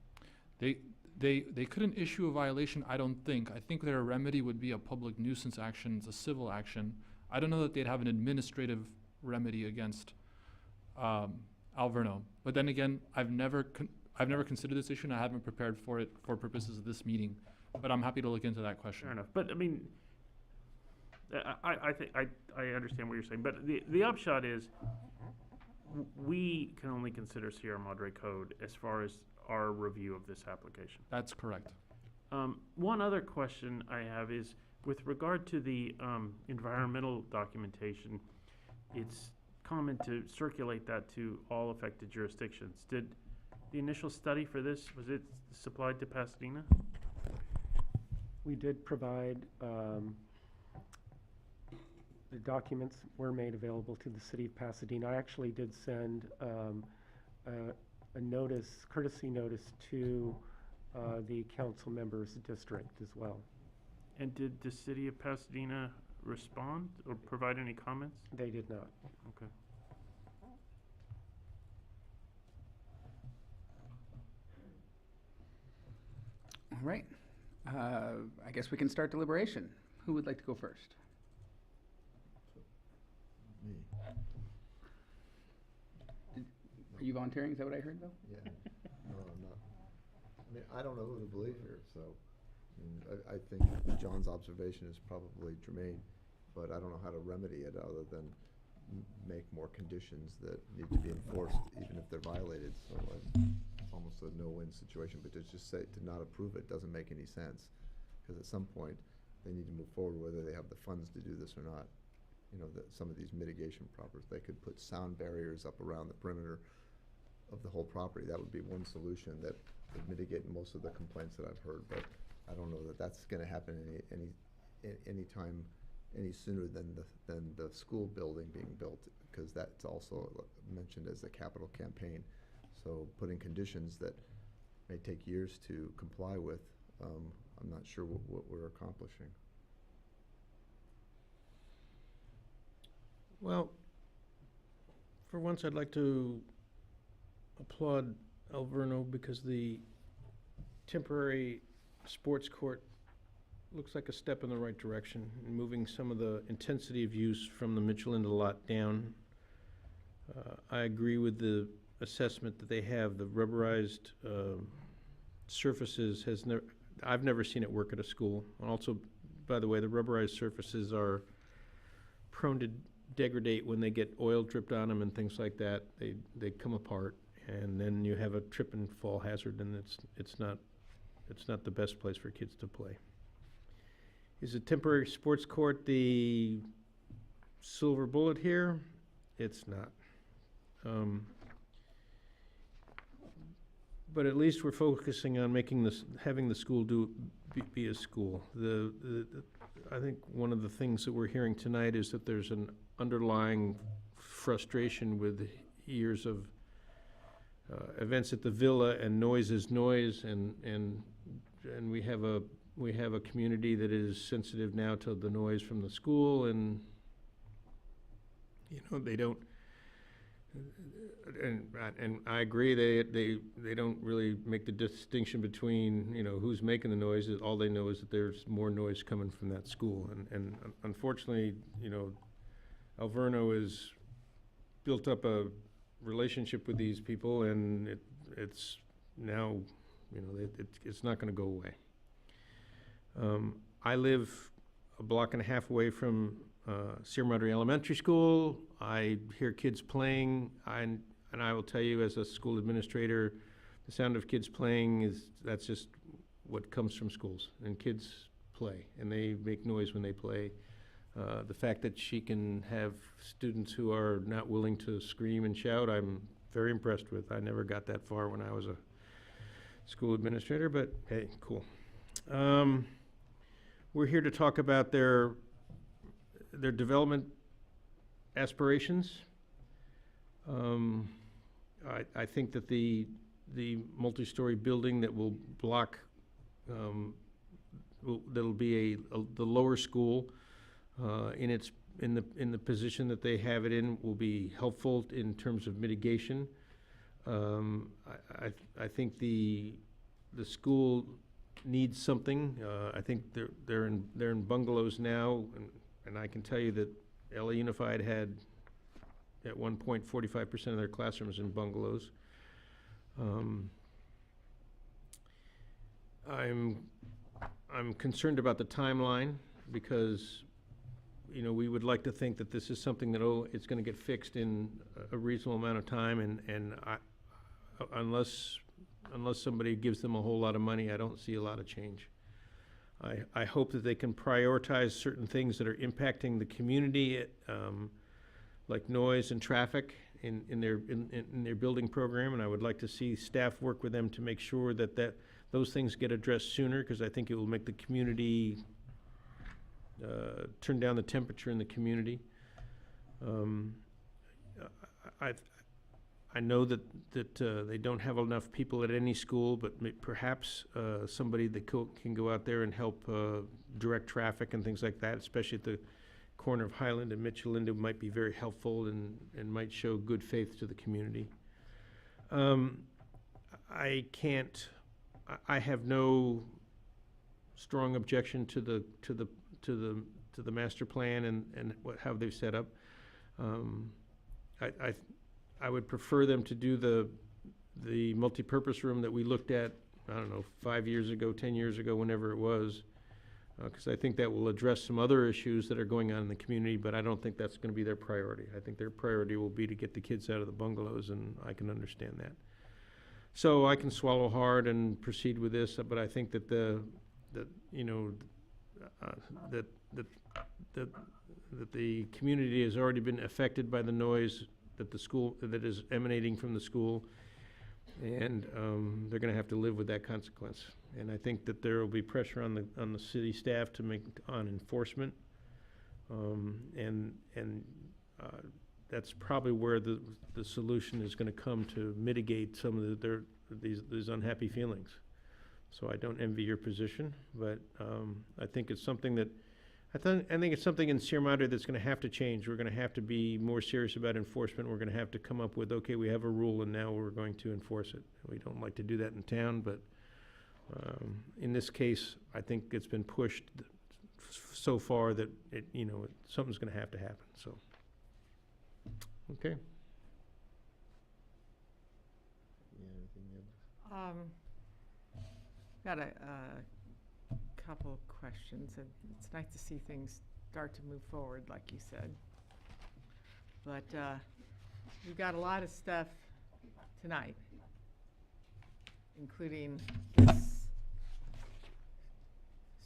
H: They couldn't issue a violation, I don't think. I think their remedy would be a public nuisance action, it's a civil action. I don't know that they'd have an administrative remedy against Alverno. But then again, I've never considered this issue, and I haven't prepared for it for purposes of this meeting. But I'm happy to look into that question.
C: Fair enough. But I mean, I think I understand what you're saying. But the upshot is, we can only consider Sierra Madre code as far as our review of this application.
H: That's correct.
C: One other question I have is with regard to the environmental documentation. It's common to circulate that to all affected jurisdictions. Did the initial study for this, was it supplied to Pasadena?
B: We did provide, the documents were made available to the city of Pasadena. I actually did send a notice, courtesy notice to the council members district as well.
C: And did the city of Pasadena respond or provide any comments?
B: They did not.
C: Okay.
A: All right. I guess we can start deliberation. Who would like to go first?
F: Me.
A: Are you volunteering? Is that what I heard, though?
F: Yeah. No, I'm not. I mean, I don't know who to believe here, so I think John's observation is probably germane, but I don't know how to remedy it other than make more conditions that need to be enforced, even if they're violated. So it's almost a no-win situation. But to just say to not approve it doesn't make any sense, because at some point they need to move forward, whether they have the funds to do this or not. Some of these mitigation properties, they could put sound barriers up around the perimeter of the whole property. That would be one solution that would mitigate most of the complaints that I've heard. But I don't know that that's going to happen any time any sooner than the school building being built, because that's also mentioned as a capital campaign. So putting conditions that may take years to comply with, I'm not sure what we're accomplishing.
G: Well, for once, I'd like to applaud Alverno because the temporary sports court looks like a step in the right direction in moving some of the intensity of use from the Michelinda lot down. I agree with the assessment that they have. The rubberized surfaces I've never seen it work at a school. And also, by the way, the rubberized surfaces are prone to degrade when they get oil dripped on them and things like that. They come apart, and then you have a trip and fall hazard, and it's not it's not the best place for kids to play. Is a temporary sports court the silver bullet here? It's not. But at least we're focusing on making this, having the school be a school. I think one of the things that we're hearing tonight is that there's an underlying frustration with years of events at the Villa, and noise is noise, and we have a community that is sensitive now to the noise from the school, and they don't. And I agree, they don't really make the distinction between, who's making the noise. All they know is that there's more noise coming from that school. And unfortunately, Alverno has built up a relationship with these people, and it's now, it's not going to go away. I live a block and a half away from Sierra Madre Elementary School. I hear kids playing, and I will tell you, as a school administrator, the sound of kids playing that's just what comes from schools. And kids play, and they make noise when they play. The fact that she can have students who are not willing to scream and shout, I'm very impressed with. I never got that far when I was a school administrator, but hey, cool. We're here to talk about their development aspirations. I think that the multi-story building that will block, that'll be the lower school in the position that they have it in, will be helpful in terms of mitigation. I think the school needs something. I think they're in bungalows now, and I can tell you that LA Unified had at one point 45% of their classrooms in bungalows. I'm concerned about the timeline, because we would like to think that this is something that it's going to get fixed in a reasonable amount of time, and unless somebody gives them a whole lot of money, I don't see a lot of change. I hope that they can prioritize certain things that are impacting the community, like noise and traffic in their building program, and I would like to see staff work with them to make sure that those things get addressed sooner, because I think it will make the community turn down the temperature in the community. I know that they don't have enough people at any school, but perhaps somebody that can go out there and help direct traffic and things like that, especially at the corner of Highland and Mitchellinda, might be very helpful and might show good faith to the community. I have no strong objection to the master plan and how they've set up. I would prefer them to do the multipurpose room that we looked at, I don't know, 5 years ago, 10 years ago, whenever it was, because I think that will address some other issues that are going on in the community, but I don't think that's going to be their priority. I think their priority will be to get the kids out of the bungalows, and I can understand that. So I can swallow hard and proceed with this, but I think that that the community has already been affected by the noise that is emanating from the school, and they're going to have to live with that consequence. And I think that there will be pressure on the city staff to make on enforcement, and that's probably where the solution is going to come to mitigate some of these unhappy feelings. So I don't envy your position, but I think it's something that I think it's something in Sierra Madre that's going to have to change. We're going to have to be more serious about enforcement. We're going to have to come up with, okay, we have a rule and now we're going to enforce it. We don't like to do that in town, but in this case, I think it's been pushed so far that something's going to happen. So, okay.
E: Got a couple questions, and it's nice to see things start to move forward, like you said. But we've got a lot of stuff tonight, including this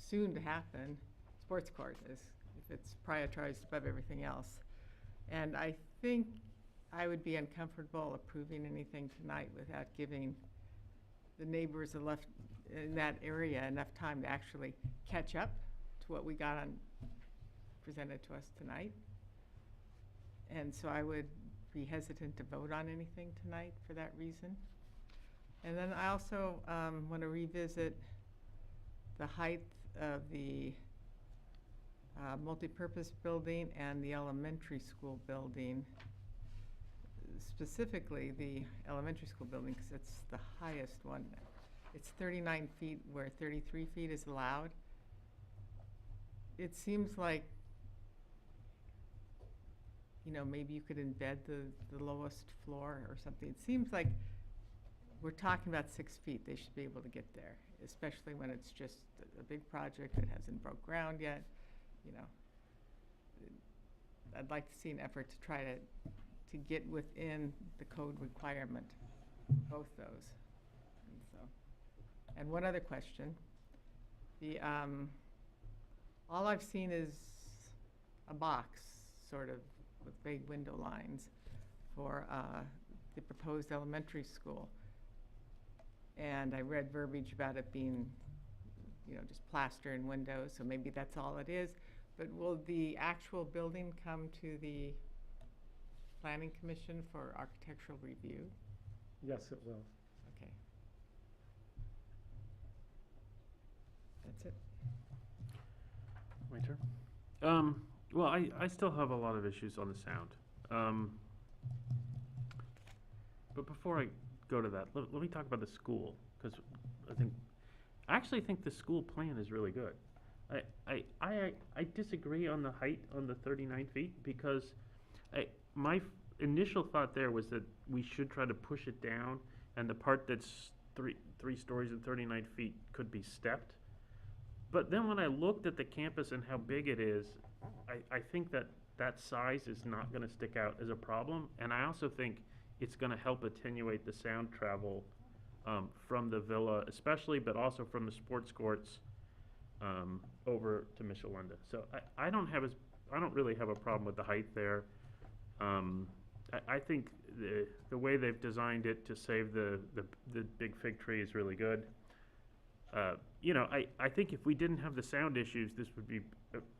E: soon to happen sports court is, if it's prioritized above everything else. And I think I would be uncomfortable approving anything tonight without giving the neighbors in that area enough time to actually catch up to what we got presented to us tonight. And so I would be hesitant to vote on anything tonight for that reason. And then I also want to revisit the height of the multipurpose building and the elementary school building, specifically the elementary school building, because it's the highest one. It's 39 feet where 33 feet is allowed. It seems like, you know, maybe you could embed the lowest floor or something. It seems like we're talking about 6 feet. They should be able to get there, especially when it's just a big project that hasn't broke ground yet. You know, I'd like to see an effort to try to get within the code requirement, both those. And so, and one other question. The all I've seen is a box, sort of, with vague window lines for the proposed elementary school. And I read verbiage about it being, you know, just plaster and windows, so maybe that's all it is. But will the actual building come to the Planning Commission for architectural review?
B: Yes, it will.
E: Okay. That's it.
C: My turn? Well, I still have a lot of issues on the sound. But before I go to that, let me talk about the school, because I actually think the school plan is really good. I disagree on the height on the 39 feet, because my initial thought there was that we should try to push it down, and the part that's three stories and 39 feet could be stepped. But then when I looked at the campus and how big it is, I think that size is not going to stick out as a problem. And I also think it's going to help attenuate the sound travel from the villa especially, but also from the sports courts over to Michelinda. So I don't really have a problem with the height there. I think the way they've designed it to save the big fig tree is really good. You know, I think if we didn't have the sound issues, this would be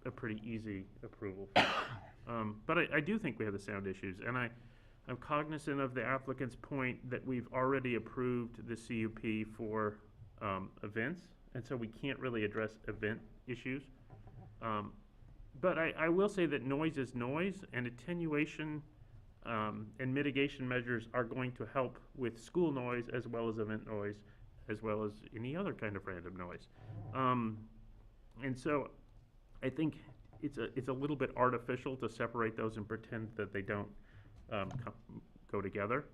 C: a pretty easy approval. But I do think we have the sound issues, and I'm cognizant of the applicant's point that we've already approved the CUP for events, and so we can't really address event issues. But I will say that noise is noise, and attenuation and mitigation measures are going to help with school noise as well as event noise, as well as any other kind of random noise. And so I think it's a little bit artificial to separate those and pretend that they don't go together.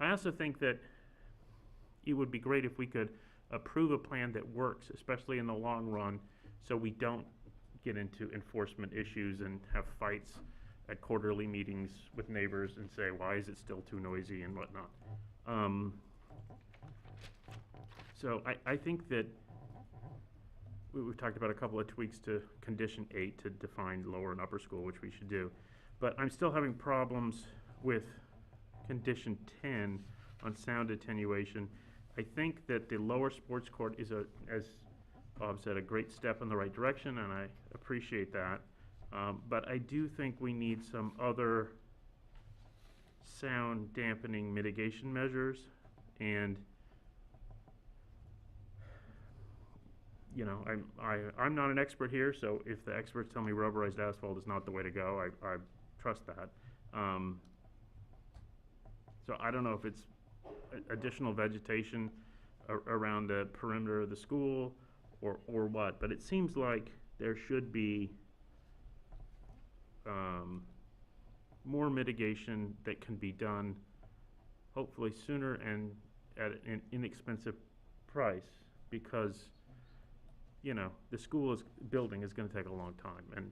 C: I also think that it would be great if we could approve a plan that works, especially in the long run, so we don't get into enforcement issues and have fights at quarterly meetings with neighbors and say, why is it still too noisy and whatnot. So I think that we've talked about a couple of tweaks to condition 8 to define lower and upper school, which we should do. But I'm still having problems with condition 10 on sound attenuation. I think that the lower sports court is, as Bob said, a great step in the right direction, and I appreciate that. But I do think we need some other sound dampening mitigation measures. And you know, I'm not an expert here, so if the experts tell me rubberized asphalt is not the way to go, I trust that. So I don't know if it's additional vegetation around the perimeter of the school or what, but it seems like there should be more mitigation that can be done hopefully sooner and at an inexpensive price, because you know, the school building is going to take a long time,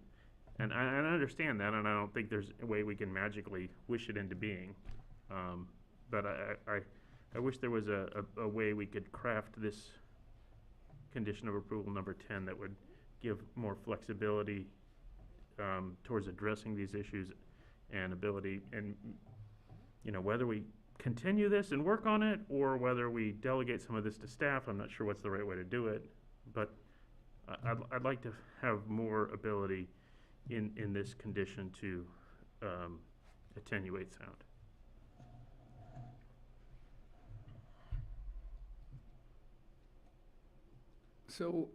C: and I understand that, and I don't think there's a way we can magically wish it into being. But I wish there was a way we could craft this condition of approval number 10 that would give more flexibility towards addressing these issues and ability, and, you know, whether we continue this and work on it, or whether we delegate some of this to staff, I'm not sure what's the right way to do it, but I'd like to have more ability in this condition to attenuate sound.
A: So,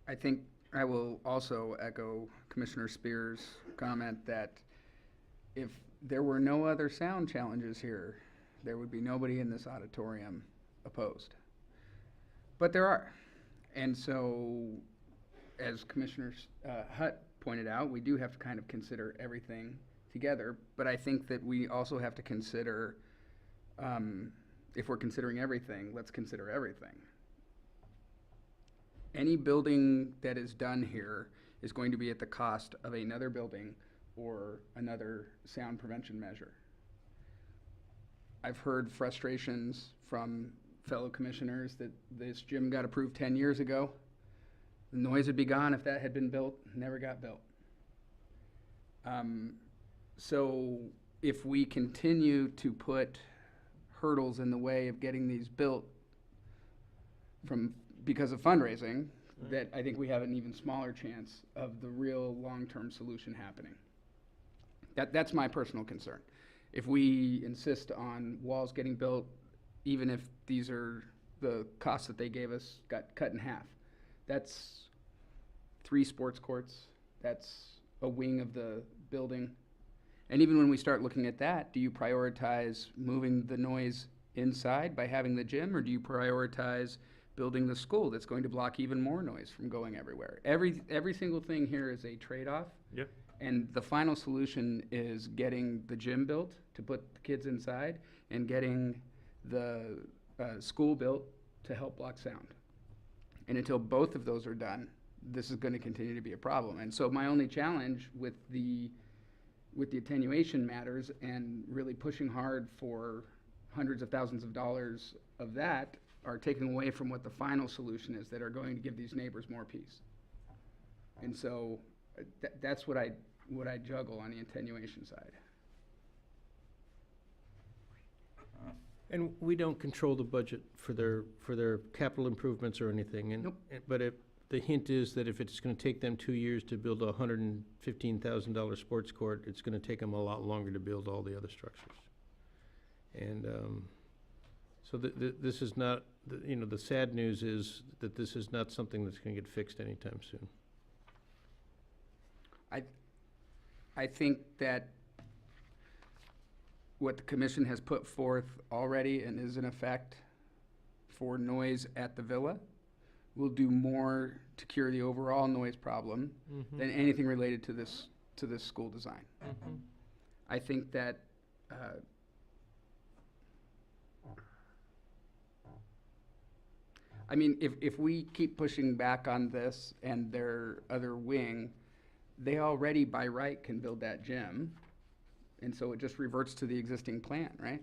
A: I think I will also echo Commissioner Spear's comment that if there were no other sound challenges here, there would be nobody in this auditorium opposed. But there are. And so, as Commissioner Hutt pointed out, we do have to kind of consider everything together. But I think that we also have to consider, if we're considering everything, let's consider everything. Any building that is done here is going to be at the cost of another building or another sound prevention measure. I've heard frustrations from fellow commissioners that this gym got approved 10 years ago. The noise would be gone if that had been built, never got built. So if we continue to put hurdles in the way of getting these built because of fundraising, that I think we have an even smaller chance of the real long-term solution happening. That's my personal concern. If we insist on walls getting built, even if these are the costs that they gave us got cut in half, that's 3 sports courts, that's a wing of the building. And even when we start looking at that, do you prioritize moving the noise inside by having the gym, or do you prioritize building the school that's going to block even more noise from going everywhere? Every single thing here is a trade-off.
C: Yep.
A: And the final solution is getting the gym built to put the kids inside and getting the school built to help block sound. And until both of those are done, this is going to continue to be a problem. And so my only challenge with the attenuation matters and really pushing hard for hundreds of thousands of dollars of that are taking away from what the final solution is that are going to give these neighbors more peace. And so that's what I juggle on the attenuation side.
G: And we don't control the budget for their capital improvements or anything. And
A: Nope.
G: But the hint is that if it's going to take them 2 years to build a $115,000 sports court, it's going to take them a lot longer to build all the other structures. And so this is not, the sad news is that this is not something that's going to get fixed anytime soon.
A: I think that what the commission has put forth already and is in effect for noise at the villa will do more to cure the overall noise problem than anything related to this school design. I think that I mean, if we keep pushing back on this and their other wing, they already by right can build that gym. And so it just reverts to the existing plan, right?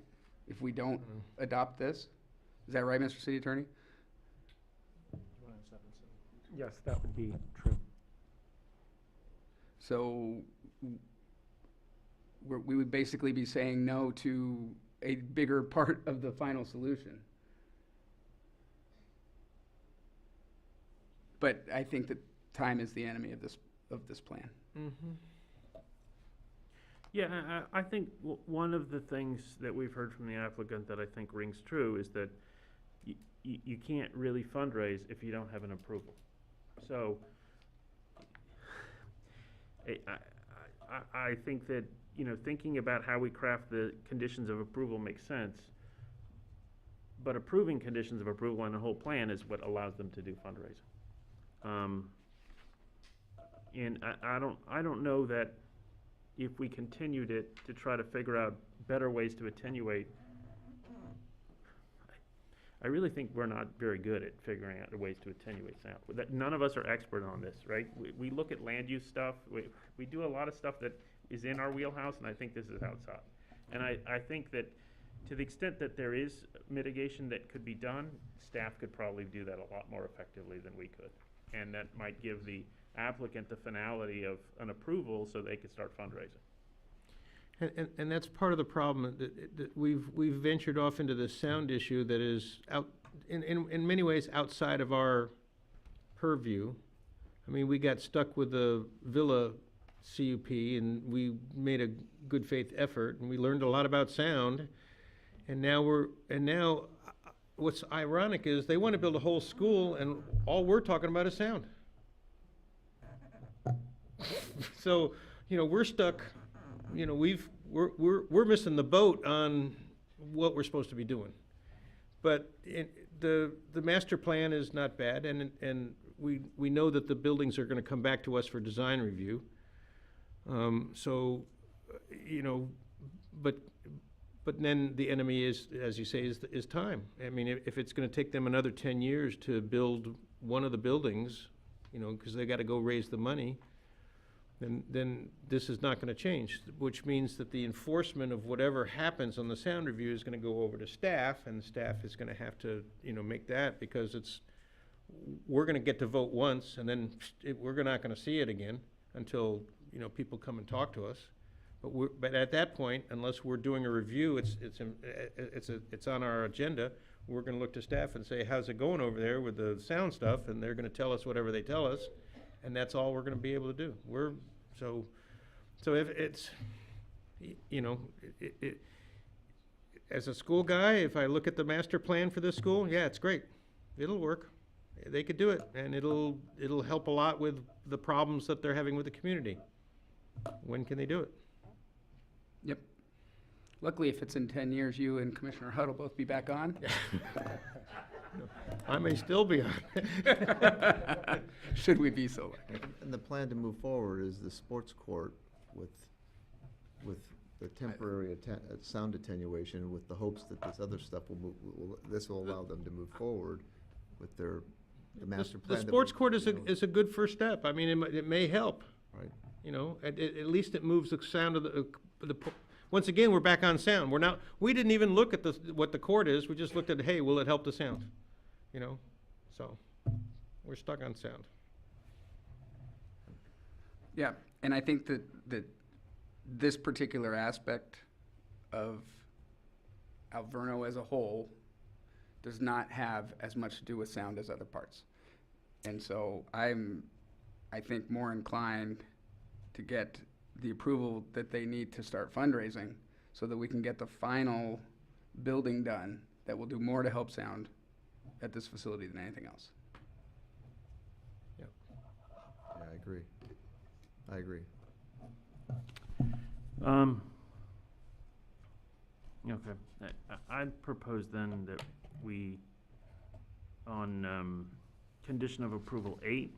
A: If we don't adopt this. Is that right, Mr. City Attorney?
B: Yes, that would be true.
A: So we would basically be saying no to a bigger part of the final solution. But I think that time is the enemy of this plan.
C: Yeah, I think one of the things that we've heard from the applicant that I think rings true is that you can't really fundraise if you don't have an approval. So I think that, thinking about how we craft the conditions of approval makes sense, but approving conditions of approval on the whole plan is what allows them to do fundraising. And I don't know that if we continued it to try to figure out better ways to attenuate, I really think we're not very good at figuring out ways to attenuate sound. None of us are expert on this, right? We look at land use stuff. We do a lot of stuff that is in our wheelhouse, and I think this is outside. And I think that to the extent that there is mitigation that could be done, staff could probably do that a lot more effectively than we could. And that might give the applicant the finality of an approval so they could start fundraising.
G: And that's part of the problem, that we've ventured off into this sound issue that is in many ways outside of our purview. I mean, we got stuck with the Villa CUP, and we made a good faith effort, and we learned a lot about sound. And now what's ironic is they want to build a whole school, and all we're talking about is sound. So, we're stuck. We're missing the boat on what we're supposed to be doing. But the master plan is not bad, and we know that the buildings are going to come back to us for design review. But then the enemy is, as you say, is time. I mean, if it's going to take them another 10 years to build one of the buildings, because they got to go raise the money, then this is not going to change, which means that the enforcement of whatever happens on the sound review is going to go over to staff, and staff is going to have to, make that, because we're going to get to vote once, and then we're not going to see it again until, people come and talk to us. But at that point, unless we're doing a review, it's on our agenda. We're going to look to staff and say, how's it going over there with the sound stuff? And they're going to tell us whatever they tell us, and that's all we're going to be able to do. So if it's, as a school guy, if I look at the master plan for this school, yeah, it's great. It'll work. They could do it, and it'll help a lot with the problems that they're having with the community. When can they do it?
A: Yep. Luckily, if it's in 10 years, you and Commissioner Hudd will both be back on.
G: I may still be on.
A: Should we be so lucky.
F: And the plan to move forward is the sports court with the temporary sound attenuation, with the hopes that this other stuff this will allow them to move forward with the master plan.
G: The sports court is a good first step. I mean, it may help.
F: Right.
G: At least it moves the sound of the once again, we're back on sound. We didn't even look at what the court is. We just looked at, hey, will it help the sound? So we're stuck on sound.
A: Yeah, and I think that this particular aspect of Alverno as a whole does not have as much to do with sound as other parts. And so I think, more inclined to get the approval that they need to start fundraising so that we can get the final building done that will do more to help sound at this facility than anything else.
F: Yeah, I agree.
C: Okay. I'd propose then that we, on condition of approval 8,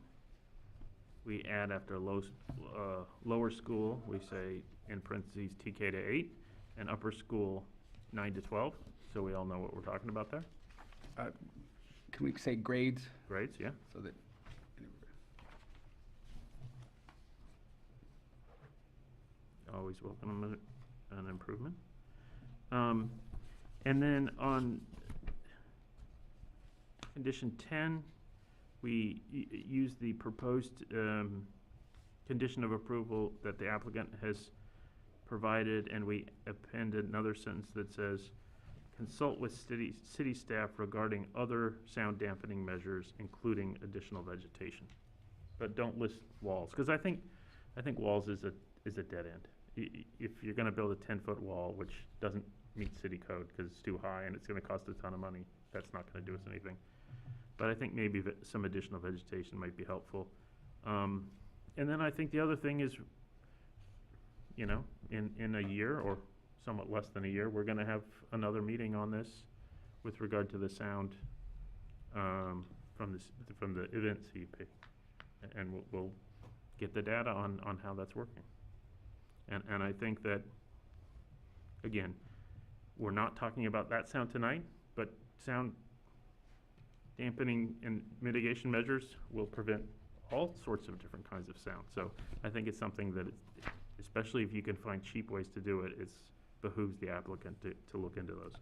C: we add after lower school, we say in parentheses TK to 8, and upper school 9 to 12, so we all know what we're talking about there.
A: Can we say grades?
C: Grades, yeah.
A: So that.
C: Always welcome an improvement. And then on condition 10, we use the proposed condition of approval that the applicant has provided, and we appended another sentence that says, consult with city staff regarding other sound dampening measures, including additional vegetation. But don't list walls, because I think walls is a dead end. If you're going to build a 10-foot wall, which doesn't meet city code because it's too high and it's going to cost a ton of money, that's not going to do us anything. But I think maybe some additional vegetation might be helpful. And then I think the other thing is, in a year or somewhat less than a year, we're going to have another meeting on this with regard to the sound from the event CUP, and we'll get the data on how that's working. And I think that, again, we're not talking about that sound tonight, but sound dampening and mitigation measures will prevent all sorts of different kinds of sound. So I think it's something that, especially if you can find cheap ways to do it, it's behooves the applicant to look into those.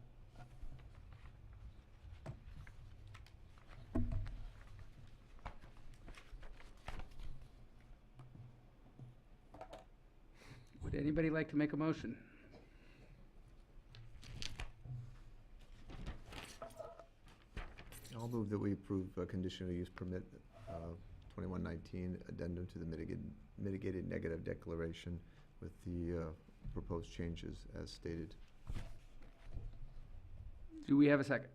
A: Would anybody like to make a motion?
F: I'll move that we approve a conditional use permit, 2119, addendum to the mitigated negative declaration with the proposed changes as stated.
A: Do we have a second?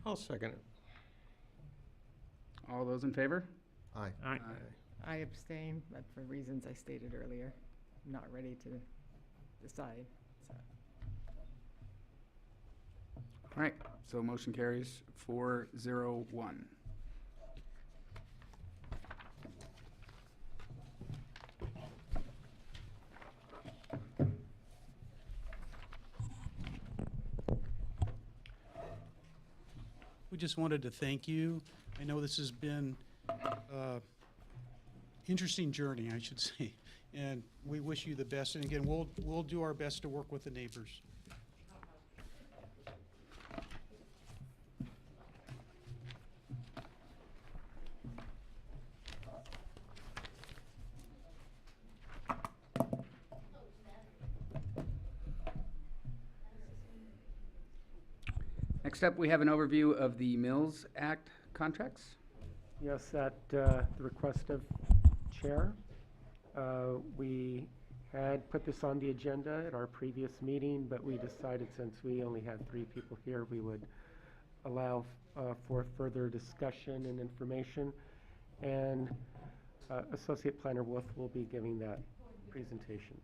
G: I'll second it.
A: All those in favor?
F: Aye.
C: Aye.
E: I abstain, but for reasons I stated earlier. I'm not ready to decide, so.
A: All right, so motion carries 4-0-1.
M: We just wanted to thank you. I know this has been interesting journey, I should say, and we wish you the best. And again, we'll do our best to work with the neighbors.
A: Next up, we have an overview of the Mills Act contracts.
B: Yes, at the request of Chair, we had put this on the agenda at our previous meeting, but we decided since we only had 3 people here, we would allow for further discussion and information. And Associate Planner Wolf will be giving that presentation.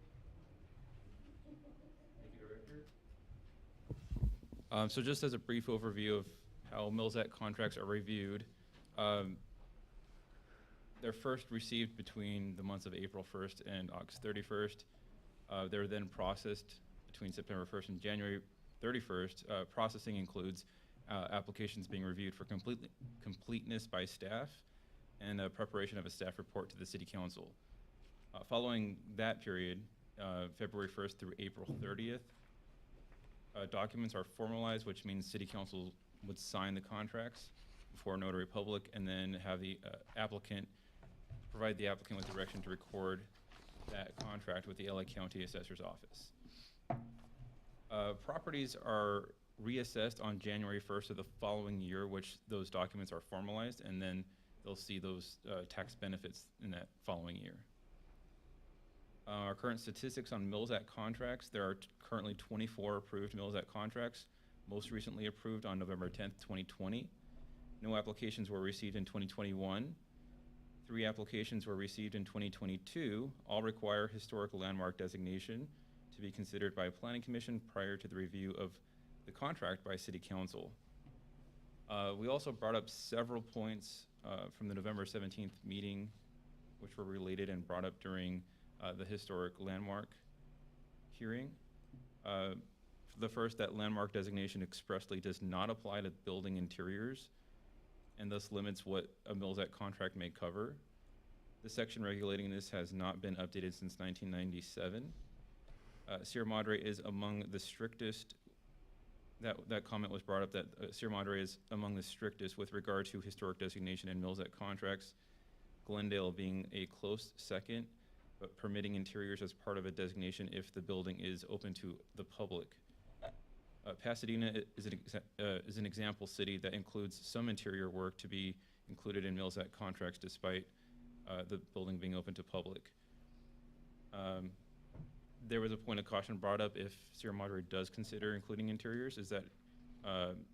I: So just as a brief overview of how Mills Act contracts are reviewed, they're first received between the months of April 1st and August 31st. They're then processed between September 1st and January 31st. Processing includes applications being reviewed for completeness by staff and preparation of a staff report to the City Council. Following that period, February 1st through April 30th, documents are formalized, which means City Council would sign the contracts before notary public, and then have the provide the applicant with direction to record that contract with the LA County Assessor's Office. Properties are reassessed on January 1st of the following year, which those documents are formalized, and then they'll see those tax benefits in that following year. Our current statistics on Mills Act contracts, there are currently 24 approved Mills Act contracts, most recently approved on November 10th, 2020. No applications were received in 2021. 3 applications were received in 2022. All require historical landmark designation to be considered by a planning commission prior to the review of the contract by City Council. We also brought up several points from the November 17th meeting, which were related and brought up during the historic landmark hearing. The first, that landmark designation expressly does not apply to building interiors and thus limits what a Mills Act contract may cover. The section regulating this has not been updated since 1997. Sierra Madre is among the strictest, that comment was brought up that Sierra Madre is among the strictest with regard to historic designation in Mills Act contracts, Glendale being a close second, but permitting interiors as part of a designation if the building is open to the public. Pasadena is an example city that includes some interior work to be included in Mills Act contracts despite the building being open to public. There was a point of caution brought up if Sierra Madre does consider including interiors, is that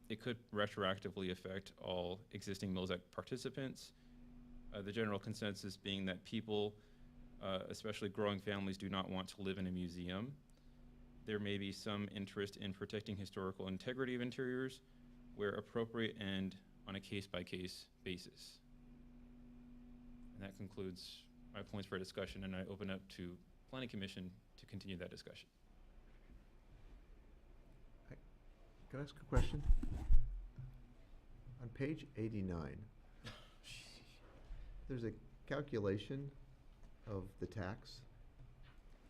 I: it could retroactively affect all existing Mills Act participants. The general consensus being that people, especially growing families, do not want to live in a museum. There may be some interest in protecting historical integrity of interiors where appropriate and on a case-by-case basis. And that concludes my points for discussion, and I open up to Planning Commission to continue that discussion.
F: Can I ask a question? On page 89, there's a calculation of the tax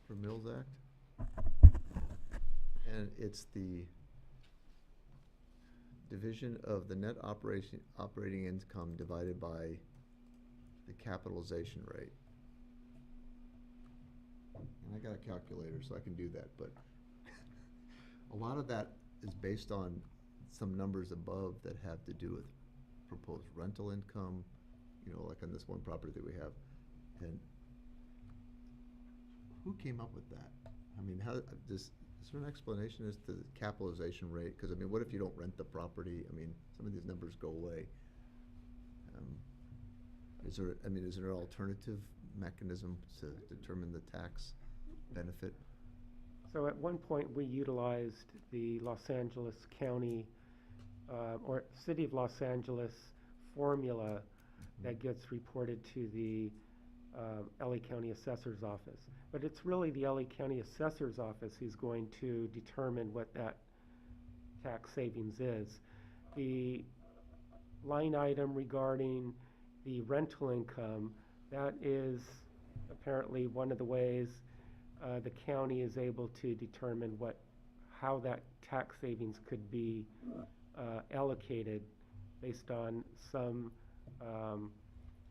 F: for Mills Act. And it's the division of the net operating income divided by the capitalization rate. And I got a calculator, so I can do that, but a lot of that is based on some numbers above that have to do with proposed rental income, you know, like on this one property that we have. And who came up with that? I mean, is there an explanation as to the capitalization rate? Because, I mean, what if you don't rent the property? I mean, some of these numbers go away. Is there an alternative mechanism to determine the tax benefit?
B: So at one point, we utilized the Los Angeles County, or City of Los Angeles formula that gets reported to the LA County Assessor's Office. But it's really the LA County Assessor's Office who's going to determine what that tax savings is. The line item regarding the rental income, that is apparently one of the ways the county is able to determine how that tax savings could be allocated based on some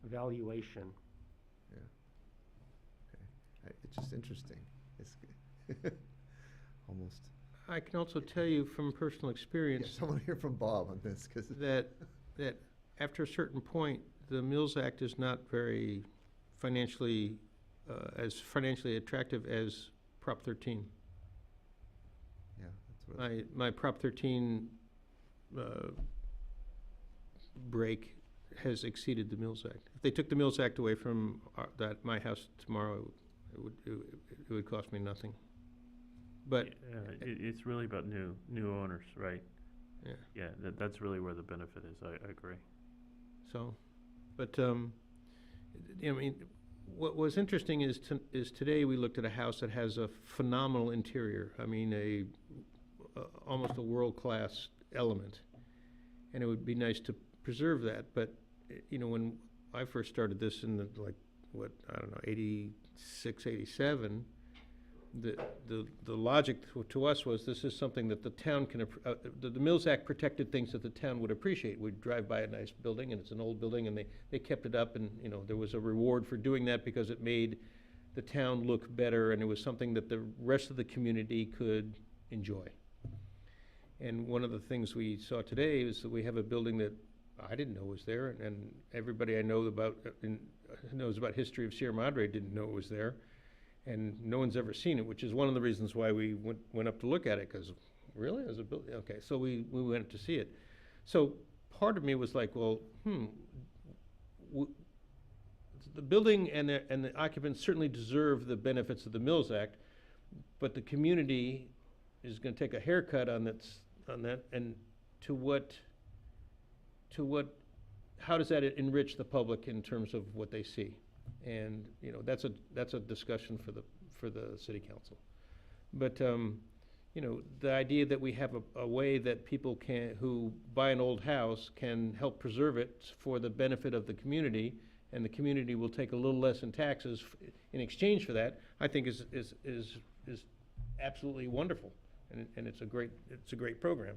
B: valuation.
F: Yeah. Okay. It's just interesting. It's almost.
G: I can also tell you from personal experience.
F: Yes, I want to hear from Bob on this, because
G: that after a certain point, the Mills Act is not very financially as financially attractive as Prop 13.
F: Yeah, that's what
G: My Prop 13 break has exceeded the Mills Act. If they took the Mills Act away from my house tomorrow, it would cost me nothing. But
C: it's really about new owners, right?
G: Yeah.
C: Yeah, that's really where the benefit is. I agree.
G: So, but I mean, what was interesting is today we looked at a house that has a phenomenal interior. I mean, almost a world-class element, and it would be nice to preserve that. But you know, when I first started this in the 86, 87. The logic to us was this is something that the town can, the Mills Act protected things that the town would appreciate. We'd drive by a nice building, and it's an old building, and they kept it up, and you know, there was a reward for doing that because it made the town look better, and it was something that the rest of the community could enjoy. And one of the things we saw today is that we have a building that I didn't know was there, and everybody I know about knows about history of Sierra Madre didn't know it was there. And no one's ever seen it, which is one of the reasons why we went up to look at it, because really, as a building, okay, so we went to see it. So part of me was like, well, the building and the occupants certainly deserve the benefits of the Mills Act, but the community is going to take a haircut on that, and how does that enrich the public in terms of what they see? And you know, that's a discussion for the city council. But you know, the idea that we have a way that people who buy an old house can help preserve it for the benefit of the community, and the community will take a little less in taxes in exchange for that, I think is absolutely wonderful, and it's a great program.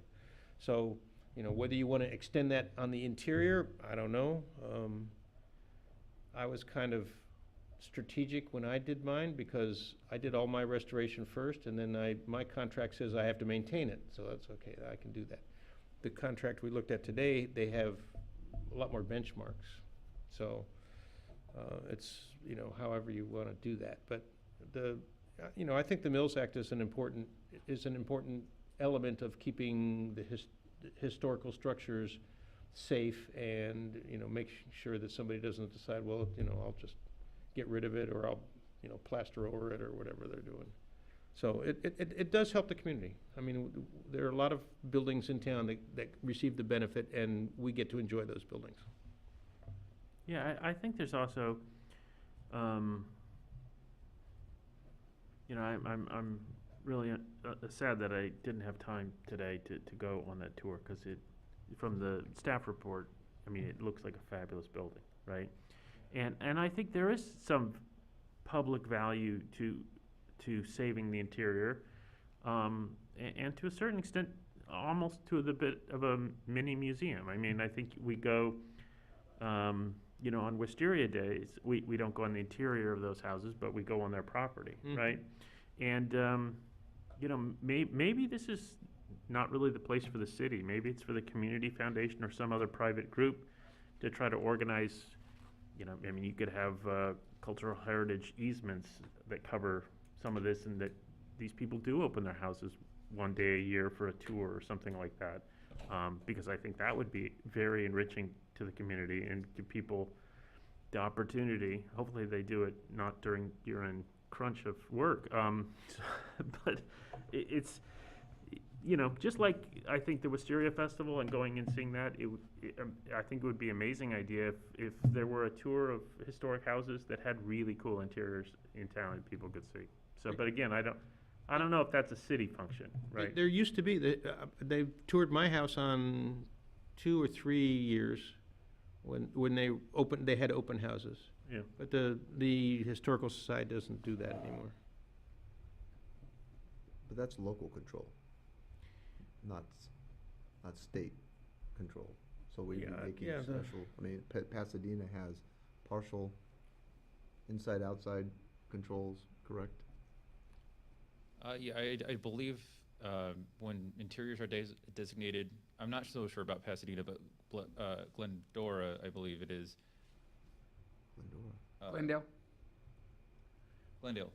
G: So you know, whether you want to extend that on the interior, I don't know. I was kind of strategic when I did mine because I did all my restoration first, and then my contract says I have to maintain it, so that's okay, I can do that. The contract we looked at today, they have a lot more benchmarks, so it's, you know, however you want to do that. But you know, I think the Mills Act is an important element of keeping the historical structures safe, and you know, make sure that somebody doesn't decide, well, you know, I'll just get rid of it, or I'll, you know, plaster over it, or whatever they're doing. So it does help the community. I mean, there are a lot of buildings in town that receive the benefit, and we get to enjoy those buildings.
C: Yeah, I think there's also, you know, I'm really sad that I didn't have time today to go on that tour, because from the staff report, I mean, it looks like a fabulous building, right? And I think there is some public value to saving the interior. and to a certain extent, almost to the bit of a mini museum. I mean, I think we go, you know, on Wisteria days, we don't go on the interior of those houses, but we go on their property, right? And, you know, maybe this is not really the place for the city. Maybe it's for the community foundation or some other private group to try to organize, you know, I mean, you could have cultural heritage easements that cover some of this, and that these people do open their houses one day a year for a tour or something like that. Because I think that would be very enriching to the community and give people the opportunity. Hopefully they do it not during year-end crunch of work. But it's, you know, just like I think the Wisteria Festival and going and seeing that, I think it would be an amazing idea if there were a tour of historic houses that had really cool interiors in town and people could see. So, but again, I don't know if that's a city function, right?
G: There used to be, they toured my house on 2 or 3 years when they had open houses.
C: Yeah.
G: But the Historical Society doesn't do that anymore.
F: But that's local control, not state control. So we'd be making special, I mean, Pasadena has partial inside-outside controls, correct?
I: Yeah, I believe when interiors are designated, I'm not so sure about Pasadena, but Glendora, I believe it is.
A: Glendale?
I: Glendale,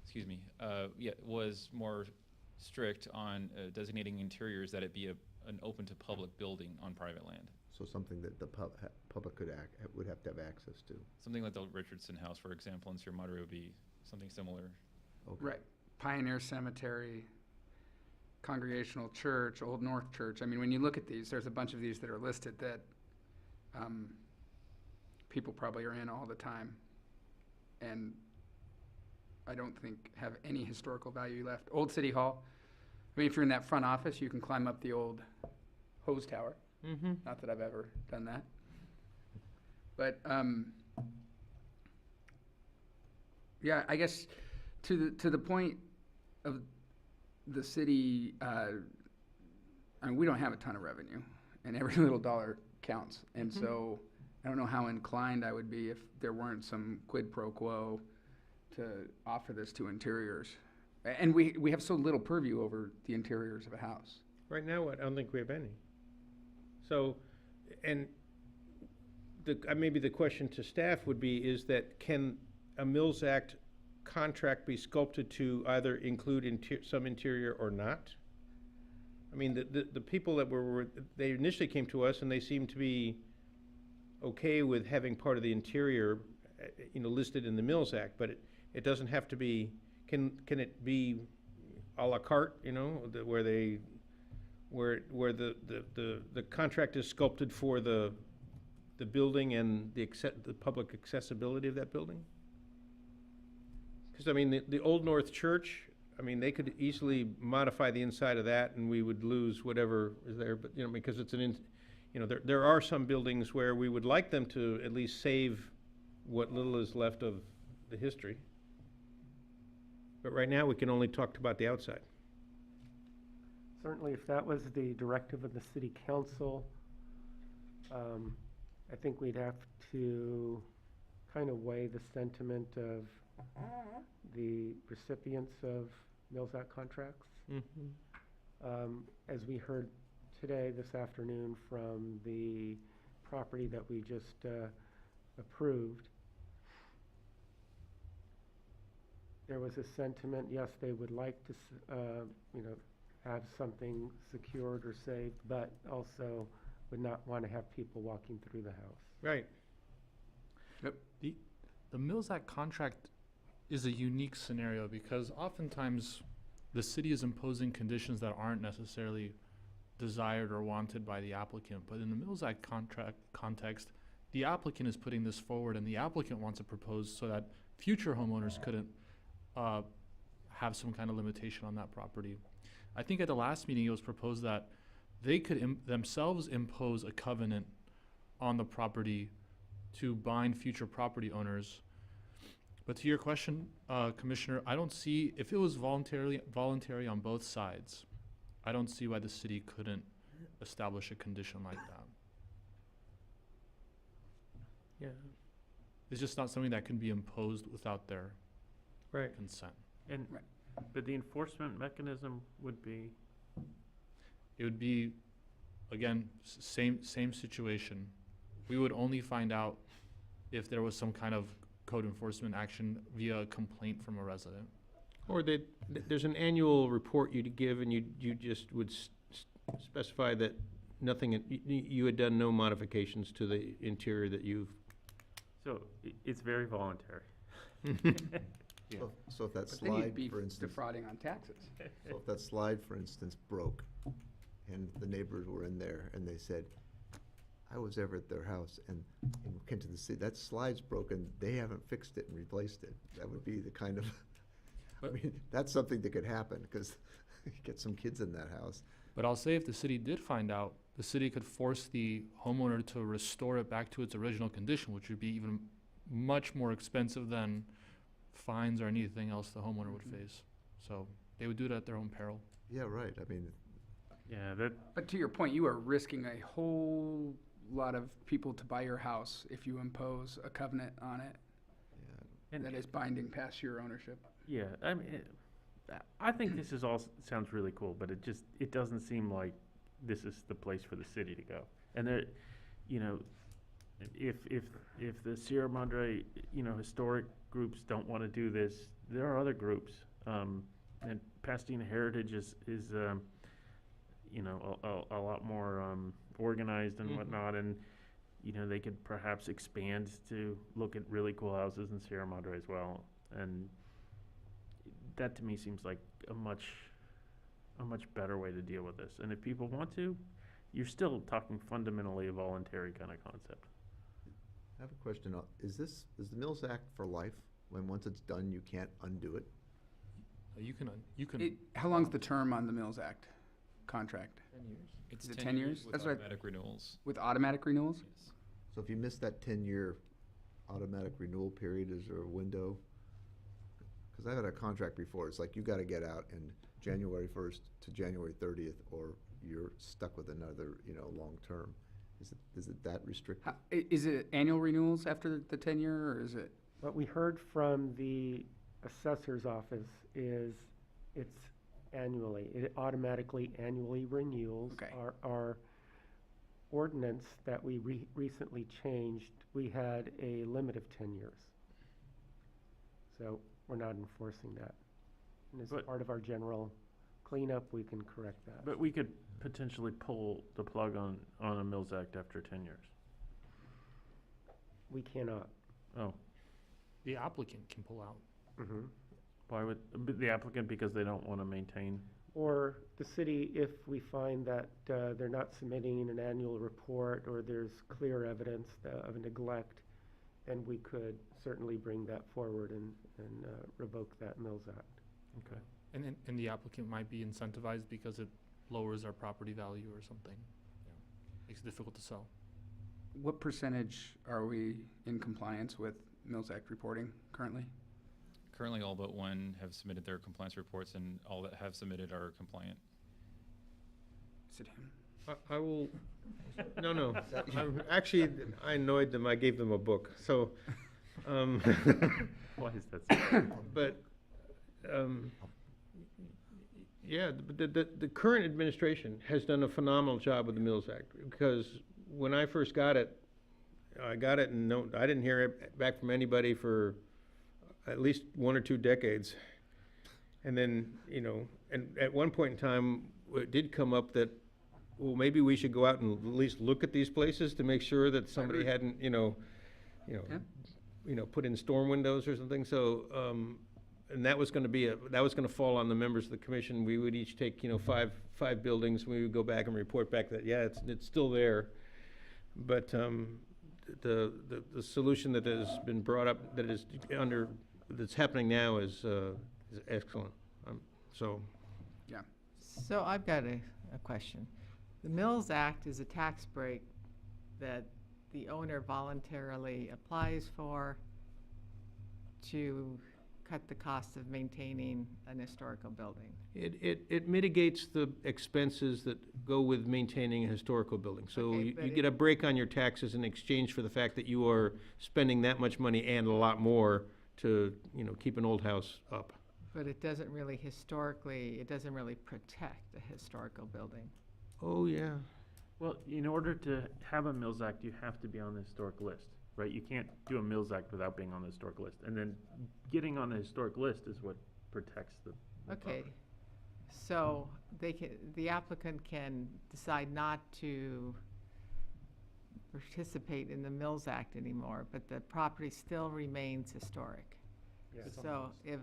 I: excuse me, yeah, was more strict on designating interiors that it be an open to public building on private land.
F: So something that the public would have to have access to.
I: Something like the Richardson House, for example, in Sierra Madre would be something similar.
F: Okay.
A: Right. Pioneer Cemetery, Congregational Church, Old North Church. I mean, when you look at these, there's a bunch of these that are listed that people probably are in all the time, and I don't think have any historical value left. Old City Hall. I mean, if you're in that front office, you can climb up the old hose tower.
G: Mm-hmm.
A: Not that I've ever done that. But, yeah, I guess to the point of the city, I mean, we don't have a ton of revenue, and every little dollar counts. And so I don't know how inclined I would be if there weren't some quid pro quo to offer this to interiors. And we have so little purview over the interiors of a house.
G: Right now, I don't think we have any. So, and maybe the question to staff would be, is that can a Mills Act contract be sculpted to either include some interior or not? I mean, the people that they initially came to us and they seemed to be okay with having part of the interior, you know, listed in the Mills Act, but it doesn't have to be, can it be à la carte, you know, where the contract is sculpted for the building and the public accessibility of that building? Because, I mean, the Old North Church, I mean, they could easily modify the inside of that and we would lose whatever is there, but, you know, because it's you know, there are some buildings where we would like them to at least save what little is left of the history. But right now, we can only talk about the outside.
B: Certainly, if that was the directive of the city council, I think we'd have to kind of weigh the sentiment of the recipients of Mills Act contracts. As we heard today, this afternoon, from the property that we just approved, there was a sentiment, yes, they would like to, you know, have something secured or saved, but also would not want to have people walking through the house.
G: Right.
A: Yep.
H: The Mills Act contract is a unique scenario because oftentimes the city is imposing conditions that aren't necessarily desired or wanted by the applicant. But in the Mills Act contract context, the applicant is putting this forward and the applicant wants to propose so that future homeowners couldn't have some kind of limitation on that property. I think at the last meeting it was proposed that they could themselves impose a covenant on the property to bind future property owners. But to your question, Commissioner, I don't see, if it was voluntary on both sides, I don't see why the city couldn't establish a condition like that.
G: Yeah,
H: It's just not something that can be imposed without their
G: right.
H: consent.
C: And, but the enforcement mechanism would be,
H: It would be, again, same situation. We would only find out if there was some kind of code enforcement action via a complaint from a resident.
G: Or there's an annual report you'd give, and you just would specify that nothing, you had done no modifications to the interior that you've.
C: so it's very voluntary.
F: So if that
A: But then you'd
F: slide,
A: be
F: for instance,
A: defrauding on taxes.
F: so if that slide, for instance, broke, and the neighbors were in there, and they said, I was ever at their house, and came to the city, that slide's broken, they haven't fixed it and replaced it. That would be the kind of, I
H: But-
F: mean, that's something that could happen, because you get some kids in that house.
H: But I'll say if the city did find out, the city could force the homeowner to restore it back to its original condition, which would be even much more expensive than fines or anything else the homeowner would face. So they would do it at their own peril.
F: Yeah, right, I mean,
C: Yeah, that,
A: But to your point, you are risking a whole lot of people to buy your house if you impose a covenant on it
C: and,
A: that is binding past your ownership.
C: yeah, I mean, I think this is all, sounds really cool, but it doesn't seem like this is the place for the city to go. And there, you know, if the Sierra Madre, historic groups don't want to do this, there are other groups. And Pasadena Heritage is a lot more organized and whatnot, and they could perhaps expand to look at really cool houses in Sierra Madre as well. And that to me seems like a much better way to deal with this. And if people want to, you're still talking fundamentally a voluntary kind of concept.
F: I have a question, is the Mills Act for life? When once it's done, you can't undo it?
H: You can.
A: How long's the term on the Mills Act contract?
I: 10 years. It's
A: Is it 10 years?
I: with
A: That's what
I: automatic renewals.
A: With automatic renewals?
I: Yes.
F: So if you miss that 10-year automatic renewal period, is there a window? Because I've had a contract before, it's like you gotta get out in January 1st to January 30th, or you're stuck with another, long term. Is it that restricted?
A: Is it annual renewals after the 10-year, or is it?
B: What we heard from the assessor's office is it's annually, it automatically annually renews.
A: Okay.
B: Our ordinance that we recently changed, we had a limit of 10 years. So we're not enforcing that. And as
C: But-
B: part of our general cleanup, we can correct that.
C: But we could potentially pull the plug on a Mills Act after 10 years.
B: We cannot.
C: Oh,
H: The applicant can pull out.
B: Mhm.
C: why would, the applicant, because they don't want to maintain?
B: Or the city, if we find that they're not submitting an annual report, or there's clear evidence of neglect, then we could certainly bring that forward and revoke that Mills Act.
C: Okay.
H: And the applicant might be incentivized because it lowers our property value or something. Makes it difficult to sell.
A: What percentage are we in compliance with Mills Act reporting currently?
I: Currently, all but one have submitted their compliance reports, and all that have submitted are compliant.
A: Sit down.
G: I will, no. Actually, I annoyed them, I gave them a book, so,
C: Why is that so?
G: but, yeah, the current administration has done a phenomenal job with the Mills Act, because when I first got it, I didn't hear it back from anybody for at least 1 or 2 decades. And then, and at one point in time, it did come up that, well, maybe we should go out and at least look at these places to make sure that somebody hadn't, put in storm windows or something. So, and that was gonna fall on the members of the commission. We would each take, five buildings. We would go back and report back that, yeah, it's still there. But, the solution that has been brought up, that's happening now is excellent. So,
A: Yeah.
E: So I've got a question. The Mills Act is a tax break that the owner voluntarily applies for to cut the cost of maintaining an historical building.
G: It mitigates the expenses that go with maintaining a historical building. So
E: Okay,
G: you
E: but
G: get a break on your taxes in exchange for the fact that you are spending that much money and a lot more to, keep an old house up.
E: But it doesn't really protect a historical building.
G: Oh, yeah.
C: Well, in order to have a Mills Act, you have to be on the historic list, right? You can't do a Mills Act without being on the historic list. And then getting on the historic list is what protects the
E: Okay,
C: property.
E: so the applicant can decide not to participate in the Mills Act anymore, but the property still remains historic.
C: Yeah.
E: So if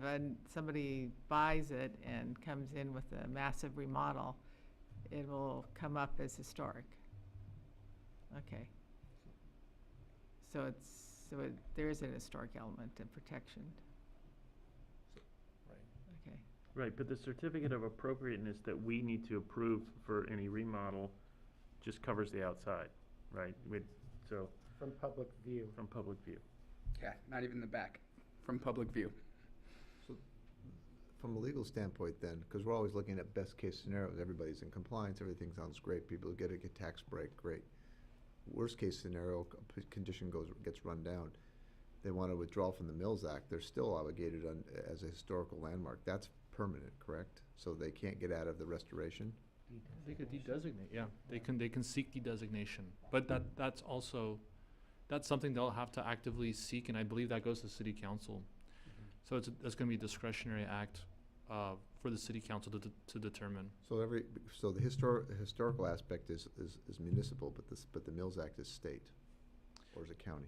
E: somebody buys it and comes in with a massive remodel, it will come up as historic. Okay. So there is an historic element of protection. Okay.
C: Right, but the certificate of appropriateness that we need to approve for any remodel just covers the outside, right?
B: From public view.
C: From public view.
A: Yeah, not even the back, from public view.
F: So, from a legal standpoint then, because we're always looking at best-case scenarios, everybody's in compliance, everything sounds great, people get a tax break, great. Worst-case scenario, condition gets run down. They want to withdraw from the Mills Act, they're still obligated as a historical landmark. That's permanent, correct? So they can't get out of the restoration?
H: They could de-designate, yeah. They can seek de-designation. But that's something they'll have to actively seek, and I believe that goes to city council. So that's gonna be a discretionary act, for the city council to determine.
F: So the historical aspect is municipal, but the Mills Act is state, or is it county?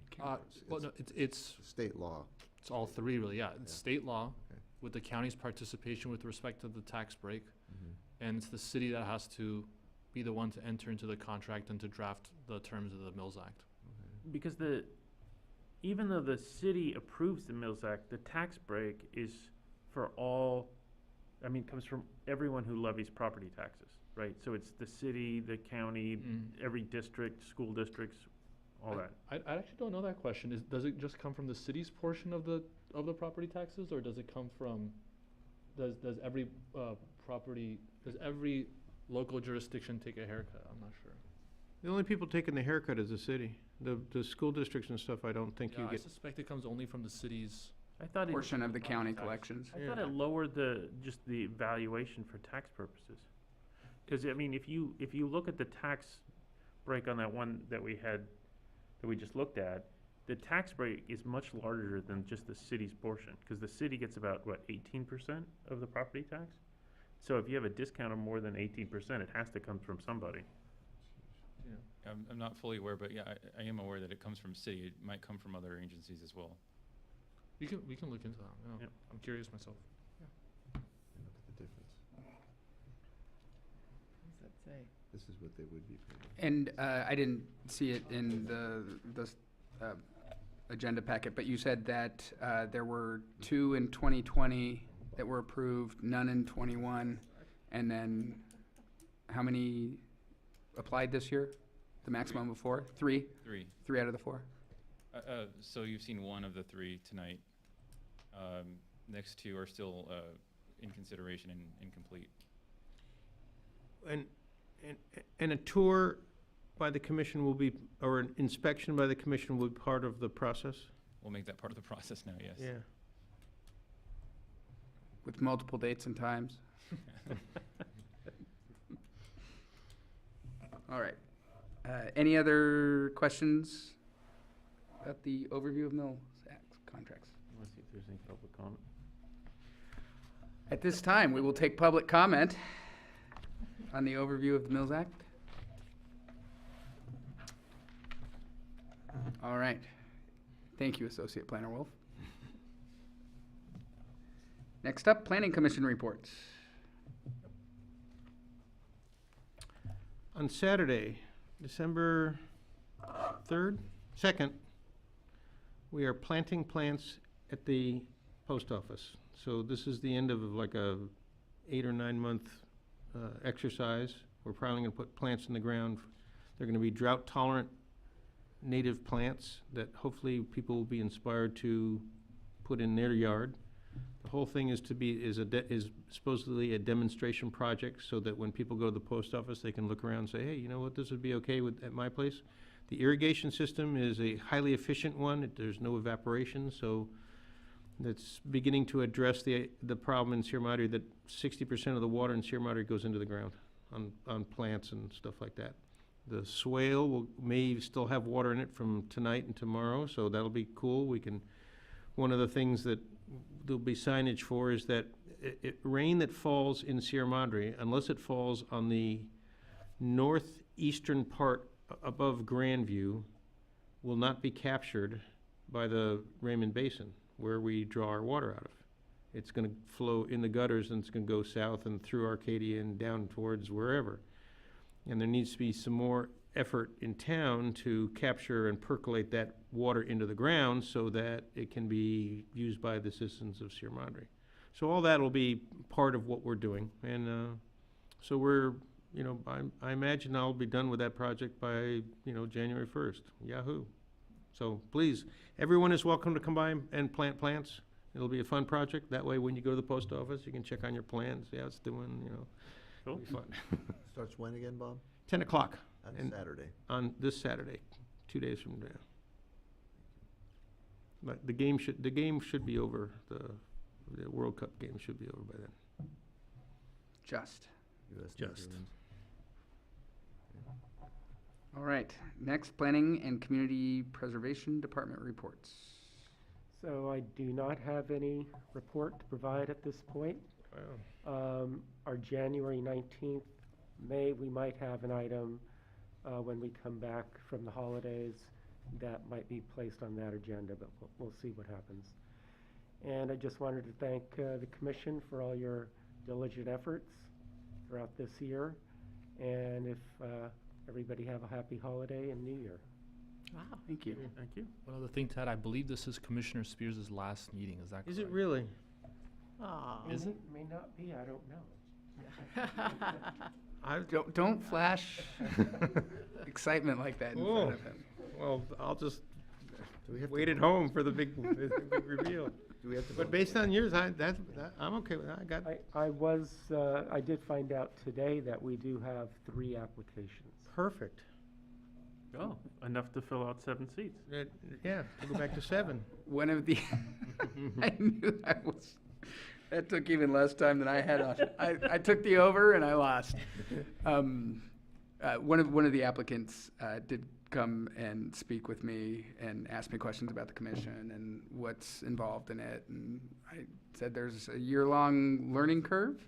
H: Well, no, it's
F: state law.
H: It's all three, really, yeah. It's
F: Yeah.
H: state law,
F: Okay.
H: with the county's participation with respect to the tax break,
F: Mhm.
H: and it's the city that has to be the one to enter into the contract and to draft the terms of the Mills Act.
C: Because even though the city approves the Mills Act, the tax break is for all, comes from everyone who levies property taxes, right? So it's the city, the county, every district, school districts, all that.
H: I actually don't know that question. Does it just come from the city's portion of the property taxes, or does it come from, does every local jurisdiction take a haircut? I'm not sure.
G: The only people taking the haircut is the city. The school districts and stuff, I don't think you
H: Yeah, I
G: get.
H: suspect it comes only from the city's.
C: I thought
A: Portion of the county collections.
C: I thought it lowered just the valuation for tax purposes. Because, if you look at the tax break on that one that we just looked at, the tax break is much larger than just the city's portion, because the city gets about, 18% of the property tax? So if you have a discount of more than 18%, it has to come from somebody.
H: Yeah.
I: I'm not fully aware, but yeah, I am aware that it comes from city. It might come from other agencies as well.
H: We can look into that, yeah.
C: Yep.
H: I'm curious myself.
F: Look at the difference.
E: What does that say?
F: This is what they would be paying.
A: And I didn't see it in the agenda packet, but you said that there were 2 in 2020 that were approved, none in 21, and then how many applied this year? The maximum of 4? 3?
I: 3.
A: 3 out of the 4?
I: So you've seen one of the 3 tonight. Next 2 are still in consideration and incomplete.
G: And a tour by the commission will be, or an inspection by the commission will be part of the process?
I: We'll make that part of the process now, yes.
G: Yeah.
A: With multiple dates and times? All right. Any other questions about the overview of Mills Act contracts?
C: Let's see if there's any public comment.
A: At this time, we will take public comment on the overview of the Mills Act. All right. Thank you, Associate Planner Wolf. Next up, Planning Commission reports.
G: On Saturday, December 2nd, we are planting plants at the post office. So this is the end of like a 8 or 9 month exercise. We're probably gonna put plants in the ground. They're gonna be drought tolerant native plants that hopefully people will be inspired to put in their yard. The whole thing is is supposedly a demonstration project, so that when people go to the post office, they can look around and say, hey, you know what, this would be okay at my place. The irrigation system is a highly efficient one. There's no evaporation, so that's beginning to address the problem in Sierra Madre that 60% of the water in Sierra Madre goes into the ground on plants and stuff like that. The swale may still have water in it from tonight and tomorrow, so that'll be cool. One of the things that there'll be signage for is that rain that falls in Sierra Madre, unless it falls on the northeastern part above Grandview, will not be captured by the Raymond Basin, where we draw our water out of. It's gonna flow in the gutters, and it's gonna go south and through Arcadia and down towards wherever. And there needs to be some more effort in town to capture and percolate that water into the ground so that it can be used by the citizens of Sierra Madre. So all that will be part of what we're doing. And so we're, I imagine I'll be done with that project by, January 1st. Yahoo. So please, everyone is welcome to come by and plant plants. It'll be a fun project. That way, when you go to the post office, you can check on your plants, see how it's doing,
C: Cool.
G: It'll be fun.
F: Starts when again, Bob?
G: 10 o'clock.
F: On Saturday.
G: On this Saturday, 2 days from now. But the game should be over, the World Cup game should be over by then.
A: Just.
F: US
G: Just.
F: Netherlands.
A: All right, next, Planning and Community Preservation Department reports.
B: So I do not have any report to provide at this point.
G: Wow.
B: Our January 19th, we might have an item when we come back from the holidays that might be placed on that agenda, but we'll see what happens. And I just wanted to thank the commission for all your diligent efforts throughout this year. And if everybody have a happy holiday and New Year.
E: Wow.
A: Thank you.
C: Thank you.
H: One other thing, Ted, I believe this is Commissioner Spears' last meeting, is that correct?
G: Is it really?
E: Aw.
H: Is it?
B: May not be, I don't know.
A: Don't flash excitement like that in
G: Whoa.
A: front of him.
G: Well, I'll just
F: Do we have to
G: wait at home for the big reveal.
F: Do we have to
G: But
F: vote?
G: based on yours, I'm okay with that.
B: I did find out today that we do have 3 applications.
G: Perfect.
C: Oh, enough to fill out 7 seats.
G: Yeah, we'll go back to 7.
A: One of the, I knew that took even less time than I had on it. I took the over and I lost. One of the applicants did come and speak with me and ask me questions about the commission and what's involved in it. And I said there's a year-long learning curve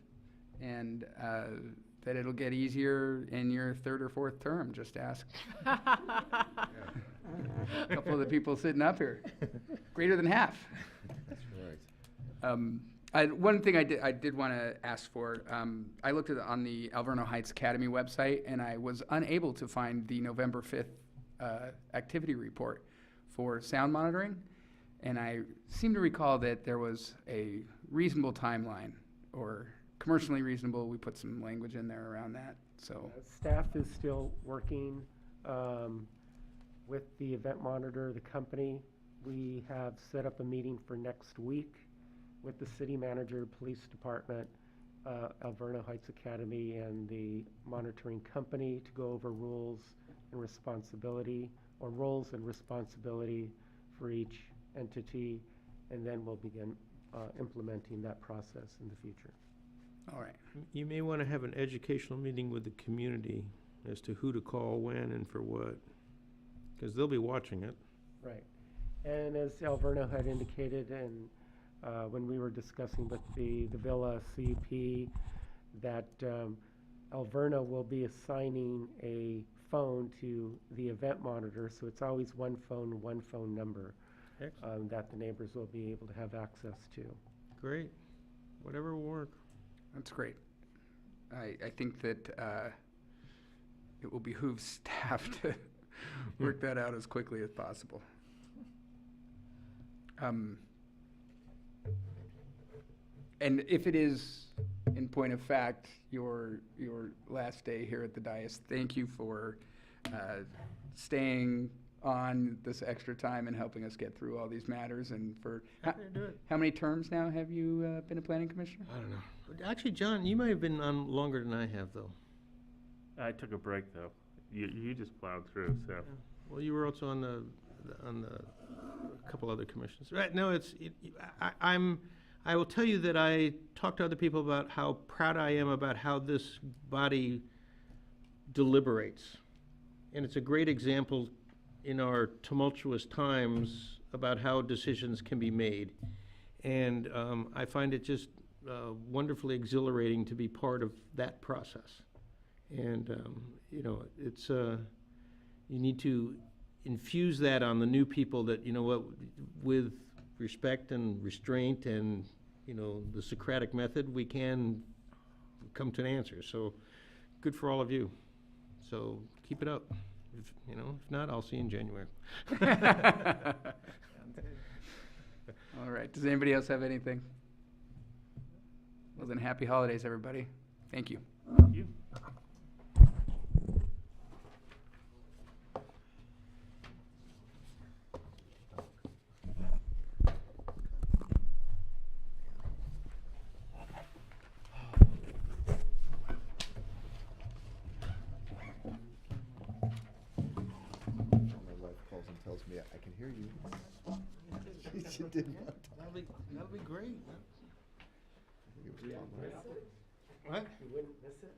A: and that it'll get easier in your 3rd or 4th term. Just ask a couple of the people sitting up here. Greater than half.
F: That's right.
A: One thing I did want to ask for, I looked at on the Alverno Heights Academy website, and I was unable to find the November 5th activity report for sound monitoring. And I seem to recall that there was a reasonable timeline, or commercially reasonable. We put some language in there around that. So
B: Staff is still working with the event monitor, the company. We have set up a meeting for next week with the city manager, police department, Alverno Heights Academy, and the monitoring company to go over rules and responsibility, or roles and responsibility for each entity, and then we'll begin implementing that process in the future.
A: all right.
G: You may want to have an educational meeting with the community as to who to call, when, and for what, because they'll be watching it.
B: Right. And as Alverno had indicated, and when we were discussing with the Villa CP, that Alverno will be assigning a phone to the event monitor, so it's always one phone number that the neighbors will be able to have access to.
G: Great. Whatever will work.
A: That's great. I think that it will behoove staff to work that out as quickly as possible. And if it is, in point of fact, your last day here at the dais, thank you for staying on this extra time and helping us get through all these matters and for,
G: Happy to do it.
A: how many terms now have you been a planning commissioner?
G: I don't know. Actually, John, you might have been on longer than I have, though.
C: I took a break, though. You just plowed through, so.
G: Well, you were also on the a couple other commissions. Right, no, I will tell you that I talked to other people about how proud I am about how this body deliberates. And it's a great example in our tumultuous times about how decisions can be made. And I find it just wonderfully exhilarating to be part of that process. And, you know, it's, you need to infuse that on the new people that, you know what, with respect and restraint and, you know, the Socratic method, we can come to an answer. So good for all of you. So keep it up. If, you know, if not, I'll see you in January.
A: All right, does anybody else have anything? Well then, happy holidays, everybody. Thank you.
C: Thank you.
F: My wife calls and tells me, I can hear you. She did not.
G: That'll be great.
F: I think it was Tom, right?
G: What?
B: You wouldn't miss it?